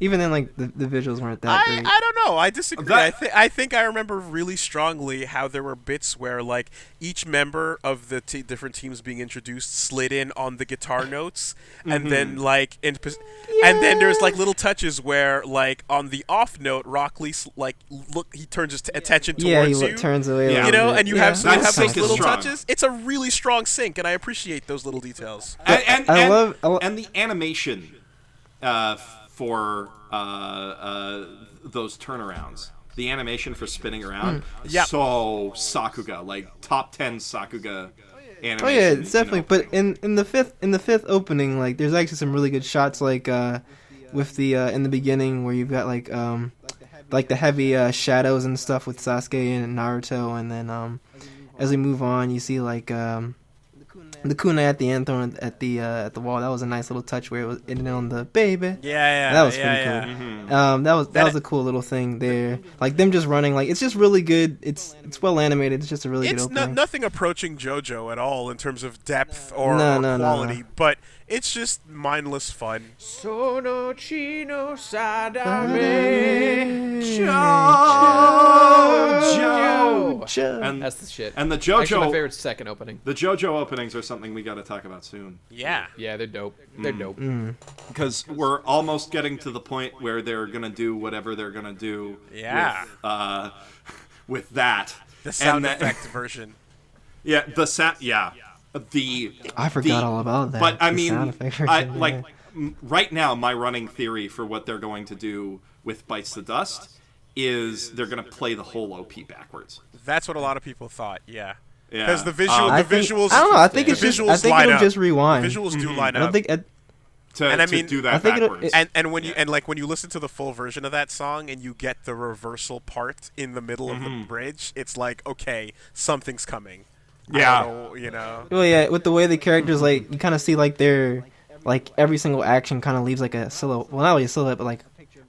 Even then, like the visuals weren't that great. I don't know. I disagree. That- I think I remember really strongly how there were bits where like each member of the different teams being introduced slid in on the guitar notes, and then like and then there's like little touches where like on the off note, Rock Lee he turns his attention Yeah, towards he you. turns away. a Yeah. You little know, bit. and you Yeah. have That those sync is little strong. touches. It's a really strong sync, and I appreciate those little details. and I love the animation for those turnarounds. The animation for spinning around, Yep. so Sakuga, like top 10 Sakuga animation. Oh yeah, it's definitely. But opening. in the fifth opening, like there's actually some really good shots, like with the in the beginning where you've got like the heavy shadows and stuff with Sasuke and Naruto, and then as we move on, you see like the kunai at the end thrown at the wall. That was a nice little touch where it was ended on the baby. Yeah, That was pretty yeah. cool. That was a cool little thing there. Like them just running, like it's just really good. It's well animated. It's just a really good It's opening. nothing approaching JoJo at all in terms of depth or No. quality, but it's just mindless fun. Sono chino sadame. JoJo. And That's the shit. and the Actually, my JoJo favorite's the second opening. the JoJo openings are something we got to talk about soon, Yeah. Yeah, they're dope. They're dope. because we're almost getting to the point where they're gonna do whatever they're gonna do. Yeah. With that. The sound And effect version. Yeah, the sound. Yeah, the. I forgot all about that. But I the mean, sound effect I version, like yeah. right now. My running theory for what they're going to do with Bites the Dust is they're going to play the whole OP backwards. That's what a lot of people thought. Yeah. Yeah, Because the visuals. visuals. I don't know. I think the it's just. visuals I think line it'll up. just rewind. The visuals do line I don't up. think. to, and I to mean, do that I think backwards. And when when you listen to the full version of that song and you get the reversal part in the middle of the bridge, it's like, okay, something's coming. Yeah. I don't know, you know. Well, yeah, with the way the characters like, you kind of see like their, like every single action kind of leaves like a silhouette. Well, not really a silhouette, but like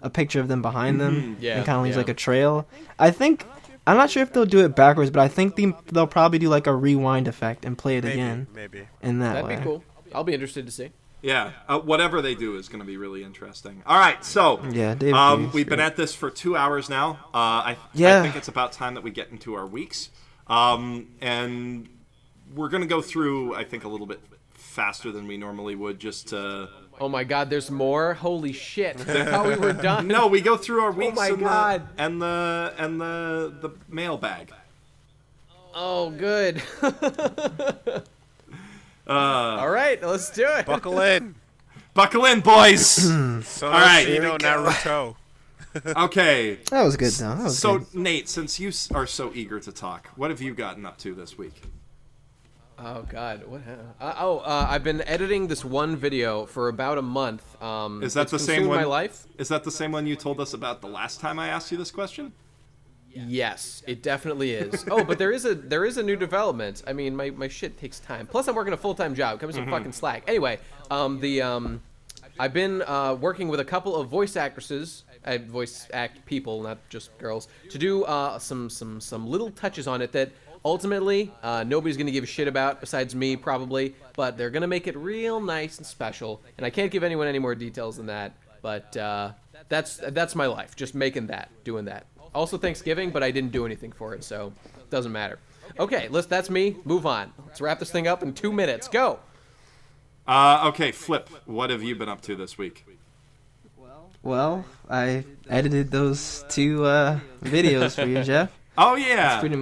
a picture of them behind them. Yeah, and kind of leaves yeah. like a trail. I think. I'm not sure if they'll do it backwards, but I think they'll probably do like a rewind effect and play it again Maybe. in that That'd way. be cool. I'll be interested to see. Yeah, whatever they do is going to be really interesting. All right, so Yeah, David Cage, we've been great. at this for 2 hours now. I Yeah. think it's about time that we get into our weeks, and we're going to go through, I think, a little bit faster than we normally would, just to. Oh my God, there's more. Holy shit! I thought we were done. No, we go through our weeks my and, God. the mailbag. Oh, good. All right, let's do it. Buckle in. Buckle in, boys. So All right, you here know we go. Naruto. Okay. That was good though. That was So, good. Nate, since you are so eager to talk, what have you gotten up to this week? Oh God, what happened? I've been editing this one video for about a month. Is that it's the same consumed one? My life. Is that the same one you told us about the last time I asked you this question? Yes, it definitely is. Oh, but there is a new development. I mean, my shit takes time. Plus, I'm working a full-time job. Cut me some fucking slack. Anyway, I've been working with a couple of voice actresses, voice act people, not just girls, to do some little touches on it that ultimately nobody's gonna give a shit about besides me probably, but they're gonna make it real nice and special. And I can't give anyone any more details than that. But that's my life, just doing that. Also Thanksgiving, but I didn't do anything for it, so it doesn't matter. Okay, that's me. Move on. Let's wrap this thing up in 2 minutes. Go. Okay, Flip, what have you been up to this week? Well, I edited those 2 videos for you, Jeff. Oh yeah. That's pretty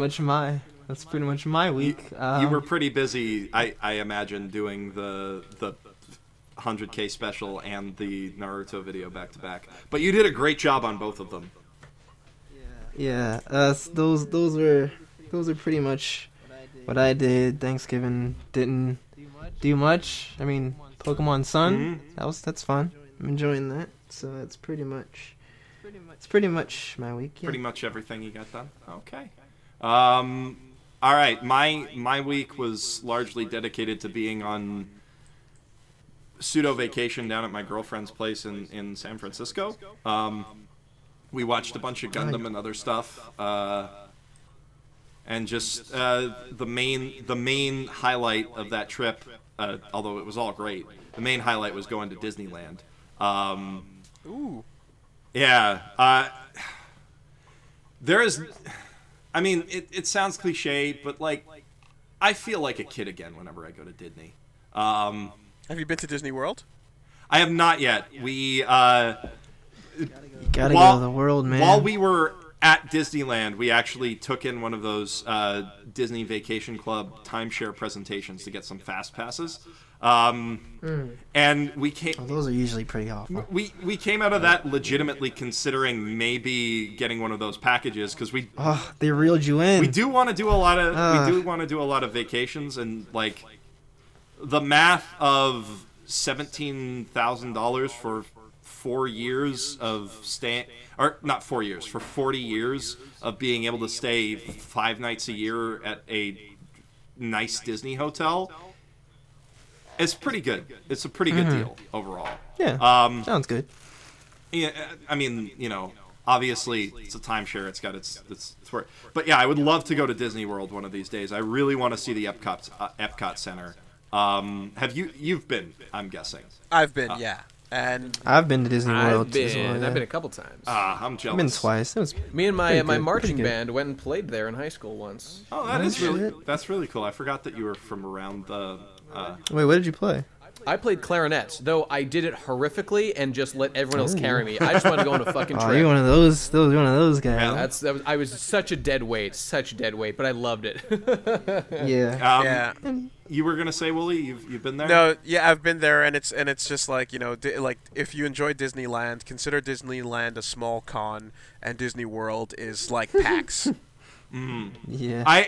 much my week. You were pretty busy, I imagine, doing the 100K special and the Naruto video back to back. But you did a great job on both of them. Yeah, those were pretty much what I did. Thanksgiving didn't do much. I mean, Pokemon Sun, that's fun. I'm enjoying that. So that's pretty much my week. Yeah. Pretty much everything you got done. Okay. All right. My week was largely dedicated to being on pseudo vacation down at my girlfriend's place in San Francisco. We watched a bunch of Gundam and other stuff, and just the main highlight of that trip, although it was all great, the main highlight was going to Disneyland. Ooh. Yeah. There is, I mean, it sounds cliche, but like, I feel like a kid again whenever I go to Disney. Have you been to Disney World? I have not yet. We You gotta go to the world, man. While we were at Disneyland, we actually took in one of those Disney Vacation Club timeshare presentations to get some fast passes. And we came. Oh, those are usually pretty awful. We came out of that legitimately considering maybe getting one of those packages because they reeled you in. We do want to do a lot of vacations, and like the math of $17,000 for 4 years of staying, or not 4 years, for 40 years of being able to stay 5 nights a year at a nice Disney hotel. It's pretty good. It's a pretty good deal overall. Yeah. Sounds good. Yeah, I mean, you know, obviously it's a timeshare. It's got its worth. But yeah, I would love to go to Disney World one of these days. I really want to see the Epcot Center. Have you've been? I'm guessing. I've been, yeah. And I've been to Disney World. I've been a couple times. I'm jealous. I've been twice. It was me and my marching band went and played there in high school once. Oh, that's really cool. I forgot that you were from around the. Wait, what did you play? I played clarinet, though I did it horrifically and just let everyone else carry me. I just wanted to go on a fucking trip. Oh, you're one of those guys. Yeah. I was such a dead weight, but I loved it. Yeah. yeah. You were gonna say, Woolie, you've been there? No, yeah, I've been there, and it's just like, you know, like if you enjoy Disneyland, consider Disneyland a small con, and Disney World is like PAX. Yeah.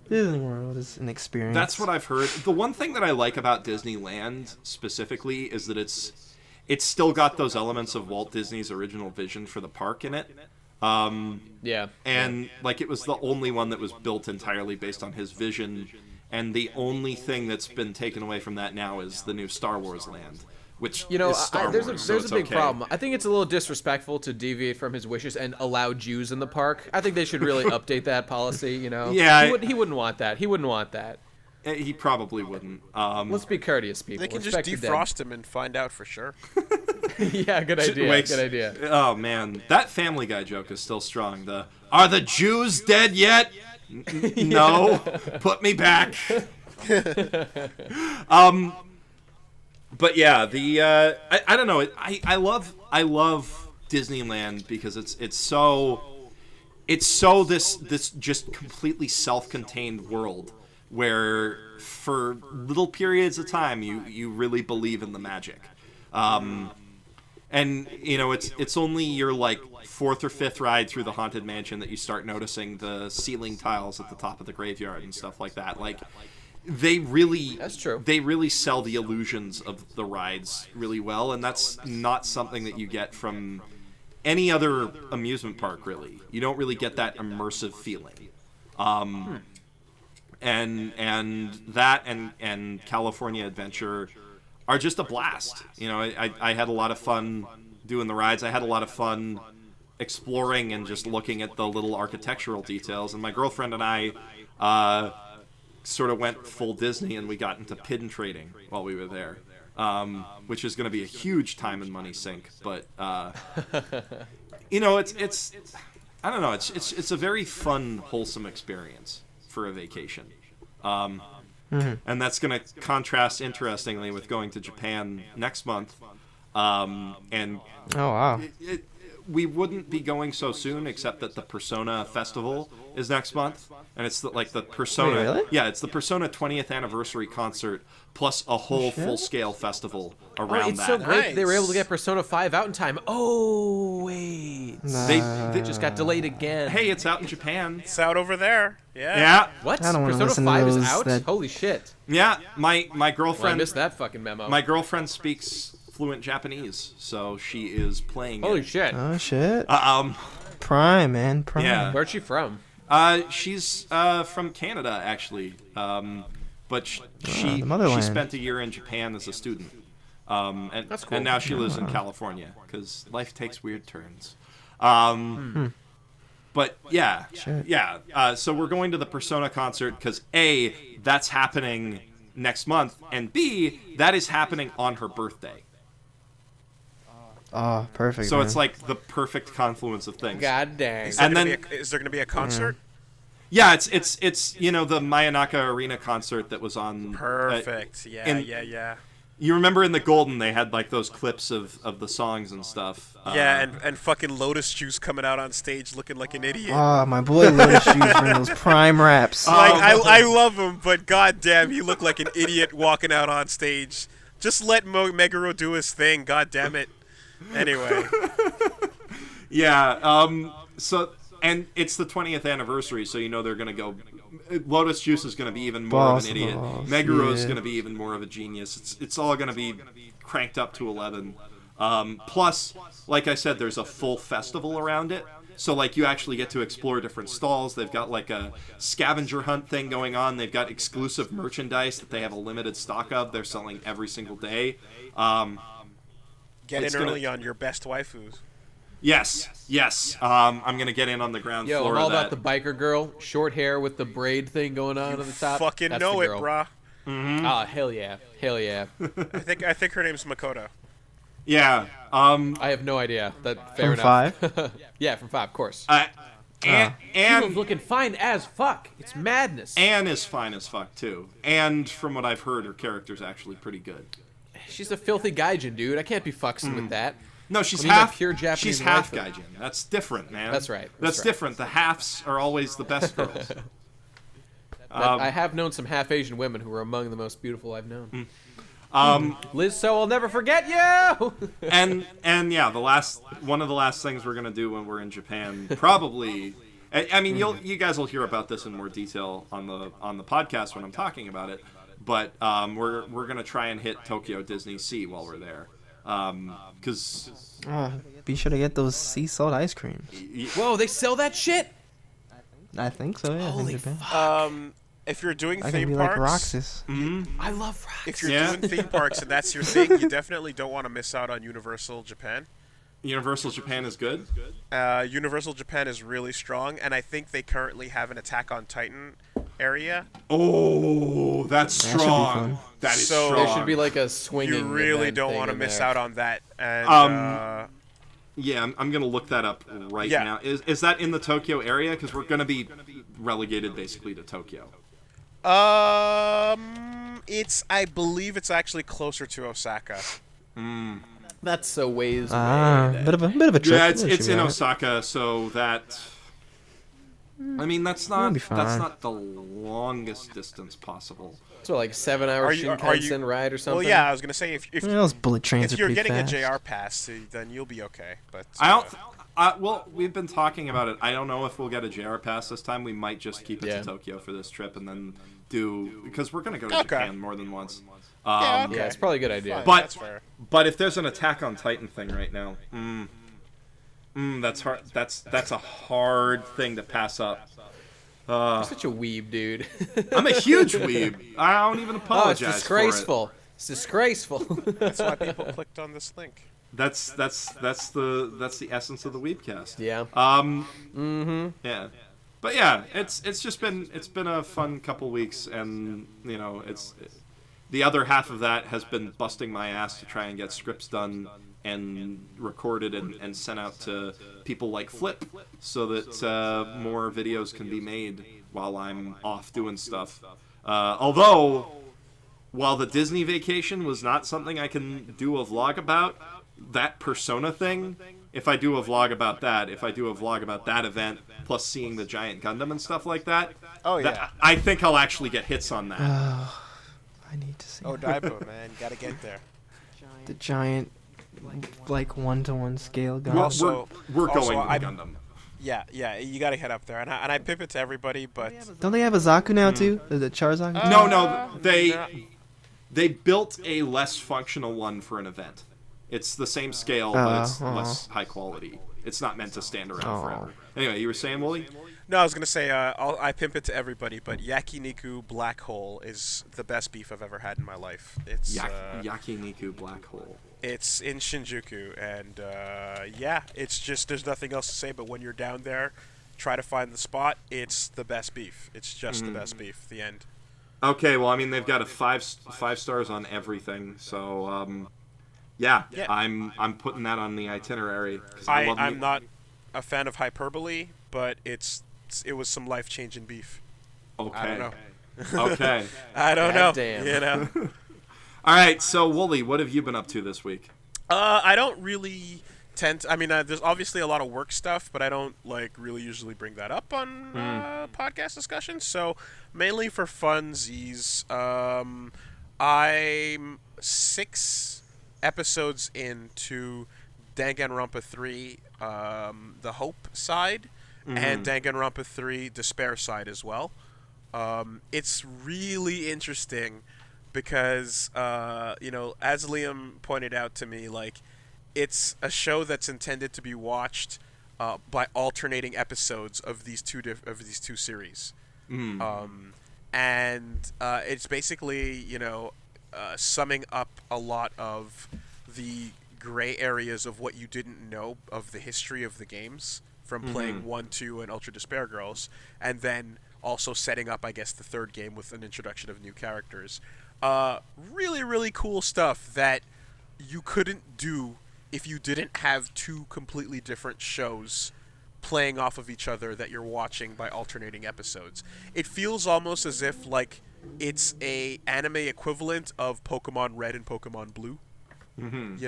Disney World is an experience. That's what I've heard. The one thing that I like about Disneyland specifically is that it's still got those elements of Walt Disney's original vision for the park in it. Yeah. And like it was the only one that was built entirely based on his vision, and the only thing that's been taken away from that now is the new Star Wars land. Which, you know, is Star Wars, there's a big problem. I think it's a little disrespectful to deviate from his wishes and allow Jews in the park. I think they should really update that policy. You know, yeah, he wouldn't want that. He wouldn't want that. He probably wouldn't. Let's be courteous, people. They can just defrost him and find out for sure. Yeah, good idea. Good idea. Oh man, that Family Guy joke is still strong. Are the Jews dead yet? No, put me back. But yeah, I don't know. I love Disneyland because it's so this just completely self-contained world where for little periods of time you really believe in the magic. And you know it's only your like 4th or 5th ride through the Haunted Mansion that you start noticing the ceiling tiles at the top of the graveyard and stuff like that. Like that's true. They really sell the illusions of the rides really well, and that's not something that you get from any other amusement park, really. You don't really get that immersive feeling. And that and California Adventure are just a blast. You know, I had a lot of fun doing the rides. I had a lot of fun exploring and just looking at the little architectural details. And my girlfriend and I sort of went full Disney, and we got into pin trading while we were there, which is going to be a huge time and money sink. But you know, it's I don't know. It's a very fun, wholesome experience for a vacation. And that's going to contrast interestingly with going to Japan next month. And Oh wow. We wouldn't be going so soon, except that the Persona Festival is next month, and it's like the Persona. Wait, really? Yeah, it's the Persona 20th anniversary concert plus a whole full-scale festival around it's that. so great Nice. they were able to get Persona 5 out in time. Oh wait, They just got delayed again. hey, it's out in Japan. It's out over there. Yeah. Yeah, What? I don't wanna Persona listen to 5 is those out? that- Holy shit. yeah. My Well, I girlfriend, missed that fucking memo. my girlfriend speaks fluent Japanese, so she is playing Holy it. shit. Oh shit. Um, Prime, man. Prime. Yeah. Where's she from? She's from Canada, actually. But she the motherland. spent a year in Japan as a student. And, That's cool. and now she lives in California, because life takes weird turns. But yeah, Shit. yeah. So we're going to the Persona concert because A, that's happening next month, and B, that is happening on her birthday. Oh, perfect. So man. it's like the perfect confluence of things. God dang. Is there And gonna then- be is there going to be a concert? Yeah, it's you know, the Mayanaka Arena concert that was on. Perfect. Yeah, in- yeah. You remember in the Golden they had like those clips of the songs and stuff. Yeah, and fucking Lotus Juice coming out on stage looking like an idiot. Oh, my boy Lotus Shoes bring those prime raps. Like I love him, but goddamn, he looked like an idiot walking out on stage. Just let Meguro do his thing. God damn it. Anyway, Yeah. So and it's the 20th anniversary, so you know they're gonna go. Lotus Juice is gonna be even more Boss of an idiot. balls, Meguro is yeah. gonna be even more of a genius. It's all gonna be cranked up to 11. Plus, like I said, there's a full festival around it. So, like, you actually get to explore different stalls. They've got, like, a scavenger hunt thing going on. They've got exclusive merchandise that they have a limited stock of. They're selling every single day. get It's in gonna- early on your best waifus. Yes. I'm going to get in on the ground Yo, floor I'm all of that. about the biker girl, short hair with the braid thing going on at the top. Fucking That's know the it, girl. brah. Ah, hell yeah, hell yeah. I think her name's Makoto. Yeah. I have no idea. That fair From enough. 5? Yeah, from 5, of course. Anne She was looking fine as fuck. It's madness. Anne is fine as fuck, too. And from what I've heard, her character's actually pretty good. She's a filthy gaijin, dude. I can't be fuxing with that. No, she's I mean, half that pure Japanese She's half waifu. gaijin. That's different, man. That's right, That's that's right. different. The halves are always the best girls. I have known some half Asian women who were among the most beautiful I've known. Liz, so I'll never forget you. and yeah, one of the last things we're gonna do when we're in Japan, probably. I mean, you guys will hear about this in more detail on the podcast when I'm talking about it. But we're gonna try and hit Tokyo Disney Sea while we're there, because Oh, be sure to get those sea salt ice creams. Whoa, they sell that shit? I think so, yeah. Holy in Japan. fuck. If you're doing I can theme be like parks, Roxas. I love rock. if you're Yeah. doing theme parks and that's your thing, you definitely don't want to miss out on Universal Japan. Universal Japan is good. Universal Japan is really strong, and I think they currently have an Attack on Titan area. Oh, that's That should be strong. fun. That is So- strong. There should be like a swinging. You really event don't thing want to in miss there. out on that. And Yeah, I'm gonna look that up right Yeah. now. Is that in the Tokyo area? Because we're gonna be relegated basically to Tokyo. I believe it's actually closer to Osaka. That's a ways Ah, away. bit of a trip. Yeah, That should it's be in alright. Osaka, so that. I mean, that's It'll not be fine. the longest distance possible. So like 7-hour Are you- Shinkansen ride or something. Well, yeah, I was gonna say if Yeah, those bullet trains if are you're pretty getting fast. a JR pass, then you'll be okay. But I don't. Well, we've been talking about it. I don't know if we'll get a JR pass this time. We might just keep it Yeah. to Tokyo for this trip and then do because we're gonna go to Okay. Japan more than once. Yeah, okay. Yeah, it's probably a good idea. Fine, But- that's fair. But if there's an Attack on Titan thing right now, That's hard. That's a hard thing to pass up. You're such a weeb, dude. I'm a huge weeb. I don't even apologize. It's disgraceful. It's disgraceful. That's why people clicked on this link. That's the essence of the Weebcast. Yeah. Yeah. But yeah, it's been a fun couple weeks, and the other half of that has been busting my ass to try and get scripts done and recorded and sent out to people like Flip, so that more videos can be made while I'm off doing stuff. Although, while the Disney vacation was not something I can do a vlog about, that Persona thing, if I do a vlog about that event, plus seeing the giant Gundam and stuff like that, I think I'll actually get hits on that. I need to see. Oh, Daibo, man, gotta get there. The giant, like 1-to-1 scale Gundam. Well, we're going to I- Gundam. Yeah, you gotta head up there, and I pip it to everybody, but Don't they have a Zaku now too? The Charizard? No, they built a less functional one for an event. It's the same scale, but it's less high quality. It's not meant to stand around forever. Anyway, you were saying, Woolie? no, I was gonna say I pimp it to everybody, but Yakiniku Black Hole is the best beef I've ever had in my life. It's Yakiniku Black Hole. It's in Shinjuku, and it's just there's nothing else to say. But when you're down there, try to find the spot. It's the best beef. It's just the best beef. The end. Okay, well, I mean, they've got a five stars on everything, so yeah. I'm putting that on the itinerary. I'm not a fan of hyperbole, but it was some life-changing beef. Okay. I don't know. Okay. I don't know. Damn. You know. All right, so Woolie, what have you been up to this week? I don't really tend to, I mean, there's obviously a lot of work stuff, but I don't really usually bring that up on podcast discussions. So mainly for funsies, I'm 6 episodes into Danganronpa 3, the Hope side, and Danganronpa 3 Despair side as well. It's really interesting because, as Liam pointed out to me, it's a show that's intended to be watched by alternating episodes of these two series, and it's basically summing up a lot of the gray areas of what you didn't know of the history of the games from playing 1, 2, and Ultra Despair Girls, and then also setting up, I guess, the third game with an introduction of new characters. Really, really cool stuff that you couldn't do if you didn't have 2 completely different shows playing off of each other that you're watching by alternating episodes. It feels almost as if it's a anime equivalent of Pokemon Red and Pokemon Blue. And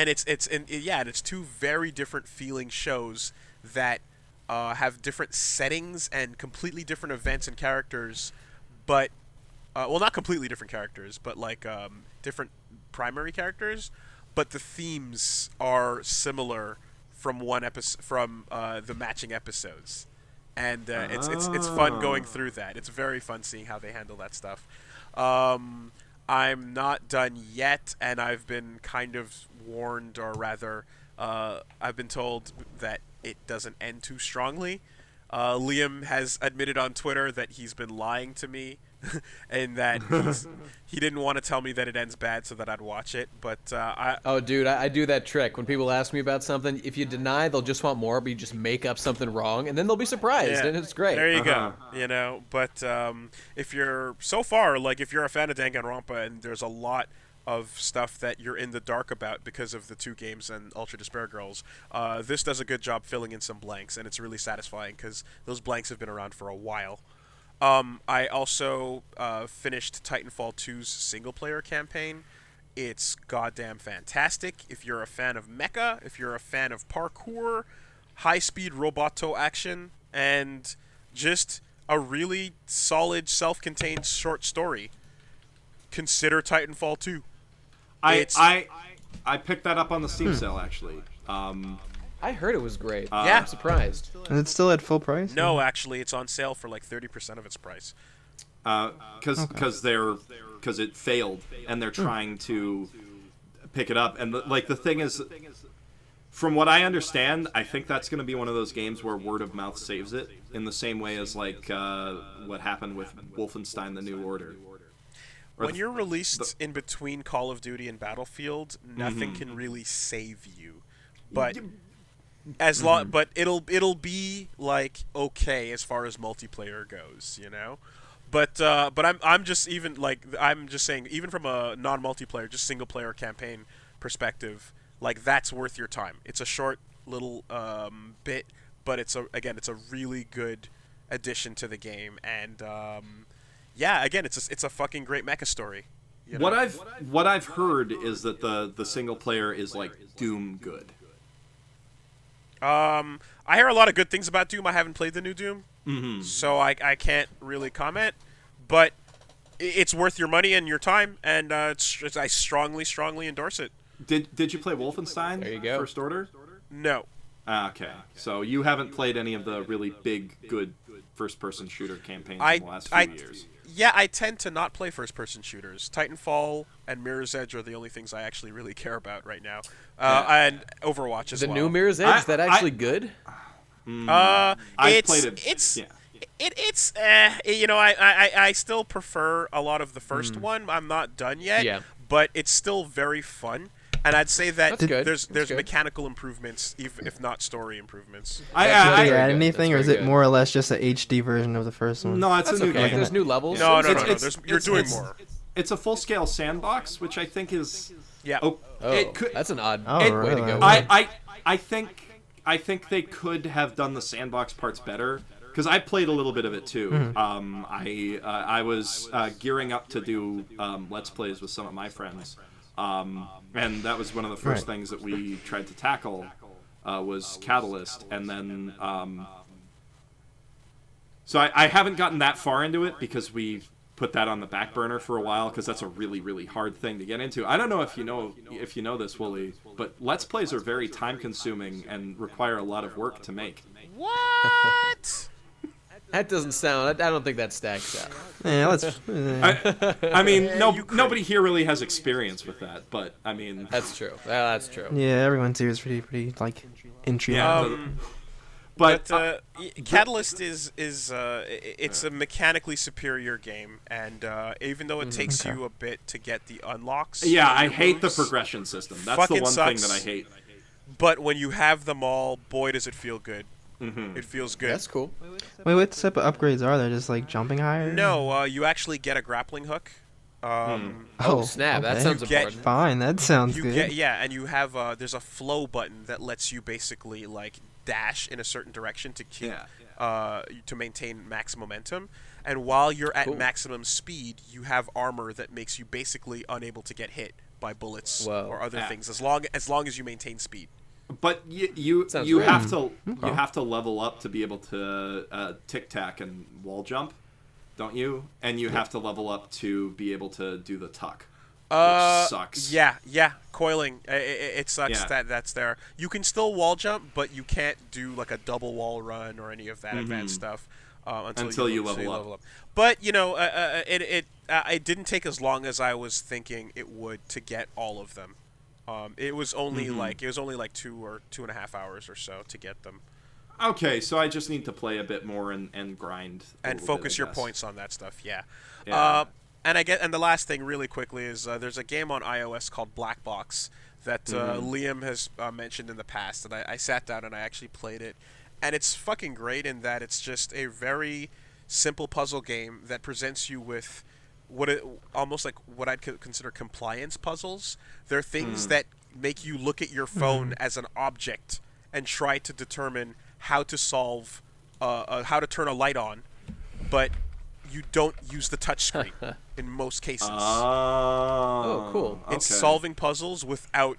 it's 2 very different feeling shows that have different settings and completely different events and characters, but not completely different characters, but different primary characters, but the themes are similar from one episode, from the matching episodes, and it's fun going through that. It's very fun seeing how they handle that stuff. I'm not done yet, and I've been kind of warned, or rather, I've been told that it doesn't end too strongly. Liam has admitted on Twitter that he's been lying to me and that he didn't want to tell me that it ends bad so that I'd watch it. But I do that trick. When people ask me about something, if you deny, they'll just want more, but you just make up something wrong, and then they'll be surprised, and it's great. There you go. But if you're a fan of Danganronpa, and there's a lot of stuff that you're in the dark about because of the 2 games and Ultra Despair Girls, this does a good job filling in some blanks, and it's really satisfying because those blanks have been around for a while. I also finished Titanfall 2's single-player campaign. It's goddamn fantastic. If you're a fan of mecha, if you're a fan of parkour, high-speed roboto action, and just a really solid, self-contained short story, consider Titanfall 2. I picked that up on the Steam sale, actually. I heard it was great. Yeah. I'm surprised. Is it still at full price? No, actually, it's on sale for 30% of its price. Because it failed, and they're trying to pick it up. And the thing is, From what I understand, I think that's going to be one of those games where word of mouth saves it, in the same way as like what happened with Wolfenstein: The New Order. When you're released in between Call of Duty and Battlefield, nothing can really save you. But but it'll be like okay as far as multiplayer goes, you know. But I'm just saying, even from a non-multiplayer, just single player campaign perspective, like that's worth your time. It's a short little bit, but it's a really good addition to the game, and again, it's a fucking great mecha story. You know? What I've heard is that the single player is like Doom good. I hear a lot of good things about Doom. I haven't played the new Doom, so I can't really comment. But it's worth your money and your time, and I strongly endorse it. Did you play Wolfenstein? There you go. First Order? No. Okay, so you haven't played any of the really big, good first-person shooter campaigns in the last few years. Yeah, I tend to not play first-person shooters. Titanfall and Mirror's Edge are the only things I actually really care about right now. And Overwatch as well. The new Mirror's Edge, is that actually good? I've played it. I still prefer a lot of the first one. I'm not done yet, but it's still very fun. And I'd say that there's mechanical improvements, if not story improvements. Did they add anything, or is it more or less just an HD version of the first one? No, it's a new game. There's new levels. No. You're doing more. It's a full-scale sandbox, which I think is that's an odd way to go. I think they could have done the sandbox parts better, because I played a little bit of it too. I was gearing up to do Let's Plays with some of my friends, and that was one of the first things that we tried to tackle was Catalyst, and then so I haven't gotten that far into it because we put that on the back burner for a while, because that's a really, really hard thing to get into. I don't know if you know this, Woolie, but Let's Plays are very time-consuming and require a lot of work to make. What? That doesn't sound. I don't think that stacks up. Yeah, let's. I mean, nobody here really has experience with that, but I mean, that's true. That's true. Yeah, everyone's here is pretty like intrigued. Yeah, but Catalyst is it's a mechanically superior game, and even though it takes you a bit to get the unlocks, I hate the progression system. That's the one thing that I hate. But when you have them all, boy, does it feel good. It feels good. That's cool. Wait, what type of upgrades are there? Just like jumping higher? No, you actually get a grappling hook. Snap! Okay. That sounds important. Fine, that sounds good. And you have there's a flow button that lets you basically like dash in a certain direction to keep to maintain max momentum. And while you're at maximum speed, you have armor that makes you basically unable to get hit by bullets or other things as long as you maintain speed. But you have to level up to be able to tic tac and wall jump, don't you? And you have to level up to be able to do the tuck. Which sucks. Yeah. Coiling. It sucks that that's there. You can still wall jump, but you can't do like a double wall run or any of that advanced stuff until you level up. But it didn't take as long as I was thinking it would to get all of them. It was only like 2 or 2.5 hours or so to get them. Okay, so I just need to play a bit more and grind and focus your points on that stuff. Yeah. And the last thing really quickly is there's a game on iOS called Black Box that Liam has mentioned in the past, and I sat down and I actually played it, and it's fucking great in that it's just a very simple puzzle game that presents you with almost like what I'd consider compliance puzzles. They're things that make you look at your phone as an object and try to determine how to solve, how to turn a light on, but you don't use the touchscreen in most cases. Oh, cool. It's solving puzzles without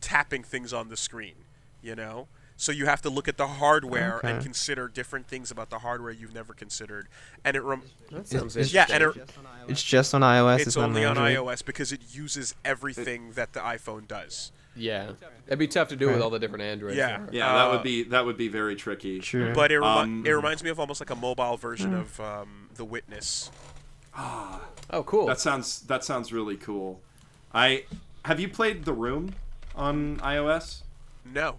tapping things on the screen, you know? So you have to look at the hardware and consider different things about the hardware you've never considered. And that sounds it's just on iOS. It's only on iOS because it uses everything that the iPhone does. Yeah, it'd be tough to do with all the different Androids. That would be very tricky. Sure. But it reminds me of almost like a mobile version of The Witness. Oh, cool. That sounds really cool. Have you played The Room on iOS? No.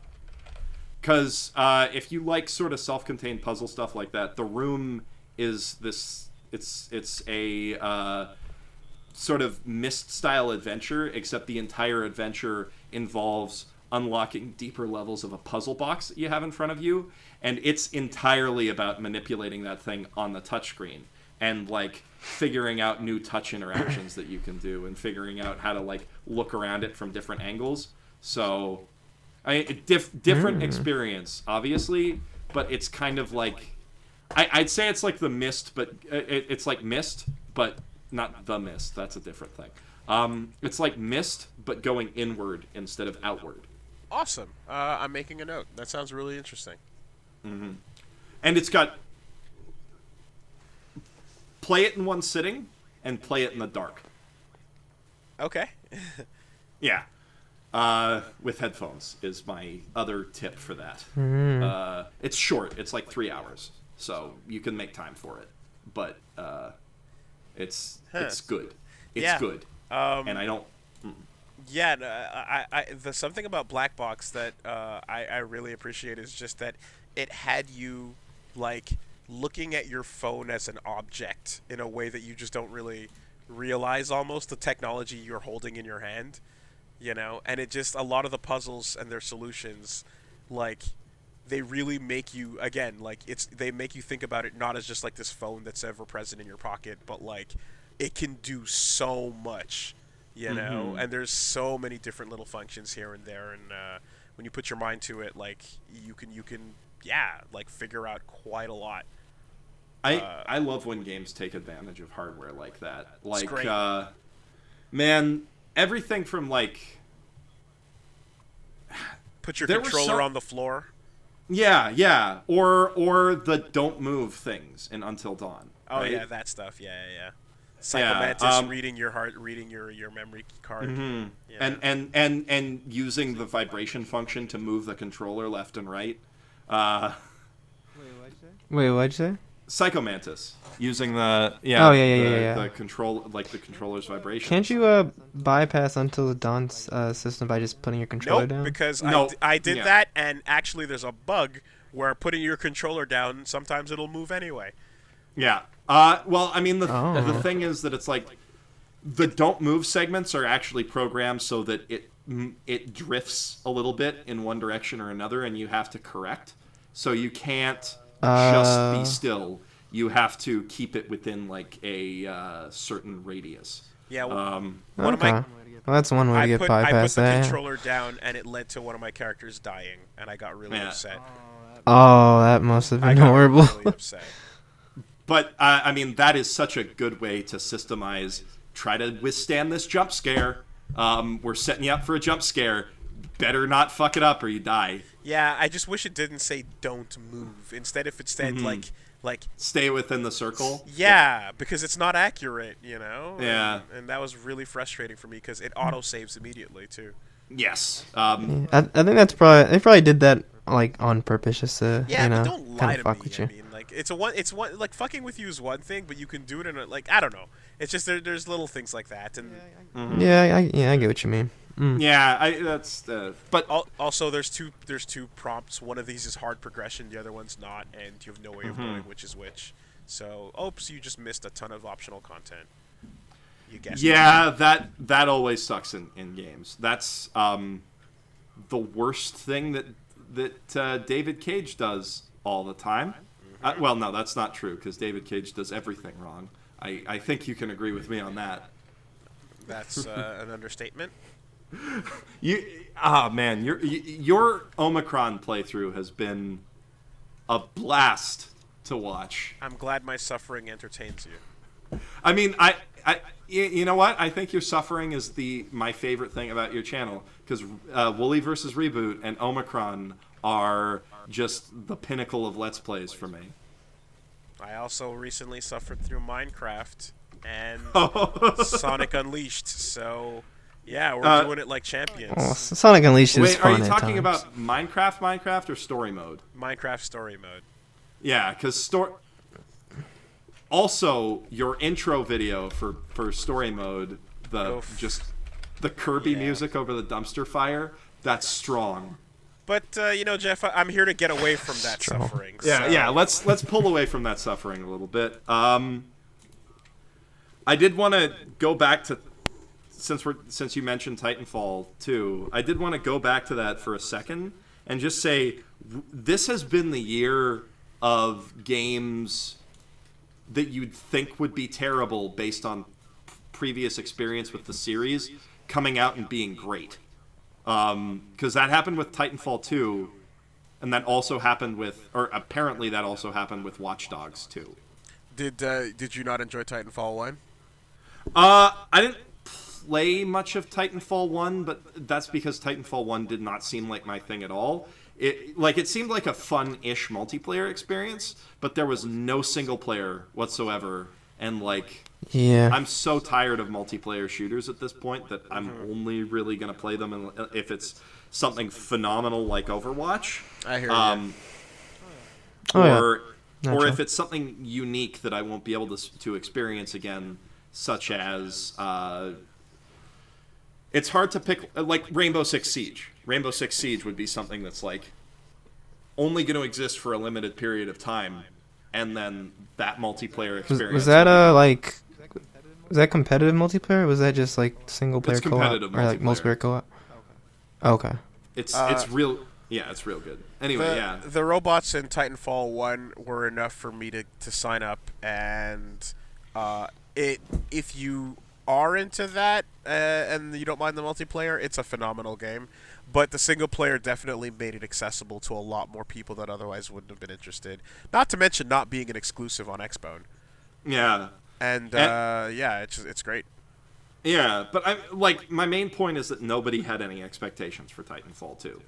Because if you like sort of self-contained puzzle stuff like that, The Room is this. It's a sort of Myst-style adventure, except the entire adventure involves unlocking deeper levels of a puzzle box that you have in front of you, and it's entirely about manipulating that thing on the touchscreen and like figuring out new touch interactions that you can do and figuring out how to like look around it from different angles. So different experience, obviously, but it's kind of like I'd say it's like the Myst, but it's like Myst, but not the Myst. That's a different thing. It's like Myst, but going inward instead of outward. Awesome. I'm making a note. That sounds really interesting. Mm-hmm. And it's got play it in one sitting and play it in the dark. Okay. Yeah. With headphones is my other tip for that. It's short. It's like 3 hours, so you can make time for it. But it's good. It's good. And I don't. Yeah, the something about Black Box that I really appreciate is just that it had you like looking at your phone as an object in a way that you just don't really realize almost the technology you're holding in your hand, you know. And it just, a lot of the puzzles and their solutions, like, they really make you, again, like, they make you think about it not as just like this phone that's ever present in your pocket, but like it can do so much, you know. And there's so many different little functions here and there, and when you put your mind to it, like, you can like figure out quite a lot. I love when games take advantage of hardware like that. Like, great. Man, everything from like put your controller on the floor. Yeah, or the don't move things in Until Dawn. Oh, right? Yeah, that stuff. Yeah. Psychomantis reading your heart, reading your memory card. Yeah. And using the vibration function to move the controller left and right. Wait, what'd you say? Psychomantis using the the control, like the controller's vibration. Can't you bypass Until Dawn's system by just putting your controller down? Because I did that, and actually there's a bug where putting your controller down, sometimes it'll move anyway. Yeah. Well, I mean, the thing is that it's like the don't move segments are actually programmed so that it drifts a little bit in one direction or another, and you have to correct. So you can't just be still. You have to keep it within like a certain radius. Yeah. Well, that's one way to get bypassed. I put the controller down, and it led to one of my characters dying, and I got really upset. Oh, that must have been horrible. I got really upset. But I mean, that is such a good way to systemize. Try to withstand this jump scare. We're setting you up for a jump scare. Better not fuck it up or you die. Yeah, I just wish it didn't say don't move. Instead, if it said like stay within the circle. Yeah, because it's not accurate, you know. Yeah, and that was really frustrating for me because it auto saves immediately too. Yes. I think that's they probably did that like on purpose, just to but don't lie to fuck me. with you. I mean, like it's one like fucking with you is one thing, but you can do it in a, like, I don't know. It's just there's little things like that, and I get what you mean. Yeah, that's. But also, there's two prompts. One of these is hard progression, the other one's not, and you have no way of knowing which is which. So, oops, you just missed a ton of optional content. You guessed. Yeah, that always sucks in games. That's the worst thing that David Cage does all the time. Well, no, that's not true because David Cage does everything wrong. I think you can agree with me on that. That's an understatement. Man, your Omicron playthrough has been a blast to watch. I'm glad my suffering entertains you. I mean, you know what? I think your suffering is my favorite thing about your channel because Woolie vs. Reboot and Omicron are just the pinnacle of Let's Plays for me. I also recently suffered through Minecraft and Sonic Unleashed, so yeah, we're doing it like champions. Oh, Sonic Unleashed is fun. Are you talking about Minecraft or story mode? Minecraft story mode. Yeah, because also your intro video for story mode, the Kirby music over the dumpster fire, that's strong. But Jeff, I'm here to get away from that suffering. Yeah. Let's pull away from that suffering a little bit. I did want to go back to since you mentioned Titanfall 2. I did want to go back to that for a second and just say this has been the year of games that you'd think would be terrible based on previous experience with the series coming out and being great. Because that happened with Titanfall 2, and that also happened with, or apparently that also happened with Watch Dogs 2. Did you not enjoy Titanfall 1? I didn't play much of Titanfall 1, but that's because Titanfall 1 did not seem like my thing at all. It seemed like a fun-ish multiplayer experience, but there was no single player whatsoever, and I'm so tired of multiplayer shooters at this point that I'm only really going to play them if it's something phenomenal like Overwatch. I hear you. Or if it's something unique that I won't be able to experience again, such as it's hard to pick, like Rainbow Six Siege. Rainbow Six Siege would be something that's only going to exist for a limited period of time, and then that multiplayer experience. Was that was that competitive multiplayer? Or was that just single player co-op or multiplayer co-op? Okay. It's real. Yeah, it's real good. Anyway, the robots in Titanfall 1 were enough for me to sign up, and if you are into that and you don't mind the multiplayer, it's a phenomenal game. But the single player definitely made it accessible to a lot more people that otherwise wouldn't have been interested. Not to mention not being an exclusive on Xbone. Yeah. And it's great. Yeah, but my main point is that nobody had any expectations for Titanfall 2.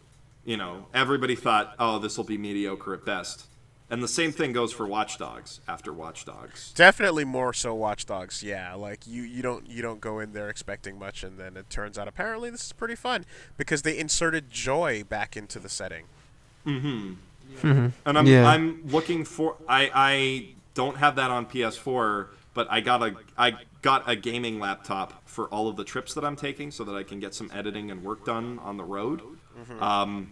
Everybody thought, oh, this will be mediocre at best. And the same thing goes for Watch Dogs after Watch Dogs. Definitely more so Watch Dogs, yeah. You don't go in there expecting much, and then it turns out apparently this is pretty fun because they inserted joy back into the setting. Mm-hmm. Mm-hmm. And I'm looking for. I don't have that on PS4, but I got a gaming laptop for all of the trips that I'm taking, so that I can get some editing and work done on the road. Mm-hmm.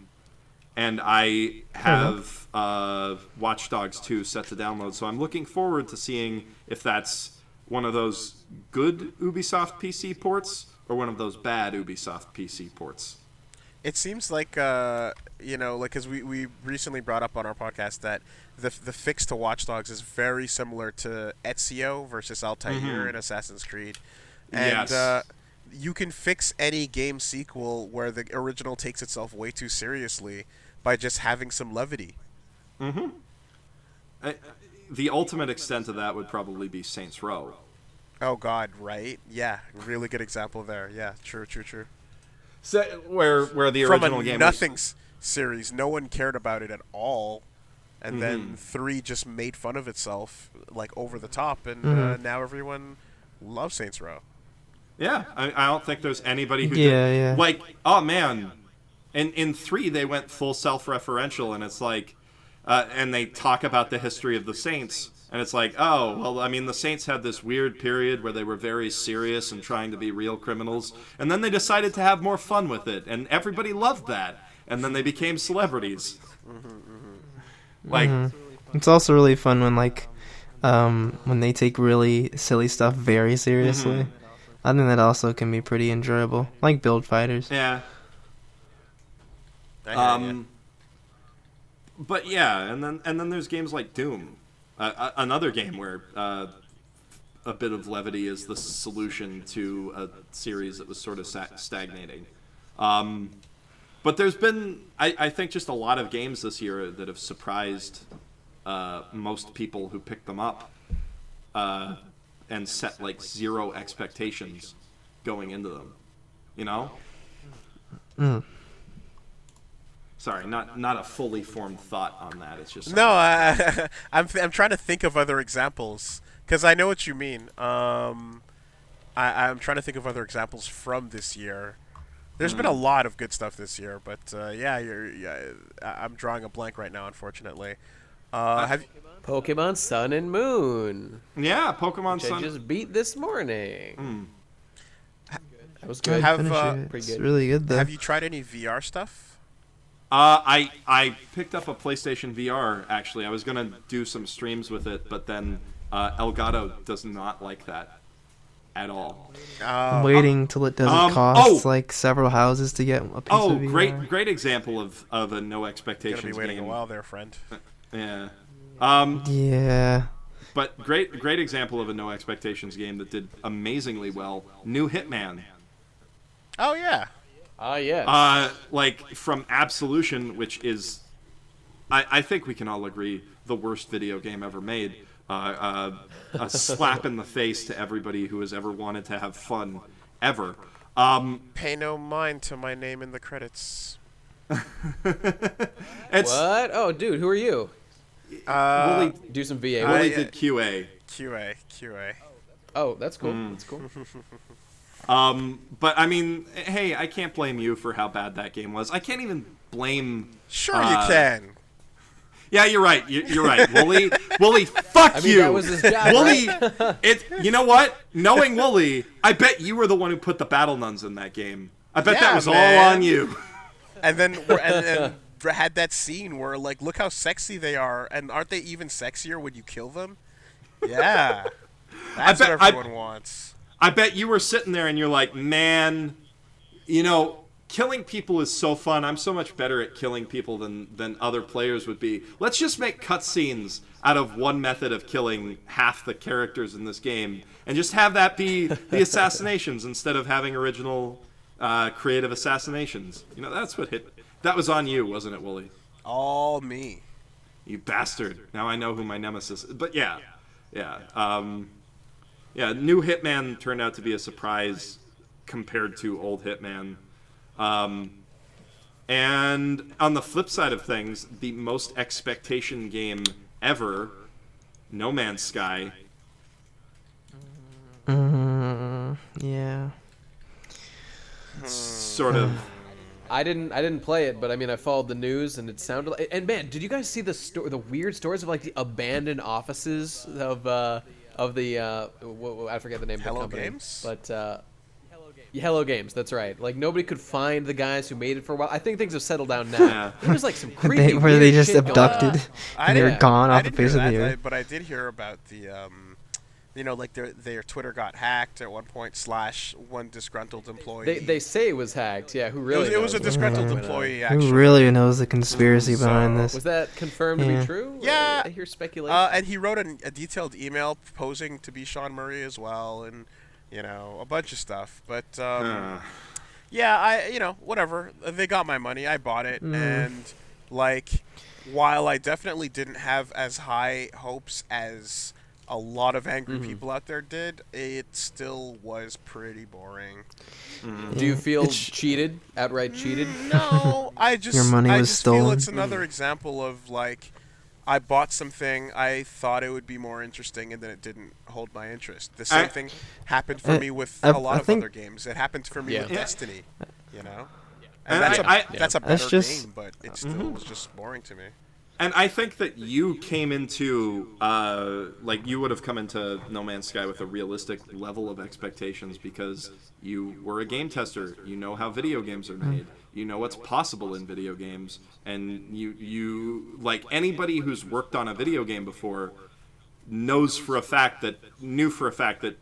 And I have Watch Dogs 2 set to download, so I'm looking forward to seeing if that's one of those good Ubisoft PC ports or one of those bad Ubisoft PC ports. It seems because we recently brought up on our podcast that the fix to Watch Dogs is very similar to Ezio versus Altair in Assassin's Creed. And, yes. You can fix any game sequel where the original takes itself way too seriously by just having some levity. Mm-hmm. The ultimate extent of that would probably be Saints Row. Oh, God, right? Yeah, really good example there. Yeah, true. So, where the original game was... From a nothing series, no one cared about it at all, and then 3 just made fun of itself, over the top, and now everyone loves Saints Row. Yeah, I don't think there's anybody who did. Oh man, in 3 they went full self-referential, and it's and they talk about the history of the Saints, and it's the Saints had this weird period where they were very serious and trying to be real criminals, and then they decided to have more fun with it, and everybody loved that, and then they became celebrities. It's also really fun when they take really silly stuff very seriously. I think that also can be pretty enjoyable, like Build Fighters. Yeah. But yeah, and then there's games like Doom, another game where a bit of levity is the solution to a series that was sort of stagnating. But there's been, I think, just a lot of games this year that have surprised most people who picked them up. And set zero expectations going into them, Sorry, not a fully formed thought on that. It's just no. I'm trying to think of other examples because I know what you mean. I'm trying to think of other examples from this year. There's been a lot of good stuff this year, but I'm drawing a blank right now, unfortunately. Pokemon Sun and Moon. Yeah, Pokemon Sun. I just beat this morning. That was good. Pretty good. It's really good, though. Have you tried any VR stuff? I picked up a PlayStation VR, actually. I was going to do some streams with it, but then Elgato does not like that at all. I'm waiting till it doesn't cost like several houses to get a piece of VR. Great example of a no expectations game. Gonna be waiting game. a while there, friend. Yeah. Yeah. But great example of a no expectations game that did amazingly well. New Hitman. Oh yeah. Yeah. Like from Absolution, which is, I think we can all agree, the worst video game ever made. A slap in the face to everybody who has ever wanted to have fun, ever. Pay no mind to my name in the credits. What? Oh, dude, who are you? Woolie, Do some VA. Woolie did QA. QA. Oh, that's cool. That's cool. But I mean, hey, I can't blame you for how bad that game was. I can't even blame. Sure, you can. Yeah, you're right. You're right, Woolie. Fuck you. That was his job, Woolie. Right? You know what? Knowing Woolie, I bet you were the one who put the battle nuns in that game. I bet that was all on you. And then and had that scene where like, look how sexy they are, and aren't they even sexier when you kill them? Yeah, that's what everyone wants. I bet you were sitting there and you're like, man, killing people is so fun. I'm so much better at killing people than other players would be. Let's just make cutscenes out of one method of killing half the characters in this game, and just have that be the assassinations instead of having original creative assassinations. That's what hit. That was on you, wasn't it, Woolie? All me. You bastard. Now I know who my nemesis is. But yeah. New Hitman turned out to be a surprise compared to old Hitman. And on the flip side of things, the most expectation game ever, No Man's Sky. Yeah. Sort of. I didn't play it, but I mean, I followed the news, and it sounded like. And man, did you guys see the weird stories of like the abandoned offices of the I forget the name of the company. Hello Games? But Hello Games, that's right. Like nobody could find the guys who made it for a while. I think things have settled down now. Yeah. It was like some creepy. Were they just shit abducted and they were gone off the face of the earth? But I did hear about the like their Twitter got hacked at one point / one disgruntled employee. They say it was hacked. Yeah, who really? It was a disgruntled employee. Actually, who really knows the conspiracy behind this? Was that confirmed to be true? Yeah, I hear speculation. And he wrote a detailed email proposing to be Sean Murray as well, and a bunch of stuff. But whatever. They got my money. I bought it, and while I definitely didn't have as high hopes as a lot of angry people out there did, it still was pretty boring. Do you feel cheated? Outright cheated? No, I just Your money was stolen? feel it's another example of I bought something, I thought it would be more interesting, and then it didn't hold my interest. The same thing happened for me with a lot of other games. It happened for me with Destiny, And that's a better game, but it still was just boring to me. And I think that you came into, you would have come into No Man's Sky with a realistic level of expectations because you were a game tester. You know how video games are made. You know what's possible in video games. And you like anybody who's worked on a video game before knew for a fact that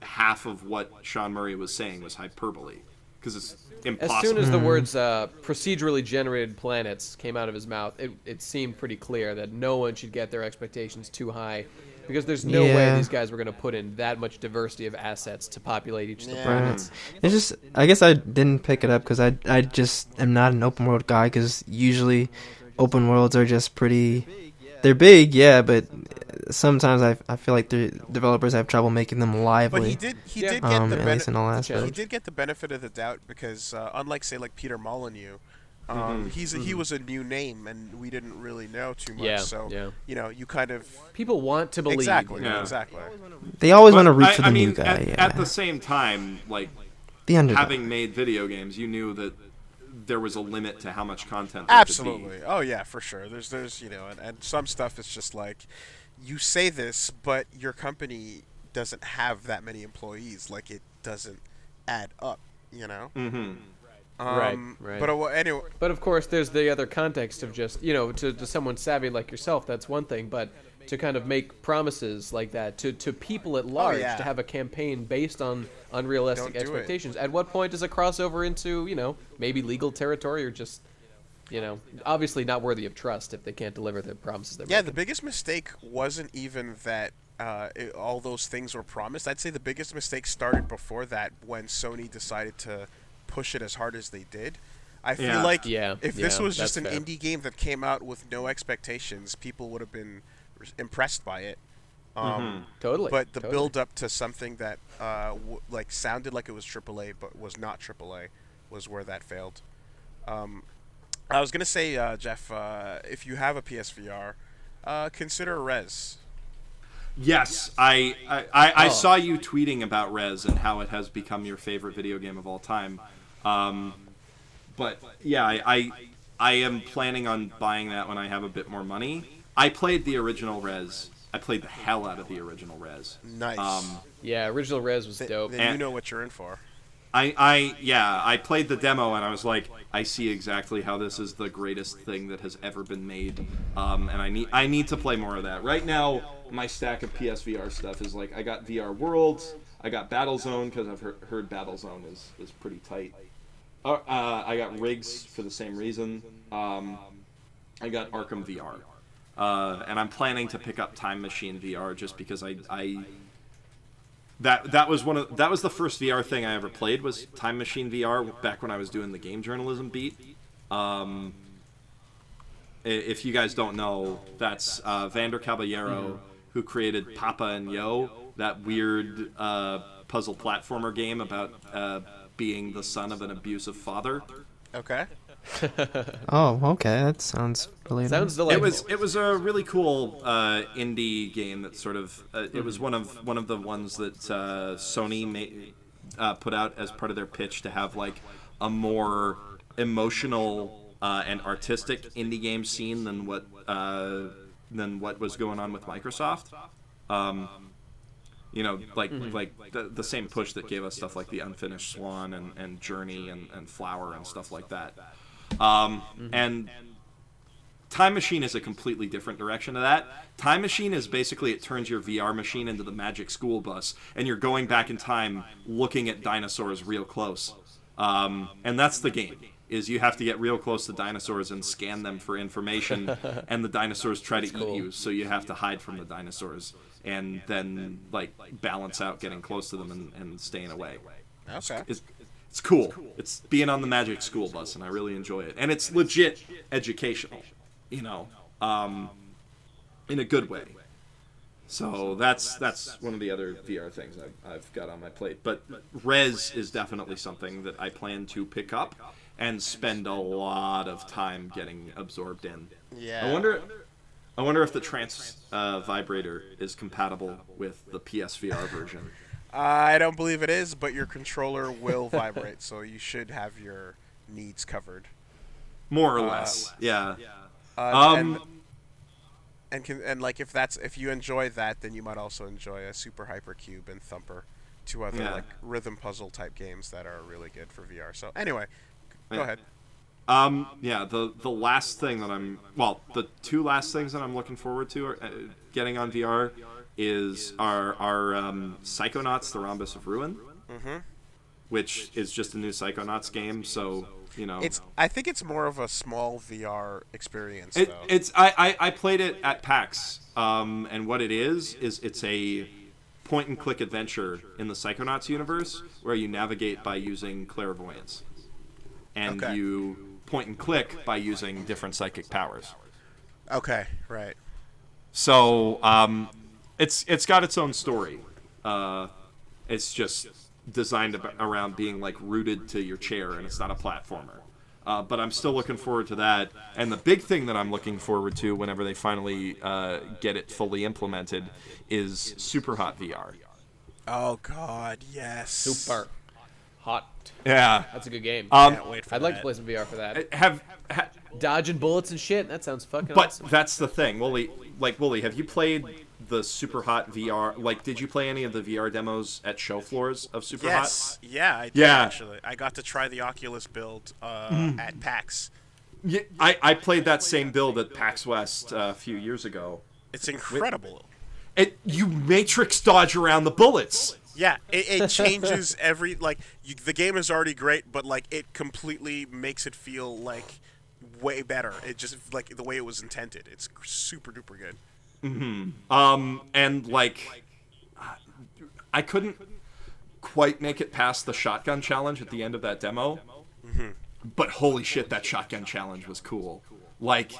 half of what Sean Murray was saying was hyperbole. Because it's impossible. As soon as the words procedurally generated planets came out of his mouth, it seemed pretty clear that no one should get their expectations too high, because there's no way these guys were going to put in that much diversity of assets to populate each of the planets. It's just, I guess I didn't pick it up because I just am not an open world guy, because usually open worlds are just pretty... They're big, yeah, but sometimes I feel like the developers have trouble making them lively. But he did get the benefit in all aspects. He did get the benefit of the doubt because unlike say like Peter Molyneux, he was a new name and we didn't really know too much. You kind of people want to believe exactly. They always want to root for the new guy. At the same time, the underdog. Having made video games, you knew that there was a limit to how much content there could be. Oh yeah, for sure. There's and some stuff is just like, you say this, but your company doesn't have that many employees. Like, it doesn't add up, Mm-hmm. Right. But anyway, But of course, there's the other context of just, to someone savvy like yourself, that's one thing. But to kind of make promises like that to people at large, to have a campaign based on unrealistic expectations. At what point does it cross over into, maybe legal territory or just, obviously not worthy of trust if they can't deliver the promises they're making. The biggest mistake wasn't even that all those things were promised. I'd say the biggest mistake started before that when Sony decided to push it as hard as they did. I feel like if this was just an indie game that came out with no expectations, people would have been impressed by it. Totally. But the build up to something that sounded like it was AAA but was not AAA was where that failed. I was gonna say, Jeff, if you have a PSVR, consider Rez. Yes, I saw you tweeting about Rez and how it has become your favorite video game of all time. But yeah, I am planning on buying that when I have a bit more money. I played the original Rez. I played the hell out of the original Rez. Nice. Original Rez was dope. Then you know what you're in for. I played the demo and I was like, I see exactly how this is the greatest thing that has ever been made. And I need to play more of that. Right now, my stack of PSVR stuff is like, I got VR Worlds, I got Battlezone because I've heard Battlezone is pretty tight. I got Rigs for the same reason. I got Arkham VR. And I'm planning to pick up Time Machine VR just because that was the first VR thing I ever played was Time Machine VR back when I was doing the game journalism beat. If you guys don't know, that's Vander Caballero who created Papa and Yo, that weird puzzle platformer game about being the son of an abusive father. Okay. Oh, okay. That sounds really Sounds delightful. It was a really cool indie game that sort of it was one of the ones that Sony put out as part of their pitch to have like a more emotional and artistic indie game scene than what was going on with Microsoft. Like the same push that gave us stuff like The Unfinished Swan and Journey and Flower and stuff like that. And Time Machine is a completely different direction to that. Time Machine is basically, it turns your VR machine into the magic school bus, and you're going back in time looking at dinosaurs real close. And that's the game, is you have to get real close to dinosaurs and scan them for information, and the dinosaurs try to eat you, so you have to hide from the dinosaurs, and then like balance out getting close to them and staying away. Okay. It's cool. It's being on the magic school bus, and I really enjoy it. And it's legit educational, in a good way. So that's one of the other VR things I've got on my plate. But Rez is definitely something that I plan to pick up and spend a lot of time getting absorbed in. Yeah. I wonder if the trance vibrator is compatible with the PSVR version. I don't believe it is, but your controller will vibrate, so you should have your needs covered. More or less, yeah. And if you enjoy that, then you might also enjoy a Super Hypercube and Thumper, two other like rhythm puzzle type games that are really good for VR. So anyway, go ahead. The last thing that the two last things that I'm looking forward to are, getting on VR is our Psychonauts: The Rhombus of Ruin, which is just a new Psychonauts game. So I think it's more of a small VR experience. I played it at PAX, and what it is it's a point and click adventure in the Psychonauts universe where you navigate by using clairvoyance, and you point and click by using different psychic powers. Okay, right. So it's got its own story. It's just designed around being like rooted to your chair, and it's not a platformer. But I'm still looking forward to that. And the big thing that I'm looking forward to whenever they finally get it fully implemented is Super Hot VR. Oh God, yes. Super Hot. Yeah, that's a good game. Can't wait for I'd like to play some VR for that. Have dodging bullets and shit. That sounds fucking awesome. But that's the thing. Woolie like Woolie, have you played the Super Hot VR? Like, did you play any of the VR demos at show floors of Super Hot? Yeah, I did actually. I got to try the Oculus build at PAX. Yeah, I played that same build at PAX West a few years ago. It's incredible. You matrix dodge around the bullets. Yeah, it changes every the game is already great, but like it completely makes it feel like way better. It just like the way it was intended. It's super duper good. And like I couldn't quite make it past the shotgun challenge at the end of that demo. But holy shit, that shotgun challenge was cool. Like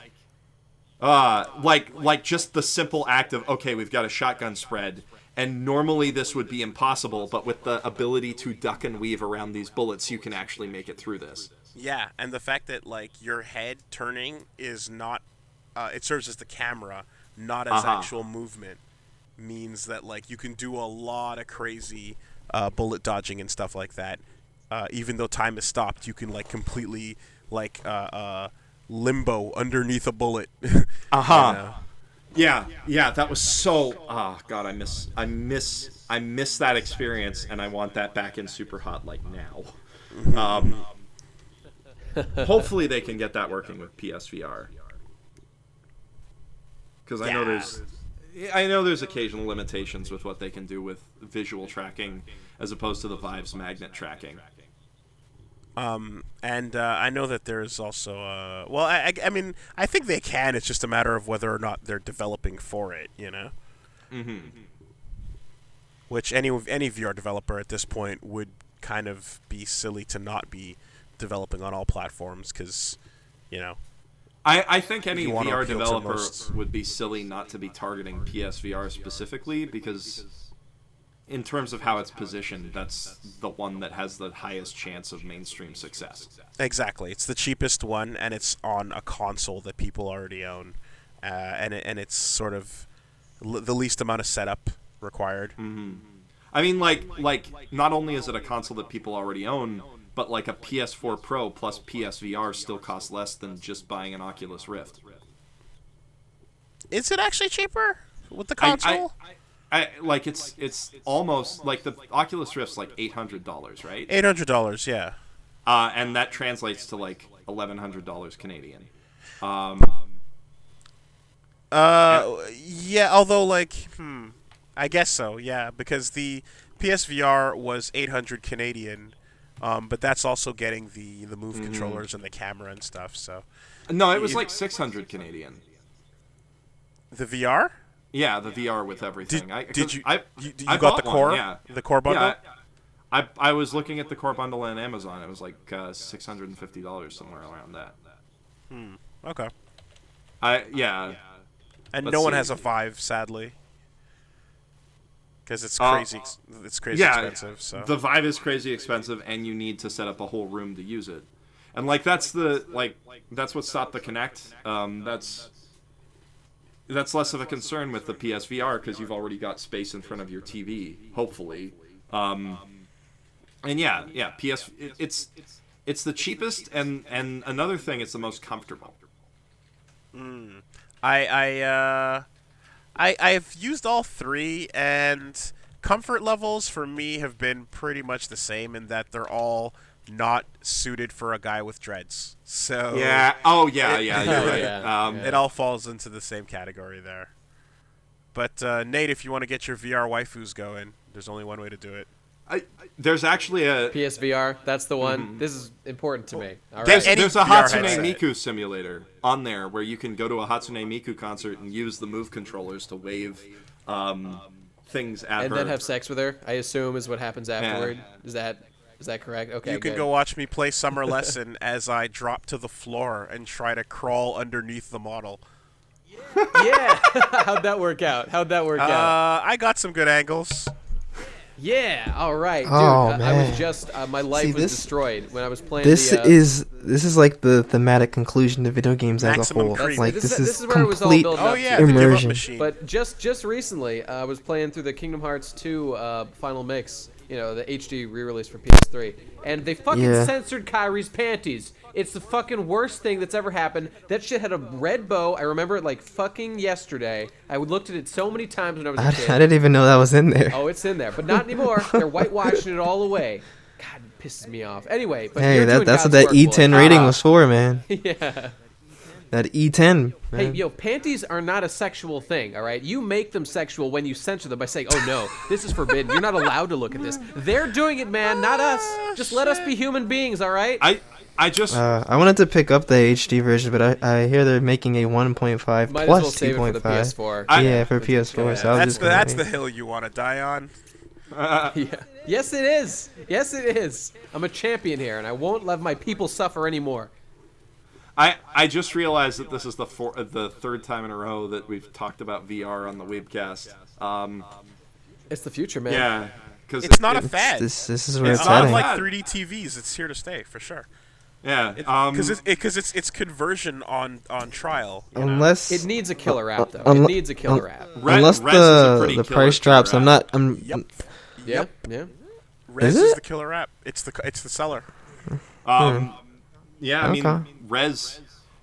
just the simple act of, okay, we've got a shotgun spread, and normally this would be impossible, but with the ability to duck and weave around these bullets, you can actually make it through this. Yeah, and the fact that like your head turning is not, it serves as the camera, not as actual movement, means that like you can do a lot of crazy bullet dodging and stuff like that. Even though time is stopped, you can like completely like limbo underneath a bullet. You know? Yeah, that was so. Oh God, I miss that experience, and I want that back in Super Hot like now. Hopefully, they can get that working with PSVR, because I know there's occasional limitations with what they can do with visual tracking as opposed to the Vive's magnet tracking. And I know that there's also I mean I think they can. It's just a matter of whether or not they're developing for it, you know. Which any VR developer at this point would kind of be silly to not be developing on all platforms, because you know. I think any VR developer would be silly not to be targeting PSVR specifically, because in terms of how it's positioned, that's the one that has the highest chance of mainstream success. Exactly. It's the cheapest one, and it's on a console that people already own. And it's sort of the least amount of setup required. I mean, like not only is it a console that people already own, but like a PS4 Pro plus PSVR still costs less than just buying an Oculus Rift. Is it actually cheaper with the console? Like it's almost like the Oculus Rift's like $800, right? $800, yeah. And that translates to like $1,100 Canadian. Yeah, although like I guess so, yeah, because the PSVR was 800 Canadian, but that's also getting the Move controllers and the camera and stuff, so. No, it was like 600 Canadian. The VR? Yeah, the VR with everything. Did you I got the core? One, yeah. The core bundle? Yeah, I was looking at the core bundle on Amazon. It was like $650, somewhere around that. Okay. Yeah. And no one has a Vive, sadly, because it's crazy. It's crazy expensive. So the Vive is crazy expensive, and you need to set up a whole room to use it. And like that's what stopped the Kinect. That's less of a concern with the PSVR, because you've already got space in front of your TV, hopefully. And it's the cheapest, and another thing, it's the most comfortable. I've used all three, and comfort levels for me have been pretty much the same, in that they're all not suited for a guy with dreads. So yeah. Oh yeah. You're right. It all falls into the same category there. But Nate, if you want to get your VR waifus going, there's only one way to do it. There's actually a PSVR. That's the one. This is important to me. All right. There's a Hatsune Miku simulator on there where you can go to a Hatsune Miku concert and use the Move controllers to wave things at her. And then have sex with her, I assume, is what happens afterward. Yeah. Is that correct? Okay. You can go watch me play Summer Lesson as I drop to the floor and try to crawl underneath the model. Yeah. How'd that work out? I got some good angles. Yeah. All right, dude. Oh, I was just my life was destroyed when I was playing. This is like the thematic conclusion to video games as a whole. Like this is where it was all complete built up to. Immersion. But just recently, I was playing through the Kingdom Hearts 2 final mix the HD re-release for PS3, and they fucking censored Kyrie's panties. It's the fucking worst thing that's ever happened. That shit had a red bow. I remember it like fucking yesterday. I looked at it so many times when I was a kid. I didn't even know that was in there. Oh, it's in there, but not anymore. They're whitewashing it all away. God, it pisses me off. Anyway, but hey, that's what that E10 rating was for, man. Yeah. That E10. Man. Hey, panties are not a sexual thing, all right? You make them sexual when you censor them by saying, oh, no, this is forbidden. You're not allowed to look at this. They're doing it, man, not us. Just let us be human beings, all right? I just... I wanted to pick up the HD version, but I hear they're making a 1.5 Might plus as well save 2.5. It for the PS4. Yeah, for PS4. Yeah, So that's the hill you want to die on. Yeah. Yes, it is. Yes, it is. I'm a champion here, and I won't let my people suffer anymore. I just realized that this is the third time in a row that we've talked about VR on the Weebcast. It's the future, man. Yeah, because it's not a fad. This is where it's not heading. like 3D TVs. It's here to stay for sure. Yeah, because it's conversion on trial. Unless it needs a killer app though. It needs a killer app. Unless the price drops, I'm not. Yep. Rez is the killer app. It's the seller. Yeah, I mean, Rez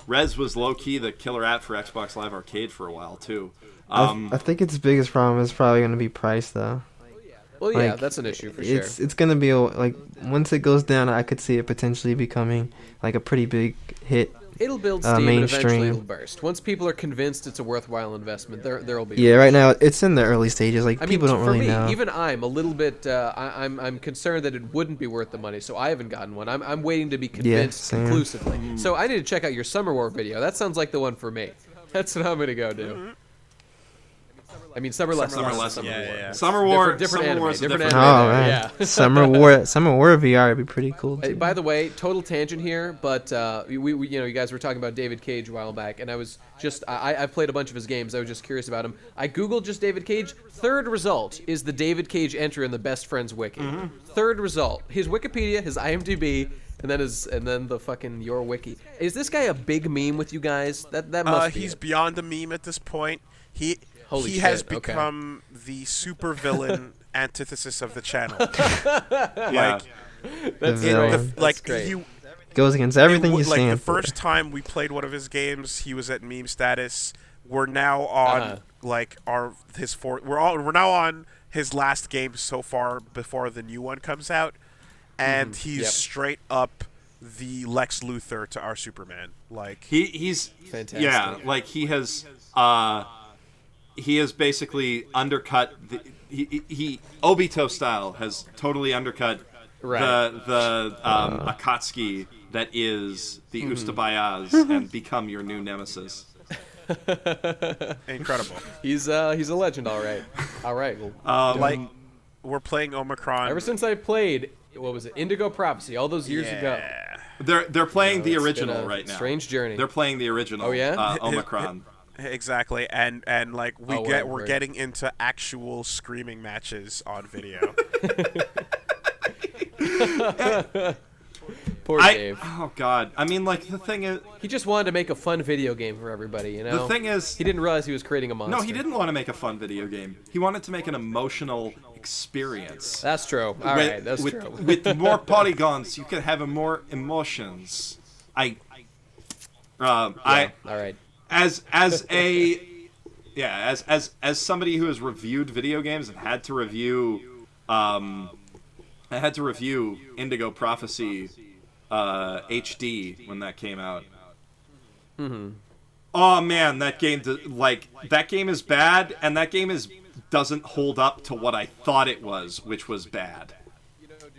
was low key the killer app for Xbox Live Arcade for a while too. I think its biggest problem is probably going to be price, though. Well, yeah, that's an issue for sure. It's going to be like once it goes down, I could see it potentially becoming like a pretty big hit. It'll build steam and eventually it'll burst. Once people are convinced it's a worthwhile investment, there'll be. Yeah, right now it's in the early stages. Like people don't really know. Even I'm a little bit. I'm concerned that it wouldn't be worth the money, so I haven't gotten one. I'm waiting to be convinced conclusively. So I need to check out your Summer War video. That sounds like the one for me. That's what I'm gonna go do. Mm-hmm. I mean, Summer Lesson. Summer War. Different anime. Different Oh, right. Yeah. Summer War VR would be pretty cool too. By the way, total tangent here, but we you guys were talking about David Cage a while back, and I was just I've played a bunch of his games. I was just curious about him. I googled just David Cage. Third result is the David Cage entry in the Best Friends wiki. Third result, his Wikipedia, his IMDb. And then the fucking your wiki. Is this guy a big meme with you guys? That must be. He's beyond a meme at this point. He has become the super villain antithesis of the channel. Yeah, That's great. He goes against everything you stand the for. first time we played one of his games, he was at meme status. We're now on we're now on his last game so far before the new one comes out. And he's straight up the Lex Luthor to our Superman. Like he's fantastic. Yeah, like he has basically undercut he Obito style has totally undercut the Akatsuki that is the Ustabayaz and become your new nemesis. Incredible. He's a legend, all right. All right. Well, we're playing Omicron. Ever since I played, what was it, Indigo Prophecy, all those years ago. They're playing the original right now. Strange journey. They're playing the original. Oh yeah, Omicron. Exactly, and like we're getting into actual screaming matches on video. Poor Dave. Oh God! I mean, like the thing is, he just wanted to make a fun video game for everybody. You know. The thing is, he didn't realize he was creating a monster. No, he didn't want to make a fun video game. He wanted to make an emotional experience. That's true. All right, that's true. With more polygons, you can have more emotions. All right. As somebody who has reviewed video games and had to review Indigo Prophecy HD when that came out. Oh man, that game is bad, and that game doesn't hold up to what I thought it was, which was bad.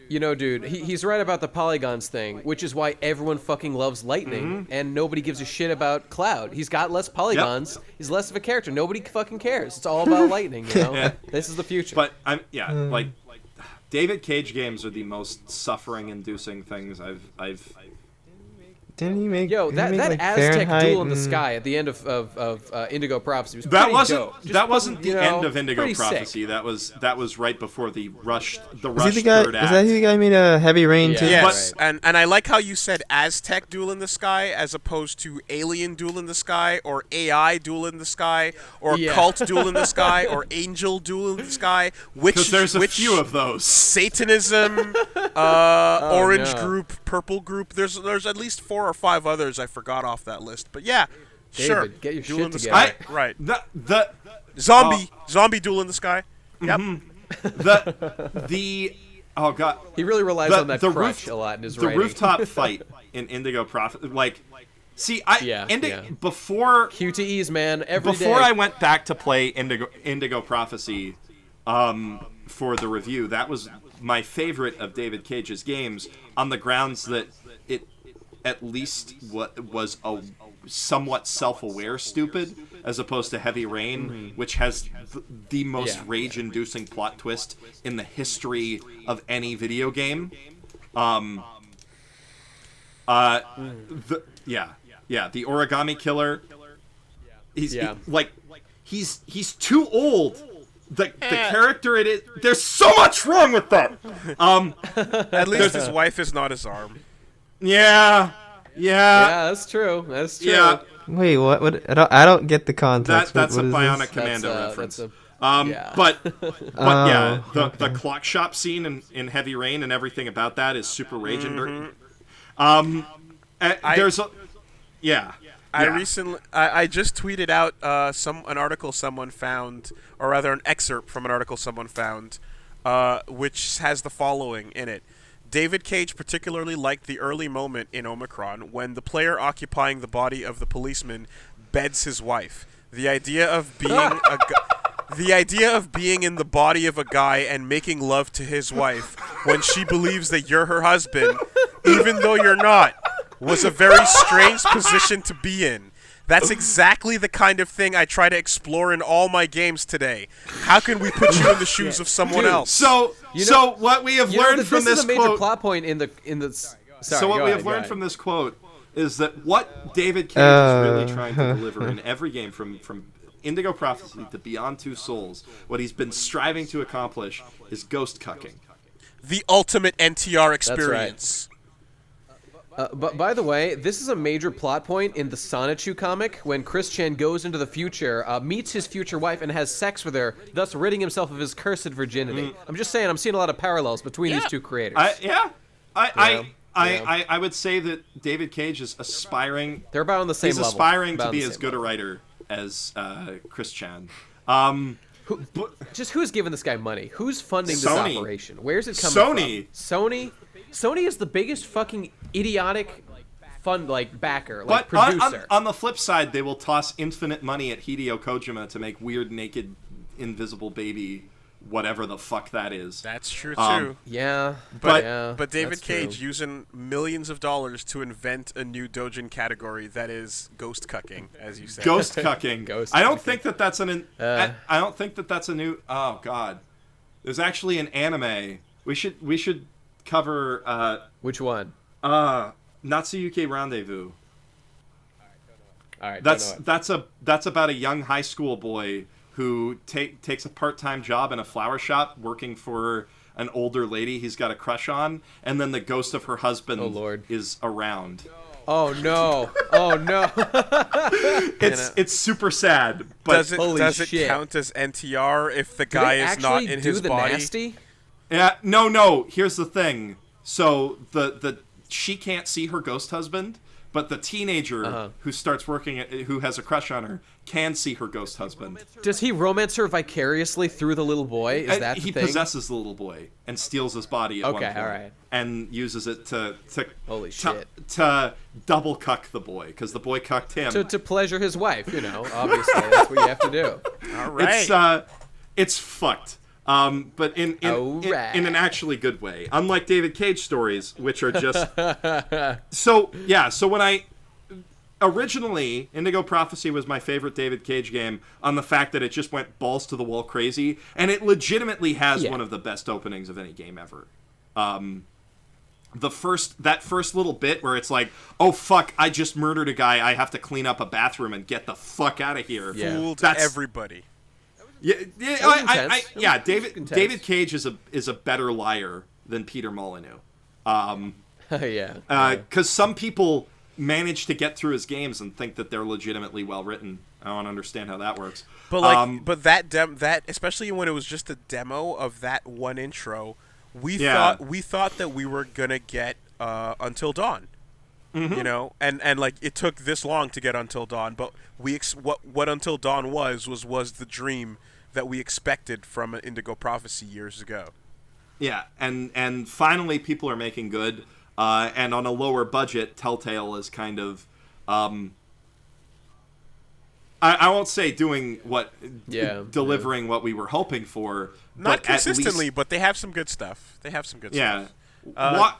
You know, dude, he's right about the polygons thing, which is why everyone fucking loves Lightning, and nobody gives a shit about Cloud. He's got less polygons. Yep. He's less of a character. Nobody fucking cares. It's all about Lightning, you know? Yeah. This is the future. But, like, David Cage games are the most suffering-inducing things I've Didn't he make? Yo, didn't that he make, like, Aztec Fahrenheit duel in the and- sky at the end of Indigo Prophecy was That pretty wasn't dope. Just that wasn't the you know, end of Indigo pretty sick. Prophecy. That was right before the rush Is he the guy? third act. Is that who the guy made a Heavy Rain Yeah. too? Yes, Right. and I like how you said Aztec duel in the sky as opposed to alien duel in the sky or AI duel in the sky or Yeah. cult duel in the sky or angel duel in the sky. Because there's a few of those. Satanism, orange no. group, purple group. There's at least 4 or 5 others I forgot off that list. But yeah, sure. David, get your Duel shit in the together. sky. Right. The Zombie duel in the sky. Yep. the oh god, He really relies on that crutch a lot in his the writing. rooftop fight in Indigo Prophecy. Like, see, Yeah. before QTEs, man, every day. before I went back to play Indigo Prophecy, for the review, that was my favorite of David Cage's games on the grounds that it at least was a somewhat self-aware stupid as opposed to Heavy Rain, which has the most rage-inducing plot twist in the history of any video game. The Origami Killer. He's too old. The character it is. There's so much wrong with that. At least his wife is not his arm. Yeah, that's true. That's true. yeah. Wait, what? I don't get the context. That's what a is Bionic this? Commando reference. Yeah. But yeah, okay. the clock shop scene in Heavy Rain and everything about that is super rage inducing. There's a I just tweeted out an article someone found, or rather an excerpt from an article someone found, which has the following in it. David Cage particularly liked the early moment in Omicron when the player occupying the body of the policeman beds his wife. The idea of being in the body of a guy and making love to his wife when she believes that you're her husband, even though you're not, was a very strange position to be in. That's exactly the kind of thing I try to explore in all my games today. How can we put you in the shoes of someone else? So what we have learned from this this is a major quote. plot point in the. Sorry, So what go we ahead, have go learned ahead. from this quote is that what David Cage is really trying to deliver in every game, from Indigo Prophecy to Beyond Two Souls, what he's been striving to accomplish is ghost cucking. The ultimate NTR experience. But by the way, this is a major plot point in the Sonichu comic when Chris Chan goes into the future, meets his future wife, and has sex with her, thus ridding himself of his cursed virginity. I'm just saying, I'm seeing a lot of parallels between these two creators. I would say that David Cage is aspiring. They're about on the same He's level. aspiring About to on be the as same good a level. writer as Chris Chan. Just who's giving this guy money? Who's funding this Sony. operation? Where's it coming Sony. from? Sony is the biggest fucking idiotic backer, But producer. on the flip side, they will toss infinite money at Hideo Kojima to make weird, naked, invisible baby, whatever the fuck that is. That's true too. Yeah, But David that's Cage true. using millions of dollars to invent a new Dojin category that is ghost cucking, as you said. Ghost cucking. Ghost I don't cucking. think that that's I don't think that that's a new. Oh God, there's actually an anime. We should cover. Which one? Natsuyuki Rendezvous. All right, That's about a young high school boy who takes a part-time job in a flower shop working for an older lady he's got a crush on, and then the ghost of her husband is around. Oh no! Oh no! It's super sad. But does it count as NTR if the guy is not in his body? Nasty? Yeah, no. Here's the thing. So she can't see her ghost husband, but the teenager who starts working who has a crush on her can see her ghost husband. Does he romance her vicariously through the little boy? Is that the he thing? possesses the little boy and steals his body at one point, all right. and uses it to Holy shit. to double cuck the boy because the boy cucked him. To pleasure his wife, obviously that's what you have to do. All right. It's fucked. But in an actually good way. Unlike David Cage stories, which are just so when I originally Indigo Prophecy was my favorite David Cage game on the fact that it just went balls to the wall crazy, and it legitimately has one of the best openings of any game ever. that first little bit where it's like, oh fuck, I just murdered a guy, I have to clean up a bathroom and get the fuck out of here. Yeah. Fooled everybody. Yeah, David Cage is a better liar than Peter Molyneux. Because some people manage to get through his games and think that they're legitimately well written. I don't understand how that works. But like, that especially when it was just a demo of that one intro, we thought that we were gonna get Until Dawn. Mm-hmm. You know, and like it took this long to get Until Dawn, but what Until Dawn was the dream that we expected from an Indigo Prophecy years ago. Yeah, and finally people are making good, and on a lower budget, Telltale is kind of, I won't say doing delivering what we were hoping for. Not consistently, but they have some good stuff. Stuff.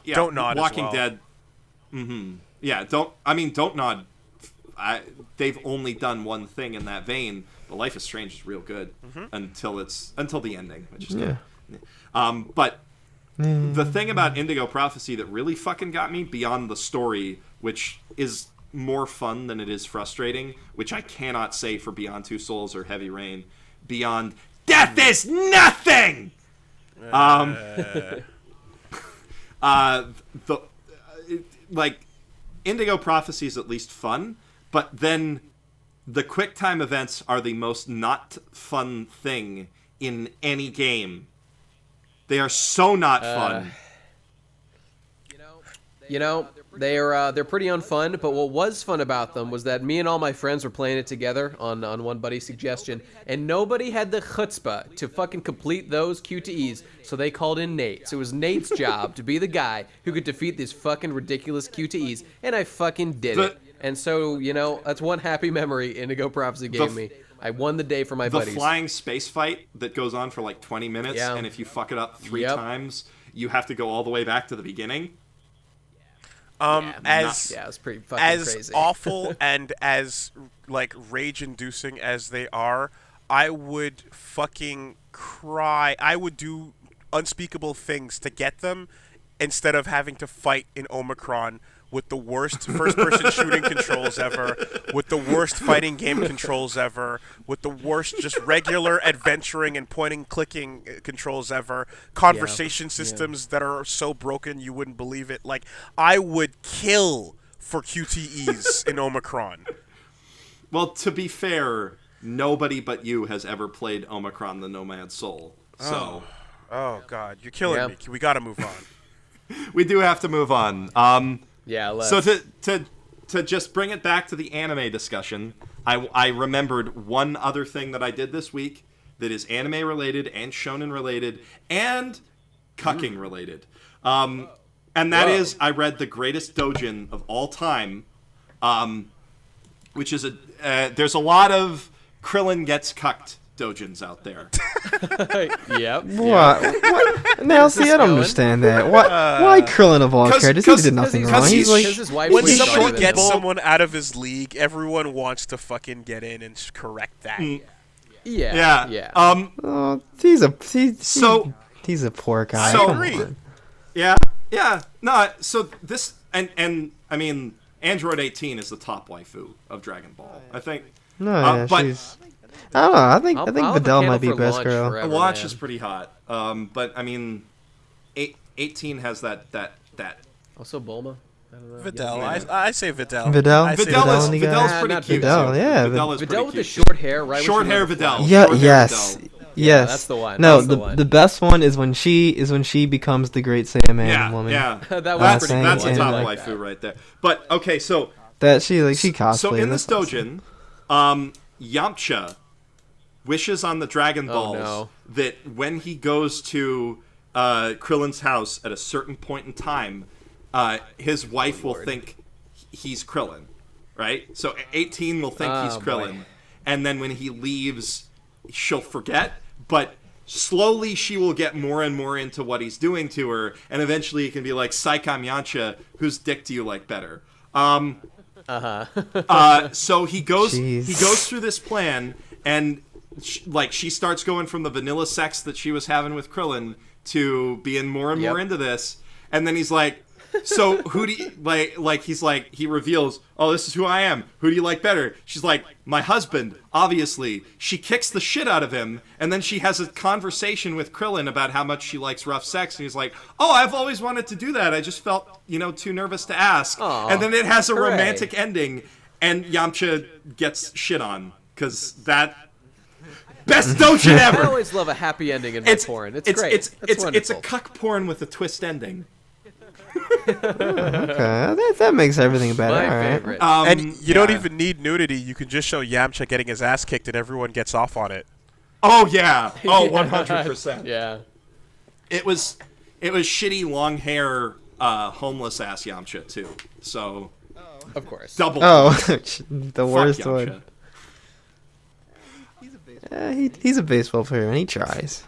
Don't Nod Walking as well. Dead. Mm-hmm. Yeah, Don't Nod. They've only done one thing in that vein, but Life is Strange is real good until the ending, which is good. But the thing about Indigo Prophecy that really fucking got me, beyond the story, which is more fun than it is frustrating, which I cannot say for Beyond Two Souls or Heavy Rain, beyond death is nothing. Indigo Prophecy is at least fun, but then the QuickTime events are the most not fun thing in any game. They are so not fun. You know, they're pretty unfun, but what was fun about them was that me and all my friends were playing it together on one buddy's suggestion, and nobody had the chutzpah to fucking complete those QTEs, so they called in Nate. So it was Nate's job to be the guy who could defeat these fucking ridiculous QTEs, and I fucking did it. And so, you know, that's one happy memory Indigo Prophecy gave me. I won the day for my buddies. The flying space fight that goes on for like 20 minutes, and if you fuck it up 3 times, you have to go all the way back to the beginning. It's pretty fucking crazy. Awful and as like rage-inducing as they are, I would fucking cry. I would do unspeakable things to get them instead of having to fight in Omicron with the worst first-person shooting controls ever, with the worst fighting game controls ever, with the worst just regular adventuring and pointing-clicking controls ever, conversation systems that are so broken you wouldn't believe it. Like, I would kill for QTEs in Omicron. Well, to be fair, nobody but you has ever played Omicron the Nomad Soul. So, oh God, you're killing me. We got to move on. We do have to move on. Let's. So to just bring it back to the anime discussion, I remembered one other thing that I did this week that is anime related and shonen related and cucking related. And that is, I read the greatest doujin of all time, which is there's a lot of Krillin gets cucked doujins out there. Yep. What? Now, see, I don't understand that. Why Krillin of all characters? He did nothing wrong. He's like, when somebody gets someone out of his league, everyone wants to fucking get in and correct that. Yeah. He's a poor guy. So, Come on. Yeah. No, so this and I mean, Android 18 is the top waifu of Dragon Ball. I think. No, but she's. I don't know. I think Videl might be best girl. Launch is pretty hot. But I mean, 18 has that. Also Bulma. I don't know. Videl. I say Videl. Videl is pretty cute. Videl is Videl with cute. the short hair, right? Short hair Videl. Yeah. Yes. Yeah, that's the one. No, the best one is when she becomes the Great Saiyaman woman. Yeah. That was pretty That's cool. a top waifu right there. But okay, so that she cosplayed. So in this doujin, Yamcha wishes on the Dragon Balls that when he goes to Krillin's house at a certain point in time, his wife will think he's Krillin, right? So 18 will think he's Krillin, and then when he leaves, she'll forget, but slowly she will get more and more into what he's doing to her, and eventually it can be like, Saikam Yamcha, whose dick do you like better? So he goes through this plan, and she starts going from the vanilla sex that she was having with Krillin to being more and more into this, and then he's like, So who do you like? He's like, he reveals, oh, this is who I am. Who do you like better? She's like, my husband, obviously. She kicks the shit out of him, and then she has a conversation with Krillin about how much she likes rough sex, and he's like, oh, I've always wanted to do that. I just felt, too nervous to ask. Aww, and then it has a hooray. romantic ending, and Yamcha gets shit on because that. Best dojin ever. I always love a happy ending in my porn. It's great. It's a wonderful. cuck porn with a twist ending. Okay, that makes everything better. My all right. favorite. And you don't even need nudity. You can just show Yamcha getting his ass kicked, and everyone gets off on it. Oh yeah. Oh, 100%. Yeah. It was shitty long hair, homeless ass Yamcha too. So. Of course. Double. Oh, the worst Yamcha. one. He's a baseball player and he tries.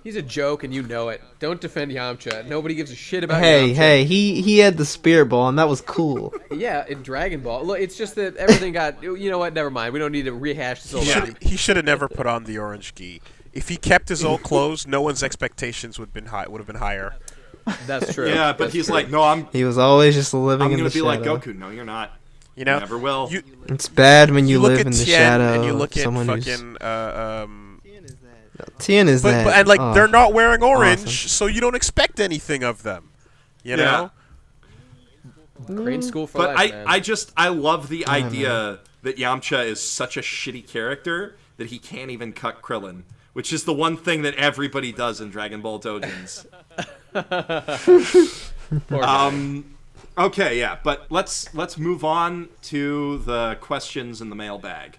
He's a joke and you know it. Don't defend Yamcha. Nobody gives a shit about Hey, Yamcha. he had the spirit ball and that was cool. Yeah, in Dragon Ball. Look, it's just that everything got. You know what? Never mind. We don't need to rehash this whole thing. He should have never put on the orange gi. If he kept his old clothes, no one's expectations would have been higher. That's true. Yeah, but That's he's true. like, no, He was always just living I'm in gonna the be like shadow. Goku. No, you're not. You know, Never will. It's bad when you look live at in the Tien shadow and you look of at someone who's... fucking Tien is that. but and like they're not wearing orange, awesome. so you don't expect anything of them. You know? Crane school for But life, man. I love the idea that Yamcha is such a shitty character that he can't even cut Krillin, which is the one thing that everybody does in Dragon Ball Dojins. Poor guy. Okay, yeah, but let's move on to the questions in the mailbag,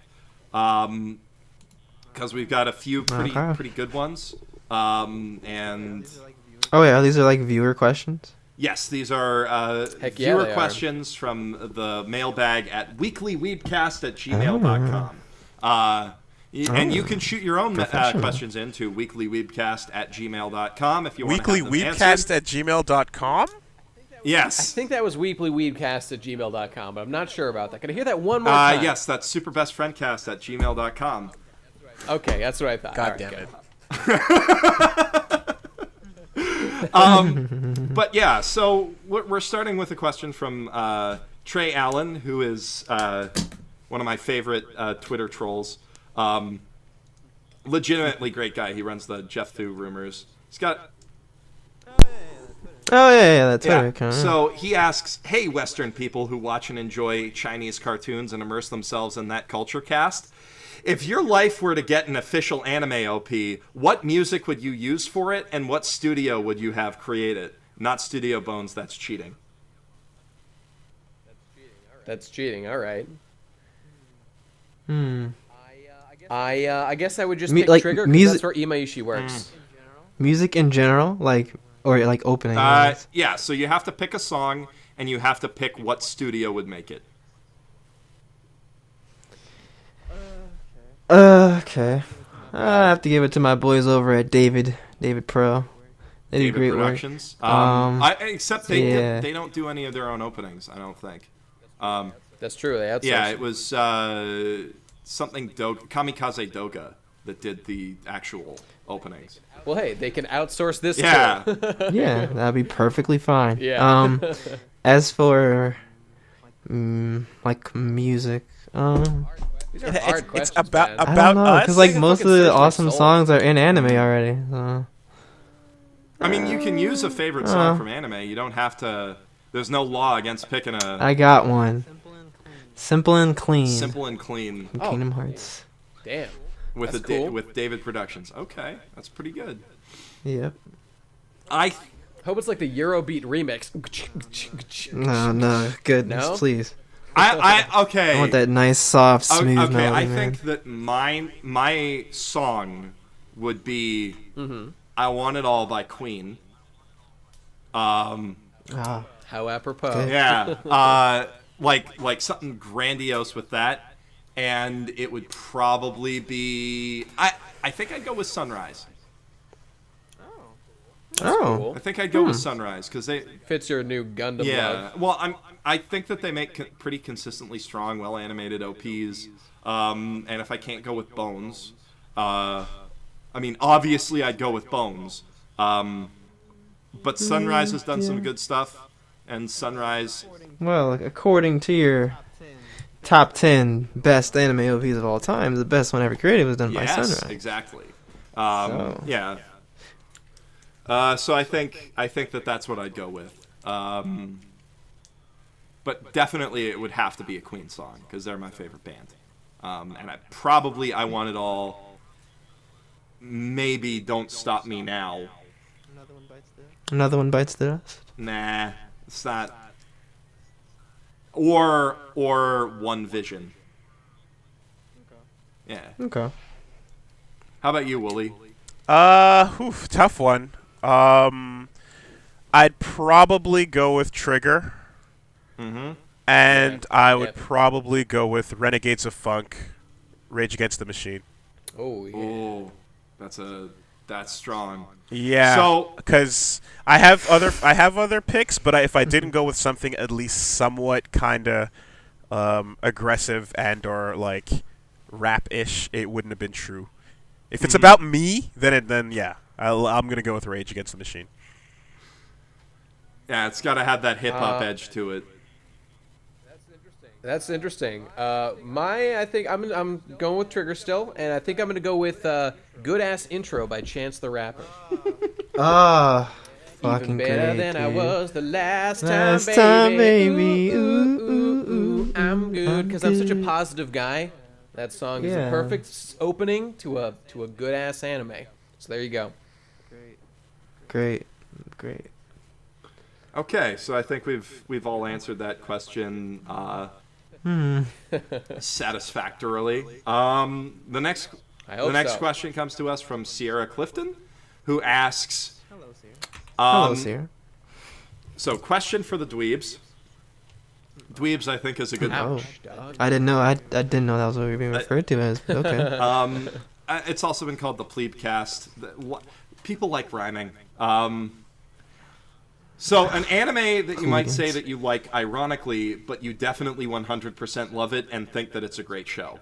because we've got a few pretty good ones, and Oh yeah, these are like viewer questions? yes, these are Heck yeah, viewer they are. questions from the mailbag at weeklyweebcast@gmail.com. And you can shoot your own questions in to weeklyweebcast@gmail.com if you want to have them answered. Weeklyweebcast@gmail.com? Yes. I think that was weeklyweebcast@gmail.com, but I'm not sure about that. Can I hear that one more time? Yes, that's superbestfriendcast@gmail.com. Okay, that's what I thought. God All right, damn good. it. But yeah, so we're starting with a question from Trey Allen, who is one of my favorite Twitter trolls. Legitimately great guy. He runs the Jeff Thu rumors. He's got... Oh yeah, that's Yeah. Twitter account. So he asks, hey, Western people who watch and enjoy Chinese cartoons and immerse themselves in that culture cast, if your life were to get an official anime OP, what music would you use for it, and what studio would you have create it? Not Studio Bones, that's cheating. That's cheating. All right. Hmm. I guess I would just Me- pick like, Trigger because music- that's where Imaishi works. Music in general, or opening. lines. Yeah, so you have to pick a song, and you have to pick what studio would make it. Okay. I have to give it to my boys over at David Pro. They do David great work. Productions. Except yeah. they don't do any of their own openings, I don't think. That's true. They outsource. Yeah, it was something Kamikaze Doga that did the actual openings. Well, hey, they can outsource this Yeah. too. Yeah, that'd be perfectly fine. Yeah. As for like music, These are hard It's questions, about man. I about don't know, us. because like Fucking most of search the my awesome soul. songs are in anime already. So. I mean, you can use a favorite song from anime. You don't have to... There's no law against picking a I got one. Simple and clean. simple and clean From Kingdom Hearts. Damn. with That's cool. with David Productions. Okay, that's pretty good. Yep. I Hope it's like the Eurobeat remix. No, goodness, No? please. okay. I want that nice, soft, smooth Okay, melody, I man. think that my song would be "I Want It All" by Queen. Ah, How apropos. Okay. Yeah, like something grandiose with that, and it would probably be I think I'd go with Sunrise. oh, Cool. I think I'd go with Sunrise because they Fits your new Gundam yeah. love. Well, I think that they make pretty consistently strong, well animated OPs. And if I can't go with Bones, I mean obviously I'd go with Bones. But Sunrise has done some good stuff. and Sunrise. Well, according to your top 10 best anime OVs of all time, the best one ever created was done by Sunrise. Yes, exactly. Yeah. So I think that that's what I'd go with. But definitely it would have to be a Queen song because they're my favorite band. And I Want It All. Maybe Don't Stop Me Now. Another one bites the dust. Nah, it's not. Or One Vision. Yeah. Okay. How about you, Woolie? Tough one. I'd probably go with Trigger. Mm-hmm. And I would probably go with Renegades of Funk, Rage Against the Machine. Oh yeah. Oh, that's strong. Yeah. So, because I have other picks, but if I didn't go with something at least somewhat kind of aggressive and or like rap-ish, it wouldn't have been true. If it's about me, then yeah, I'm gonna go with Rage Against the Machine. Yeah, it's got to have that hip hop edge to it. That's interesting. I think I'm going with Trigger still, and I think I'm gonna go with "Good Ass Intro" by Chance the Rapper. Fucking Even better great, than dude. I was the last Last time, baby. baby. Ooh, ooh, ooh, ooh, I'm good because I'm such a positive guy. That song is the Yeah. perfect opening to a good ass anime. So there you go. Great. Okay, so I think we've all answered that question satisfactorily. The next I hope so. question comes to us from Sierra Clifton, who asks, Hello, Sierra. So, question for the dweebs. Dweebs, I think, is a good Oh. Dog. I didn't know. I didn't know that was what we were being referred to as. But okay. It's also been called the Plebecast. People like rhyming. So, an anime that you might say that you like ironically, but you definitely 100% love it and think that it's a great show.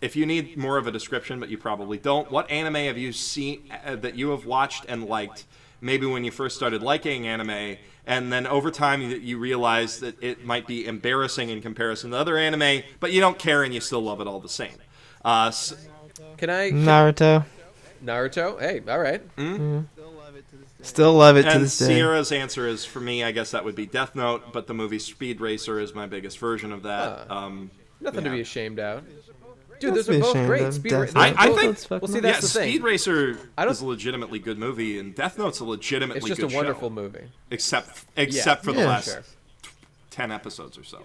If you need more of a description, but you probably don't, what anime have you seen that you have watched and liked, maybe when you first started liking anime, and then over time you realize that it might be embarrassing in comparison to other anime, but you don't care and you still love it all the same? Can I? Naruto. Naruto? Hey, all right. Still love it to And this day. Sierra's answer is, for me, I guess that would be Death Note, but the movie Speed Racer is my biggest version of that. Nothing to yeah. be ashamed of. Dude, Let's those are be both ashamed great. of Speed Death Ra- Note. I both- think- Well, see, that's the thing. Speed Racer I don't- is a legitimately good movie, and Death Note's a legitimately It's just good a wonderful show. movie. Except for the Yeah, last sure. 10 episodes or so.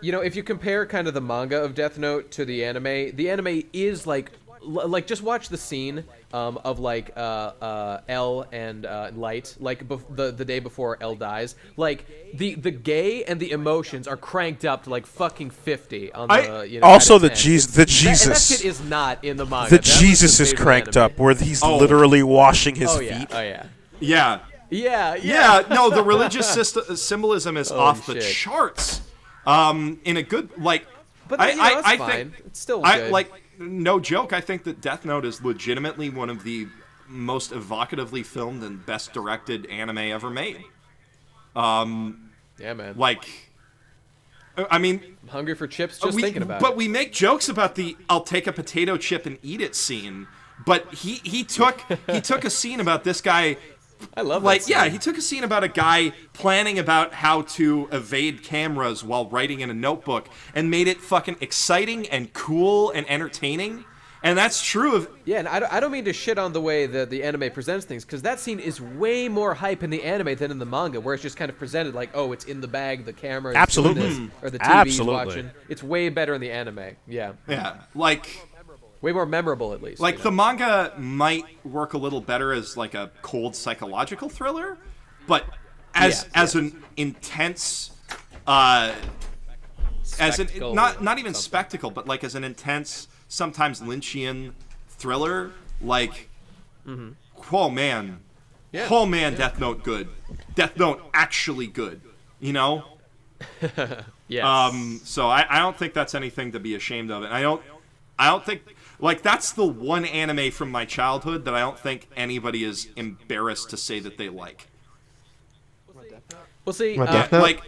You know, if you compare kind of the manga of Death Note to the anime is like just watch the scene of like L and Light, like the day before L dies. Like the gay and the emotions are cranked up to like fucking 50 on the Also, out of the 10. Jesus. That shit is not in the manga. The That was Jesus the is favorite cranked anime. up, where he's Oh. literally washing his Oh feet. yeah, oh yeah, Yeah. yeah. No, the religious symbolism is off the shit. charts. In a good, like... But I it's fine. think... It's still good. No joke, I think that Death Note is legitimately one of the most evocatively filmed and best directed anime ever made. Yeah, man. I mean... I'm hungry for chips just thinking about but it. we make jokes about the "I'll take a potato chip and eat it" scene. But he took a scene about this guy. I love that scene. He took a scene about a guy planning about how to evade cameras while writing in a notebook and made it fucking exciting and cool and entertaining. And that's true of... Yeah, and I don't mean to shit on the way the anime presents things, because that scene is way more hype in the anime than in the manga, where it's just kind of presented like, oh, it's in the bag, the camera is doing Absolutely. this, or the TV's Absolutely. watching. It's way better in the anime. Yeah. Yeah, like... Way more memorable, at least. Like, the manga might work a little better as, like, a cold psychological thriller, but as an intense... Spectacle not even something. spectacle, but, like, as an intense, sometimes Lynchian thriller, like... Oh, man. Yeah. Oh, man, Death Note good. Death Note actually good, you know? Yes. So I don't think that's anything to be ashamed of. And I don't think... Like, that's the one anime from my childhood that I don't think anybody is embarrassed to say that they like. Well, see, Death Note? like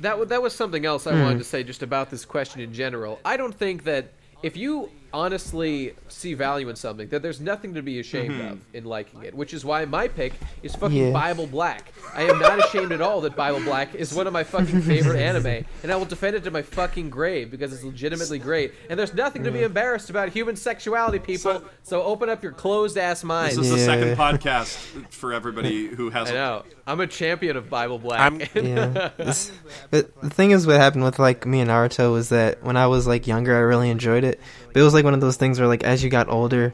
that was something else I wanted to say just about this question in general. I don't think that if you honestly see value in something, that there's nothing to be ashamed of in liking it, which is why my pick is fucking Bible Black. I am not ashamed at all that Bible Black is one of my fucking favorite anime, and I will defend it to my fucking grave because it's legitimately great. And there's nothing to be embarrassed about human sexuality, people. So open up your closed-ass minds. This is the second podcast for everybody who hasn't. I know. I'm a champion of Bible Black. But the thing is, what happened with like me and Naruto was that when I was like younger, I really enjoyed it. But it was like one of those things where like as you got older,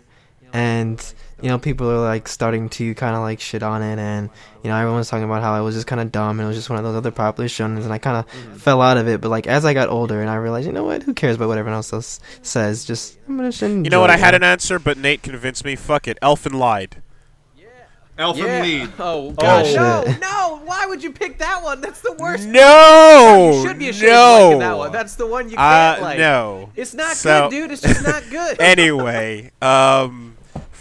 and people are like starting to kind of like shit on it, and everyone was talking about how it was just kind of dumb and it was just one of those other popular shonens, and I kind of fell out of it. But like as I got older, and I realized, what, who cares about what everyone else says? Just I'm gonna enjoy You know what? it. I had an answer, but Nate convinced me. Fuck it, Elfin lied. Elfin Lead. Oh God, shit. no! Why would you pick that one? That's the worst. No, You should be ashamed of liking that one. That's the one you can't like. No, it's not good, dude. It's just not good. Anyway, for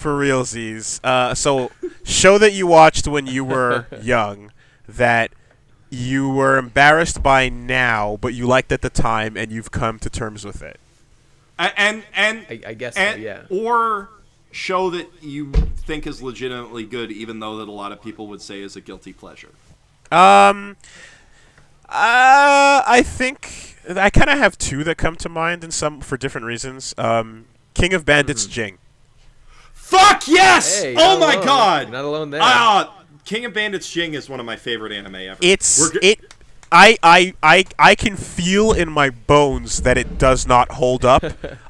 realsies, so show that you watched when you were young that you were embarrassed by now, but you liked at the time, and you've come to terms with it. I guess so, yeah. Or show that you think is legitimately good, even though that a lot of people would say is a guilty pleasure. I think I kind of have two that come to mind, and some for different reasons. King of Bandits, Jing. Fuck yes! Hey, oh my alone. god! You're not alone there. King of Bandits Jing is one of my favorite anime ever. I can feel in my bones that it does not hold up.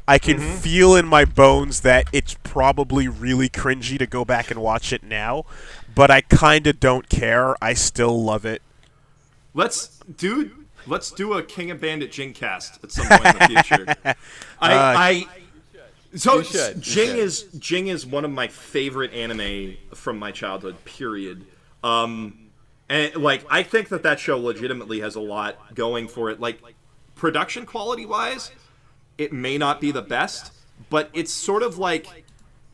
I can feel in my bones that it's probably really cringy to go back and watch it now, but I kind of don't care. I still love it. Let's do a King of Bandit Jing cast at some point in the future. Jing is one of my favorite anime from my childhood. Period. And like I think that show legitimately has a lot going for it. Like production quality wise, it may not be the best, but it's sort of like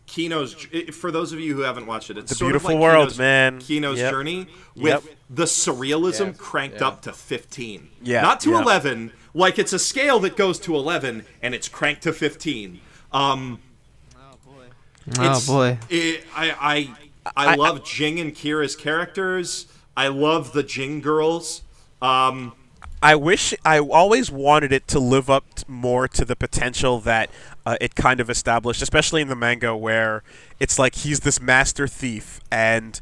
Kino's. For those of you who haven't watched it, it's a sort beautiful of like world, man. Kino's journey with the surrealism cranked up to 15. Yeah, not to 11. Like it's a scale that goes to 11 and it's cranked to 15. Oh boy! I love Jing and Kira's characters. I love the Jing girls. I always wanted it to live up more to the potential that it kind of established, especially in the manga, where it's like he's this master thief, and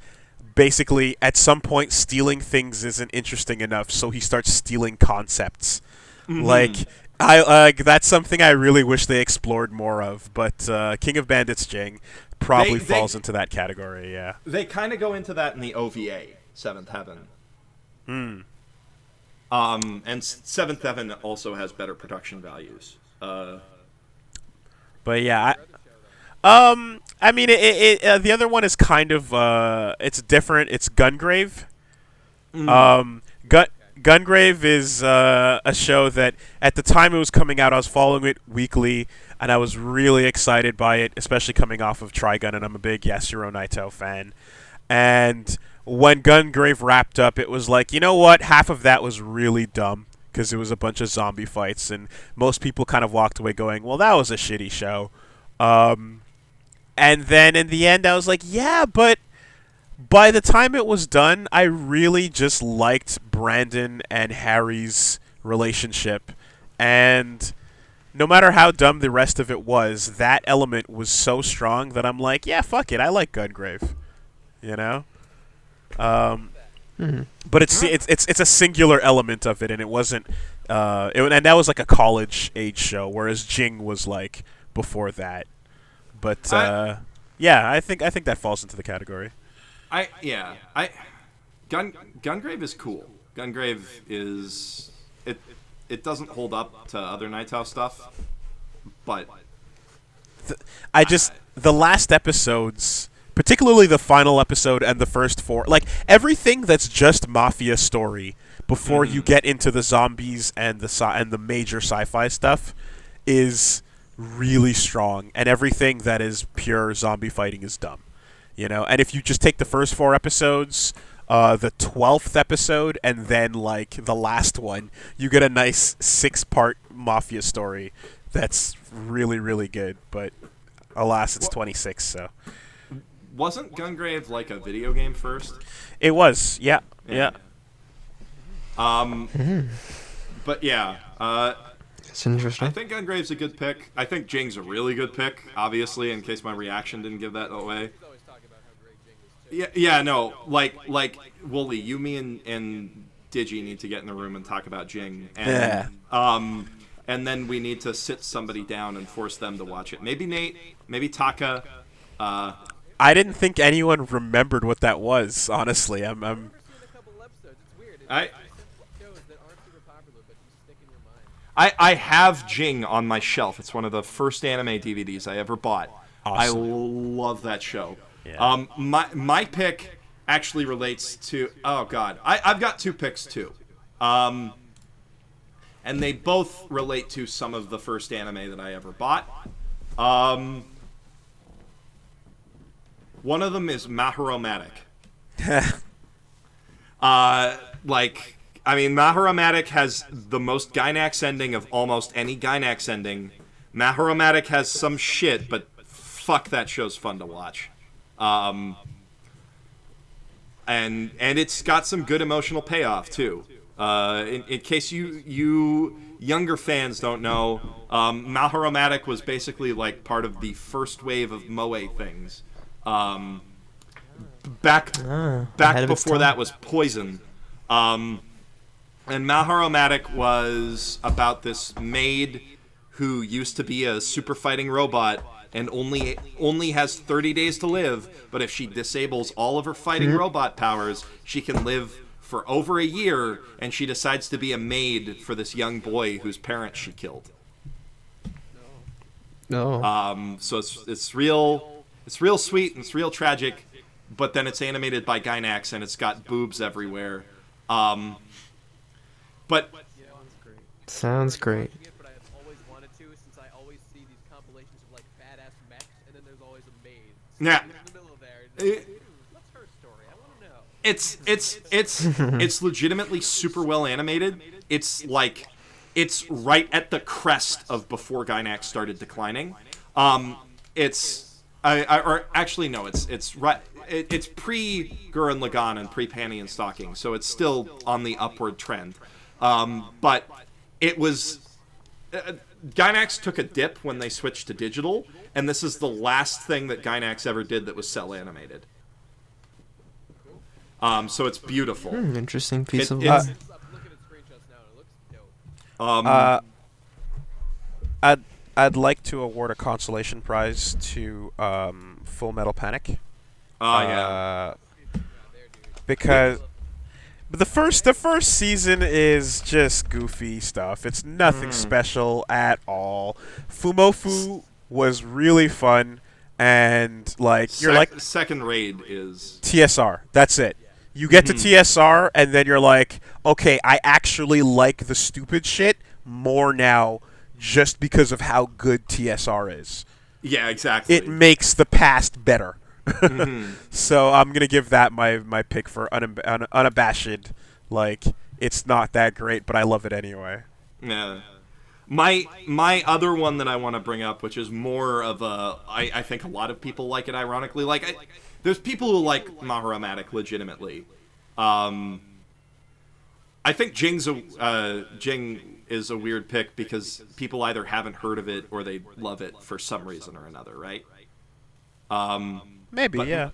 basically at some point stealing things isn't interesting enough, so he starts stealing concepts. Like that's something I really wish they explored more of. But King of Bandits Jing probably falls into that category. Yeah, they kind of go into that in the OVA. Seventh Heaven. And Seventh Heaven also has better production values. But yeah, I mean, the other one is kind of it's different. It's Gungrave. Gungrave is a show that at the time it was coming out, I was following it weekly, and I was really excited by it, especially coming off of Trigun, and I'm a big Yasuro Naito fan. And when Gungrave wrapped up, it was like, you know what? Half of that was really dumb because it was a bunch of zombie fights, and most people kind of walked away going, well, that was a shitty show. And then in the end, I was like, yeah, but by the time it was done, I really just liked Brandon and Harry's relationship. And no matter how dumb the rest of it was, that element was so strong that I'm like, yeah, fuck it, I like Gungrave. You know? But it's a singular element of it, and it wasn't and that was like a college age show, whereas Jing was like before that. But yeah, I think that falls into the category. Gungrave is cool. Gungrave is it doesn't hold up to other Naito stuff, but the last episodes, particularly the final episode and the first four, like everything that's just mafia story before you get into the zombies and the major sci-fi stuff is really strong, and everything that is pure zombie fighting is dumb, you know. And if you just take the first four episodes the 12th episode and then like the last one, you get a nice 6-part mafia story that's really, really good. But alas, it's 26. So wasn't Gungrave like a video game first? it was, yeah. But yeah, It's interesting. I think Gungrave's a good pick. I think Jing's a really good pick, obviously, in case my reaction didn't give that away. Yeah, no, like Woolie, you, me, and Digi need to get in the room and talk about Jing, and and then we need to sit somebody down and force them to watch it. Maybe Nate, maybe Taka. I didn't think anyone remembered what that was. Honestly, I'm. I have Jing on my shelf. It's one of the first anime DVDs I ever bought. Awesome. I love that show. Yeah. My pick actually relates to... Oh, God. I've got 2 picks, too. And they both relate to some of the first anime that I ever bought. One of them is Maharomatic. Maharomatic has the most Gainax ending of almost any Gainax ending. Maharomatic has some shit, but fuck, that show's fun to watch. And it's got some good emotional payoff too. In case you younger fans don't know, Maharomatic was basically like part of the first wave of moe things. Back before that was Poison. And Maharomatic was about this maid who used to be a super fighting robot and only has 30 days to live, but if she disables all of her fighting robot powers, she can live for over a year, and she decides to be a maid for this young boy whose parents she killed. No. So it's real sweet and it's real tragic, but then it's animated by Gainax and it's got boobs everywhere. But Sounds great. But I've always wanted to, since I always see these compilations of like badass mechs, and then there's always a maid. yeah, In the middle of there. What's her story? I want to know. it's legitimately super well animated. It's like it's right at the crest of before Gainax started declining. It's right. It's pre Gurren Lagann and pre Panty and Stocking, so it's still on the upward trend. But it was Gainax took a dip when they switched to digital, and this is the last thing that Gainax ever did that was cell animated. So it's beautiful. Interesting piece of it's- I'm looking at screenshots now, and it looks dope. I'd like to award a consolation prize to Full Metal Panic. Yeah. Because the first season is just goofy stuff. It's nothing special at all. Fumofu was really fun, and like you're like second raid is TSR. That's it. You get to TSR, and then you're like, okay, I actually like the stupid shit more now, just because of how good TSR is. yeah, exactly. It makes the past better. So I'm gonna give that my pick for unabashed. Like, it's not that great, but I love it anyway. Yeah. My other one that I want to bring up, which is more of a, I think a lot of people like it, ironically. There's people who like Maharomatic legitimately. I think Jing is a weird pick because people either haven't heard of it or they love it for some reason or another, right? Maybe, yeah.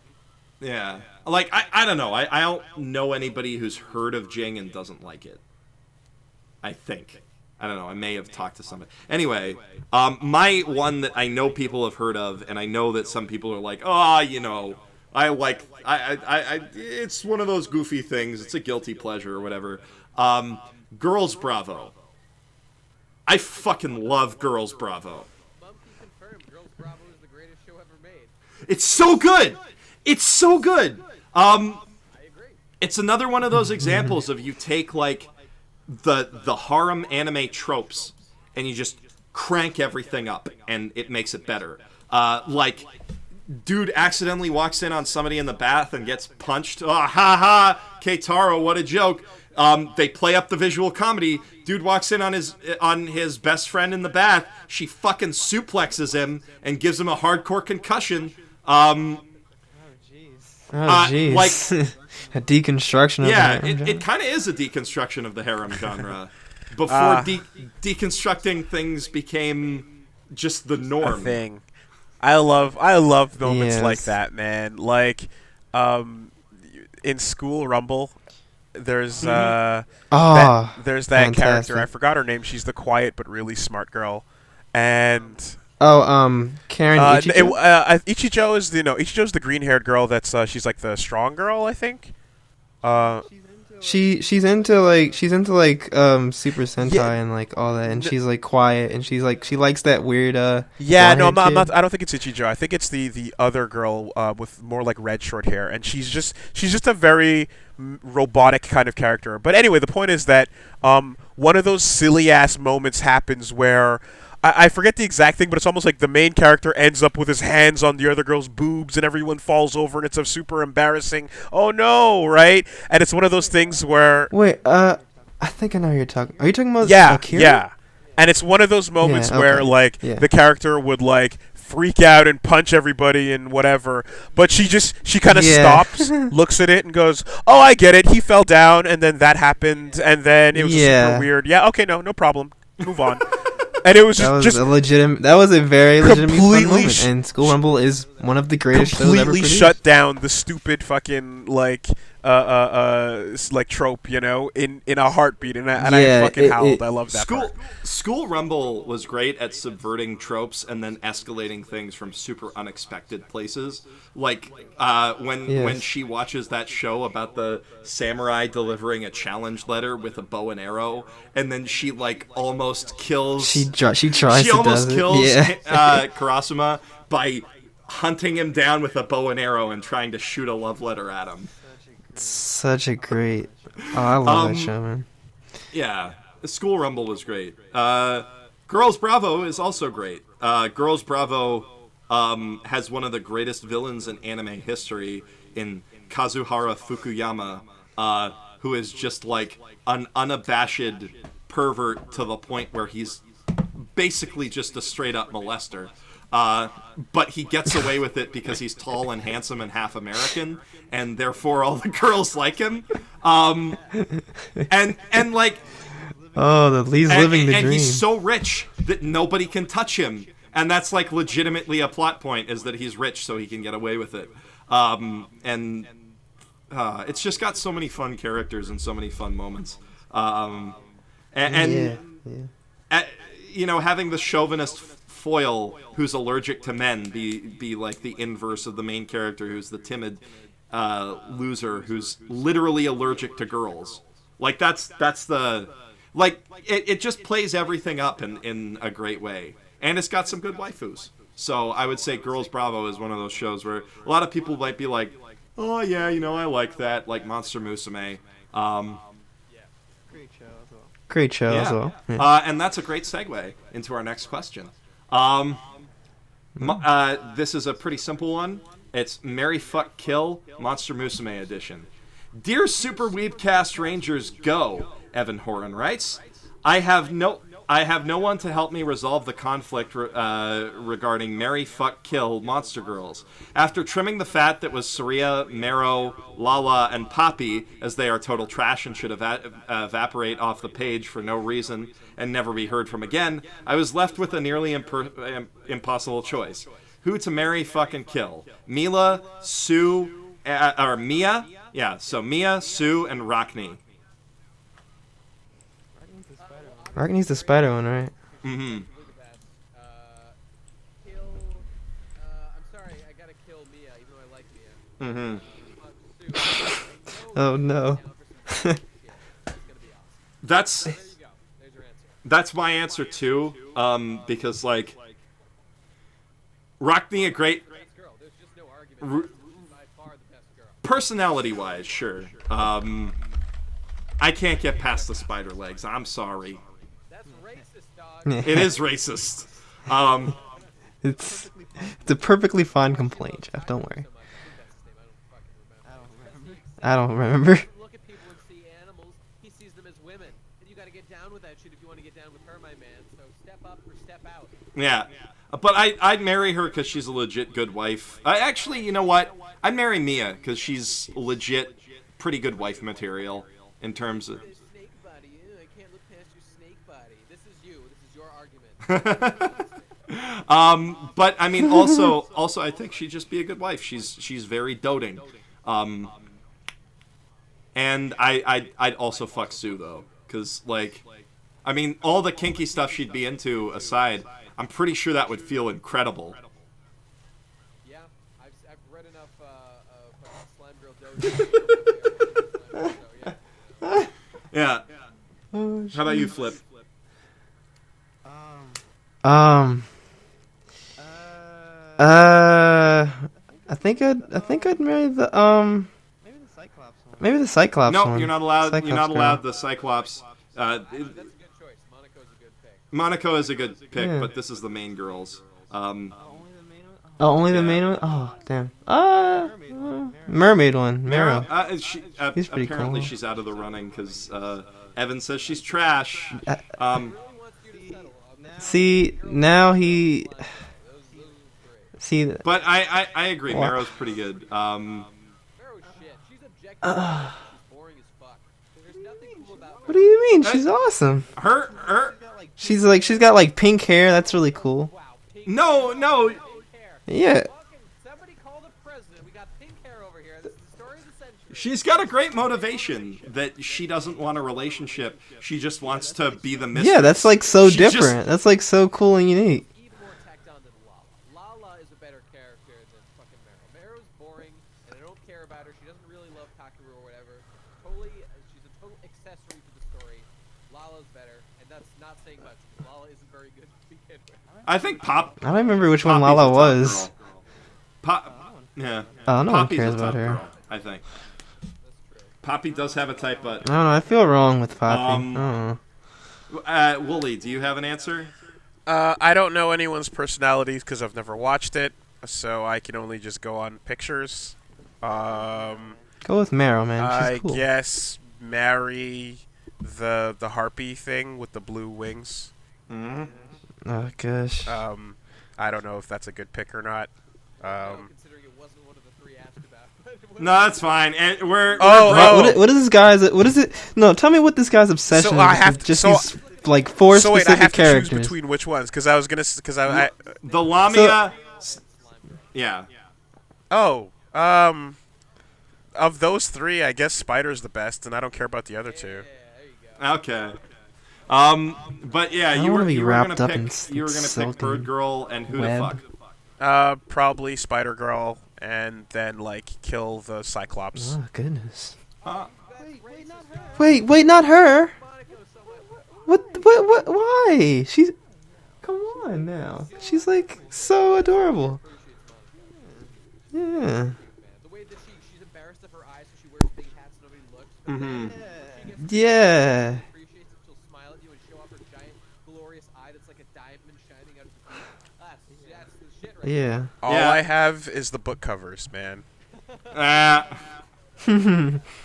Yeah. Like, I don't know. I don't know anybody who's heard of Jing and doesn't like it. I think. I don't know. I may have talked to somebody. Anyway, my one that I know people have heard of, and I know that some people are like, it's one of those goofy things. It's a guilty pleasure or whatever. Girls Bravo. I fucking love Girls Bravo. Mom can confirm Girls Bravo is the greatest show ever made. It's so good. It's so good. I agree. It's another one of those examples of you take like the harem anime tropes and you just crank everything up and it makes it better. Like dude accidentally walks in on somebody in the bath and gets punched. Oh, ha ha! Keitaro, what a joke. They play up the visual comedy. Dude walks in on his best friend in the bath. She fucking suplexes him and gives him a hardcore concussion. Oh jeez. Like a deconstruction of the harem genre. It kind of is a deconstruction of the harem genre. Before deconstructing things became just the norm. A thing. I love moments like that, man. Like, in School Rumble, there's there's that fantastic character. I forgot her name. She's the quiet but really smart girl, and Karen Ichijo. Ichijo is Ichijo's the green-haired girl. That's she's like the strong girl, I think. She's into Super Sentai and like all that, and she's like quiet, and she's like she likes that weird I'm not. I don't think it's Ichijo. I think it's the other girl with more like red short hair, and she's just a very robotic kind of character. But anyway, the point is that one of those silly ass moments happens where I forget the exact thing, but it's almost like the main character ends up with his hands on the other girl's boobs and everyone falls over and it's a super embarrassing, oh no, right? And it's one of those things where... Wait, I think I know who you're talking... Are you talking about Akira? Yeah. And it's one of those moments where, the character would, freak out and punch everybody and whatever, but she kind of stops, looks at it and goes, oh, I get it, he fell down, and then that happened, and then it was super weird. Yeah, okay, no problem. Move on. And it was that was a very legitimate fun moment, and School Rumble is one of the greatest shows ever produced. Completely shut down the stupid fucking trope, in a heartbeat, and I fucking howled. I love that part. School Rumble was great at subverting tropes and then escalating things from super unexpected places. Like when she watches that show about the samurai delivering a challenge letter with a bow and arrow, and then she almost kills. She almost kills Karasuma by hunting him down with a bow and arrow and trying to shoot a love letter at him. Such a great... Oh, I love that show, man. Yeah, School Rumble was great. Girls Bravo is also great. Girls Bravo has one of the greatest villains in anime history in Kazuhara Fukuyama, who is just an unabashed pervert to the point where he's basically just a straight-up molester. But he gets away with it because he's tall and handsome and half American, and therefore all the girls like him. Oh, he's living the dream. And he's so rich that nobody can touch him, and that's legitimately a plot point, is that he's rich so he can get away with it. It's just got so many fun characters and so many fun moments. Having the chauvinist foil who's allergic to men be like the inverse of the main character, who's the timid loser who's literally allergic to girls. That's the it just plays everything up in a great way, and it's got some good waifus. So I would say Girls Bravo is one of those shows where a lot of people might be like, oh yeah, I like that, like Monster Musume. Great show as well. Yeah. And that's a great segue into our next question. This is a pretty simple one. It's Marry, Fuck, Kill, Monster Musume edition. Dear Super Weebcast Rangers, go! Evan Horan writes. I have no one to help me resolve the conflict regarding Marry, Fuck, Kill Monster Girls. After trimming the fat that was Saria, Mero, Lala, and Poppy, as they are total trash and should evaporate off the page for no reason and never be heard from again, I was left with a nearly impossible choice. Who to marry, fuck, and kill? Mila, Sue, or Mia? Yeah, so Mia, Sue, and Rockney. Rockney's the spider one, right? Mm-hmm. I'm sorry, I gotta kill Mia, even though I like Mia. Mm-hmm. Oh no. That's my answer too. Because Rockney a great personality-wise, sure. I can't get past the spider legs. I'm sorry. That's racist, dog. It is racist. It's a perfectly fine complaint, Jeff. Don't worry. I don't remember. Look at people and see animals. He sees them as women. And you got to get down with that shit if you want to get down with her, my man. So step up or step out. Yeah. But I'd marry her because she's a legit good wife. Actually, you know what? I'd marry Mia because she's legit pretty good wife material in terms of... Snake body. I can't look past your snake body. This is you. This is your argument. But I mean, also, I think she'd just be a good wife. She's very doting. And I'd also fuck Sue though, because like, I mean, all the kinky stuff she'd be into aside, I'm pretty sure that would feel incredible. Yeah, I've read enough Slime Girl Dojo. Yeah. Oh, How about you, Flip? I think I'd marry the maybe the Cyclops No, one. you're not allowed. Cyclops You're not girl. allowed the Cyclops. That's a good choice. Monaco's a good pick. Monaco is a good pick, Yeah. but this is the main girls. Oh, only the main one. Oh, damn. Mermaid one, Mero. He's pretty apparently cool. she's out of the running because Evan says she's trash. See, now he. See, But I agree. What? Mero's pretty good. Mero's shit. She's objective. She's boring as fuck. There's nothing cool about what do you mean? She's awesome. Her. She's got like pink hair. That's really cool. Wow, pink No. hair. Yeah. Somebody call the president. We got pink hair over here. This is the story of the century. She's got a great motivation that she doesn't want a relationship. She just wants to be the mistress. Yeah, that's like so She just- different. That's like so cool and unique. Even more tacked on than Lala. Lala is a better character than fucking Mero. Mero's boring, and I don't care about her. She doesn't really love Kakeru or whatever. She's a total accessory to the story. Lala's better, and that's not saying much. Lala isn't very good to begin with. I think Pop. I don't remember which one Poppy's Lala the top was. girl. Yeah. Oh, no one Poppy's cares the top about her. girl, I think. Poppy does have a type, but I don't know. I feel wrong with Poppy. Um, I don't know. Woolie, do you have an answer? I don't know anyone's personalities because I've never watched it, so I can only just go on pictures. Go with Mero, man. I She's cool. guess marry the harpy thing with the blue wings. Mm-hmm. Oh gosh. I don't know if that's a good pick or not. Considering it wasn't one of the three asked about. No, that's fine. And we're What is this guy's? What is it? No, tell me what this guy's obsession I is. have with to- just so- these like four So wait, I specific have to characters. choose between which ones? Because I was gonna, because I the Lamia. Yeah. of those three, I guess Spider's the best, and I don't care about the other two. Okay. But yeah, don't you were wanna be you were wrapped gonna up in pick you were gonna pick silken Bird Girl and who web. the fuck? Probably Spider Girl, and then like kill the Cyclops. Oh goodness. Uh, Wait, not her. What? Why? She's. Come on now. She's like so adorable. Yeah. The way that she's embarrassed of her eyes, so she wears big hats and nobody looks. Mm-hmm. Yeah. Appreciates it, she'll smile at you and show off her giant, glorious eye that's like a diamond shining out of the that's the shit right Yeah. All Yeah. I have is the book covers, man.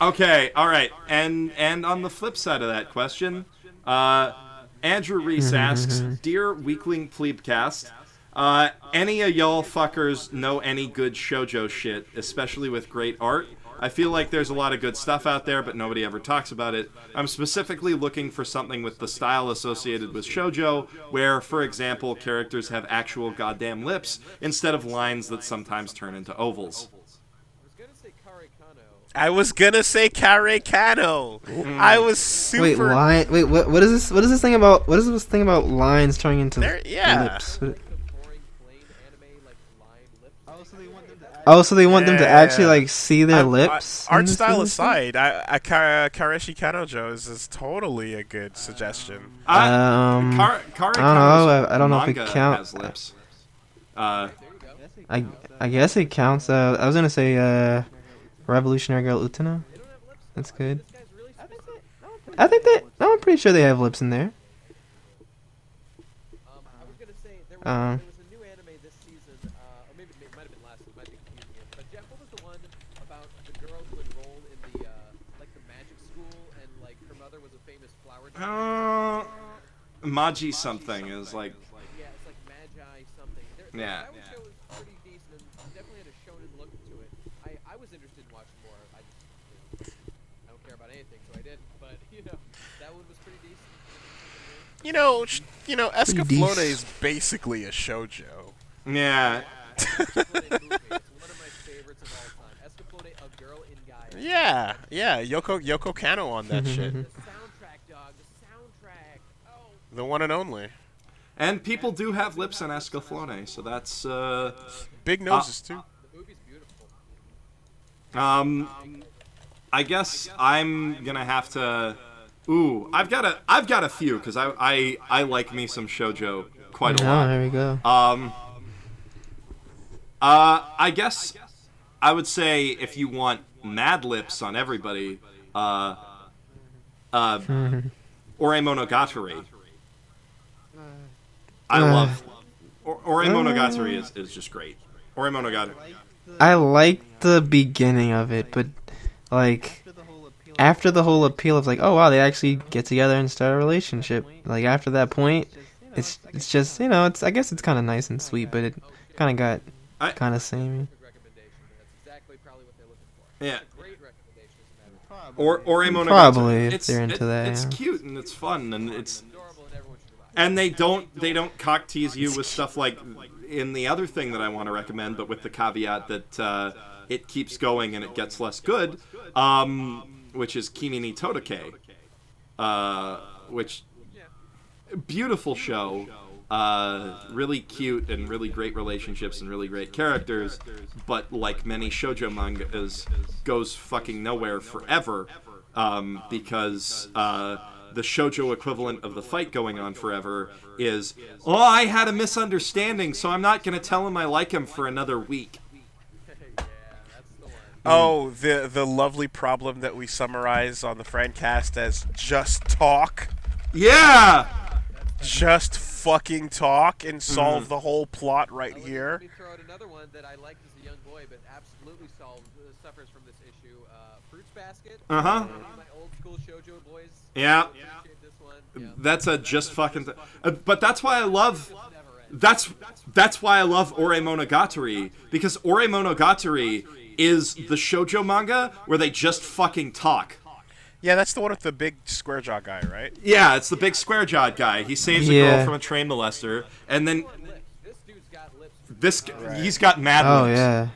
Okay, all right. And on the flip side of that question, Andrew Reese asks, "Dear Weekling Plebecast, any of y'all fuckers know any good shoujo shit, especially with great art? I feel like there's a lot of good stuff out there, but nobody ever talks about it. I'm specifically looking for something with the style associated with shoujo, where, for example, characters have actual goddamn lips instead of lines that sometimes turn into ovals." I was gonna say Kare Kano. I was super. Wait, line. Wait, what is this? What is this thing about? What is this thing about lines turning into Yeah. lips? Oh, so they want them to actually like see their lips. Art in this style thing? aside, Kareshi Kanojo is totally a good suggestion. I don't know. I don't know if it counts. Has lips. I guess it counts. I was gonna say Revolutionary Girl Utano. That's good. I think that. I'm pretty sure they have lips in there. I was gonna say there was a new anime this season mother was a famous flower. Magi something is like. Yeah, it's like Magi something. Yeah. That show was pretty decent and definitely had a shonen look to it. I was interested in watching more. I just, I don't care about anything, so I didn't. But that one was pretty decent. Escaflowne is basically a shoujo. Yeah. It's one of my favorites of all time. Escaflowne, A Girl in Gaia. Yeah. Yoko Kanno on that shit. The soundtrack, dog. The soundtrack. Oh. The one and only. And people do have lips in Escaflowne, so that's big noses too. The movie's beautiful. I guess I'm gonna have to. Ooh, I've got a few because I like me some shoujo quite a lot. Oh, there we go. I guess I would say if you want mad lips on everybody, Ore Monogatari. I love Ore Monogatari is just great. Ore Monogatari. I like the beginning of it, but like after the whole appeal of like, oh wow, they actually get together and start a relationship. Like after that point, it's just it's I guess it's kind of nice and sweet, but it kind of got kind of samey. Yeah. Or Monogatari. Probably if they're into that. It's cute and it's fun and they don't cock tease you with stuff like in the other thing that I want to recommend, but with the caveat that it keeps going and it gets less good, which is Kimi ni Todoke, which beautiful show, really cute and really great relationships and really great characters, but like many shoujo mangas, goes fucking nowhere forever, because the shoujo equivalent of the fight going on forever is, I had a misunderstanding, so I'm not going to tell him I like him for another week. Oh, the lovely problem that we summarize on the Friendcast as just talk. Yeah! Just fucking talk and solve the whole plot right here. Let me throw out another one that I liked as a young boy, but absolutely suffers from this issue. Fruits Basket. Uh-huh. My old school shoujo boys. Yeah. This one. Yeah. That's a just fucking but that's why I love that's why I love Ore Monogatari, because Ore Monogatari is the shoujo manga where they just fucking talk. Yeah, that's the one with the big square jaw guy, right? Yeah, it's the big square jawed guy. He saves a girl from a train molester, and then This dude's got lips. he's got mad lips. Yeah.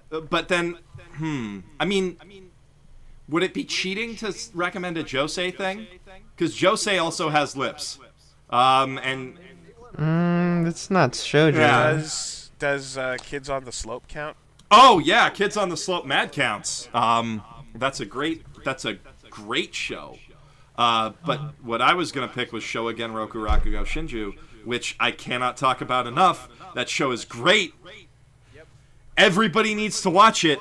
But then, I mean, would it be cheating to recommend a Josei thing? Because Josei also has lips. And It's not shoujo. Yeah. Does Kids on the Slope count? Oh yeah, Kids on the Slope mad counts. That's a great show. But what I was gonna pick was Showa Genroku Rakugo Shinju, which I cannot talk about enough. That show is great. Everybody needs to watch it.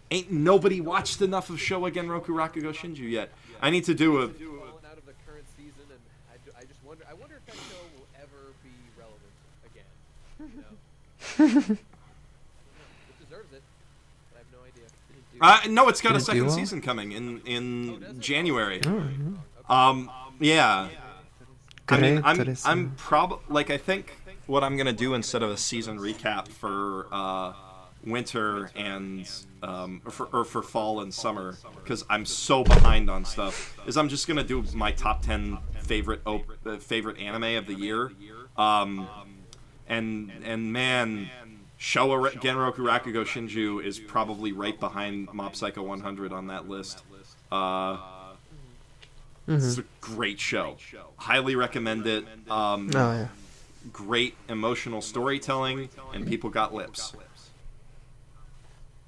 Ain't nobody watched enough of Showa Genroku Rakugo Shinju yet. I need to do a. Fallen out of the current season, and I just wonder. I wonder if that show will ever be relevant again. It deserves it, but I have no idea. No, it's got a Did it do second well? season coming in January. Oh, Yeah. I mean, I'm Interesting. probably like I think what I'm gonna do instead of a season recap for winter and for fall and summer, because I'm so behind on stuff, is I'm just gonna do my top 10 favorite anime of the year, and man, Showa Genroku Rakugo Shinju is probably right behind Mob Psycho 100 on that list. It's a great show. Highly recommend it. Oh yeah. Great emotional storytelling, and people got lips.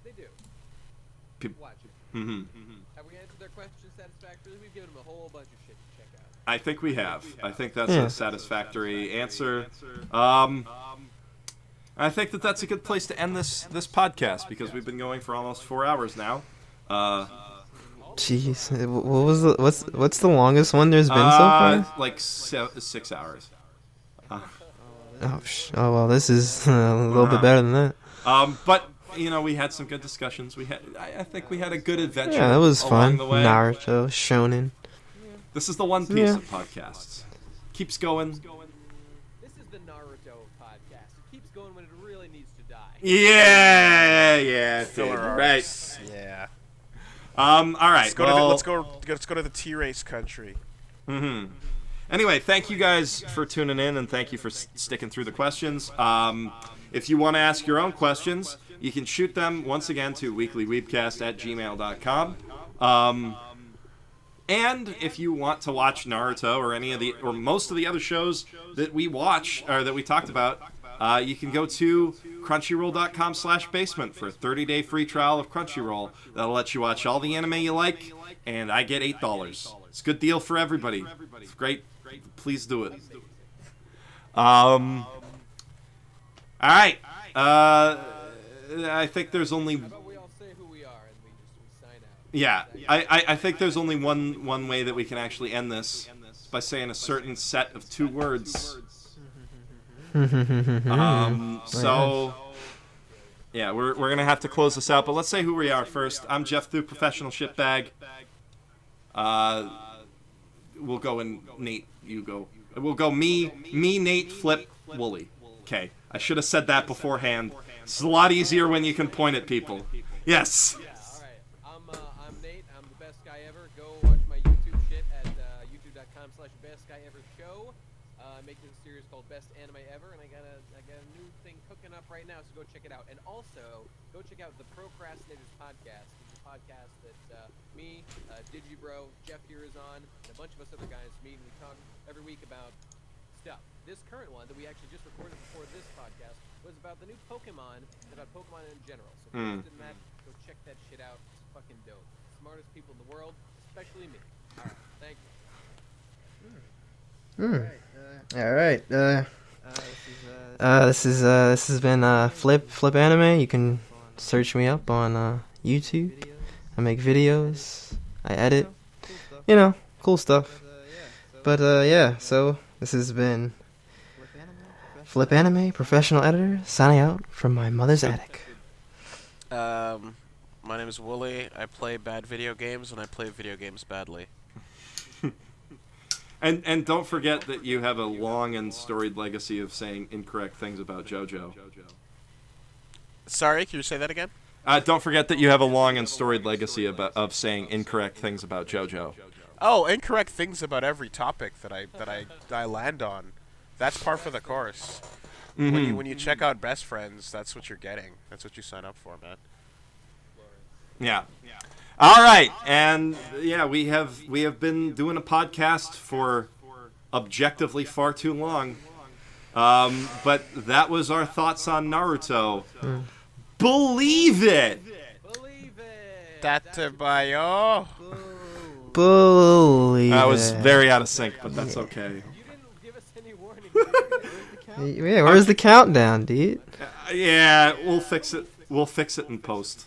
They do. Peop- Watch it. hmm Have we answered their questions satisfactorily? We've given them a whole bunch of shit to check out. I think we have. I think that's Yeah. a satisfactory answer. I think that's a good place to end this podcast, because we've been going for almost 4 hours now. Jeez, what's the longest one there's been so far? Like 6 hours. Oh well, this is a little bit better than that. But we had some good discussions. I think we had a good adventure. Yeah, that was along fun. the way. Naruto, Shonen. This is the One Piece of podcasts. Keeps going. This is the Naruto podcast. It keeps going when it really needs to die. Yeah, Filler right. arcs. Yeah. All right. Let's go to the T-Race country. Mm-hmm. Anyway, thank you guys for tuning in, and thank you for sticking through the questions. If you want to ask your own questions, you can shoot them once again to weeklyweebcast@gmail.com. And if you want to watch Naruto or most of the other shows that we watch or that we talked about, you can go to crunchyroll.com/basement for a 30-day free trial of Crunchyroll. That'll let you watch all the anime you like, and I get $8. It's a good deal for everybody. It's great. Please do it. All right. I think there's only... We all say who we are and we sign out. Yeah, I think there's only one way that we can actually end this by saying a certain set of 2 words. So, yeah, we're gonna have to close this out. But let's say who we are first. I'm Jeff Thu, professional shitbag. We'll go in Nate. You go. We'll go me, Nate, Flip, Woolie. Okay. I should have said that beforehand. It's a lot easier when you can point at people. Yes. Yeah, all right. I'm Nate. I'm the best guy ever. Go watch my YouTube shit at youtube.com/bestguyevershow. I'm making a series called Best Anime Ever, and I got a new thing cooking up right now, so go check it out. And also, go check out the Procrastinators podcast. It's a podcast that me, Digibro, Jeff here is on, and a bunch of us other guys meet, and we talk every week about stuff. This current one that we actually just recorded before this podcast was about the new Pokemon and about Pokemon in general. So if you're interested in that, go check that shit out. It's fucking dope. Smartest people in the world, especially me. Alright, thank you. All right. This has been Flip Anime. You can search me up on YouTube. I make videos. I edit. Cool stuff. But yeah, so this has been Flip Anime, professional editor, signing out from my mother's attic. My name is Woolie. I play bad video games, and I play video games badly. And don't forget that you have a long and storied legacy of saying incorrect things about JoJo. Sorry, can you say that again? Don't forget that you have a long and storied legacy of saying incorrect things about JoJo. Oh, incorrect things about every topic that I land on. That's par for the course. Mm-hmm. When you check out Best Friends, that's what you're getting. That's what you sign up for, man. Yeah. All right, and yeah, we have been doing a podcast for objectively far too long, but that was our thoughts on Naruto. Believe it. Believe it! Tatabayo. Believe I was it. very out of sync, but that's okay. You didn't give us any warning. Yeah, where's the countdown, dude? Yeah, we'll fix it. We'll fix it in post.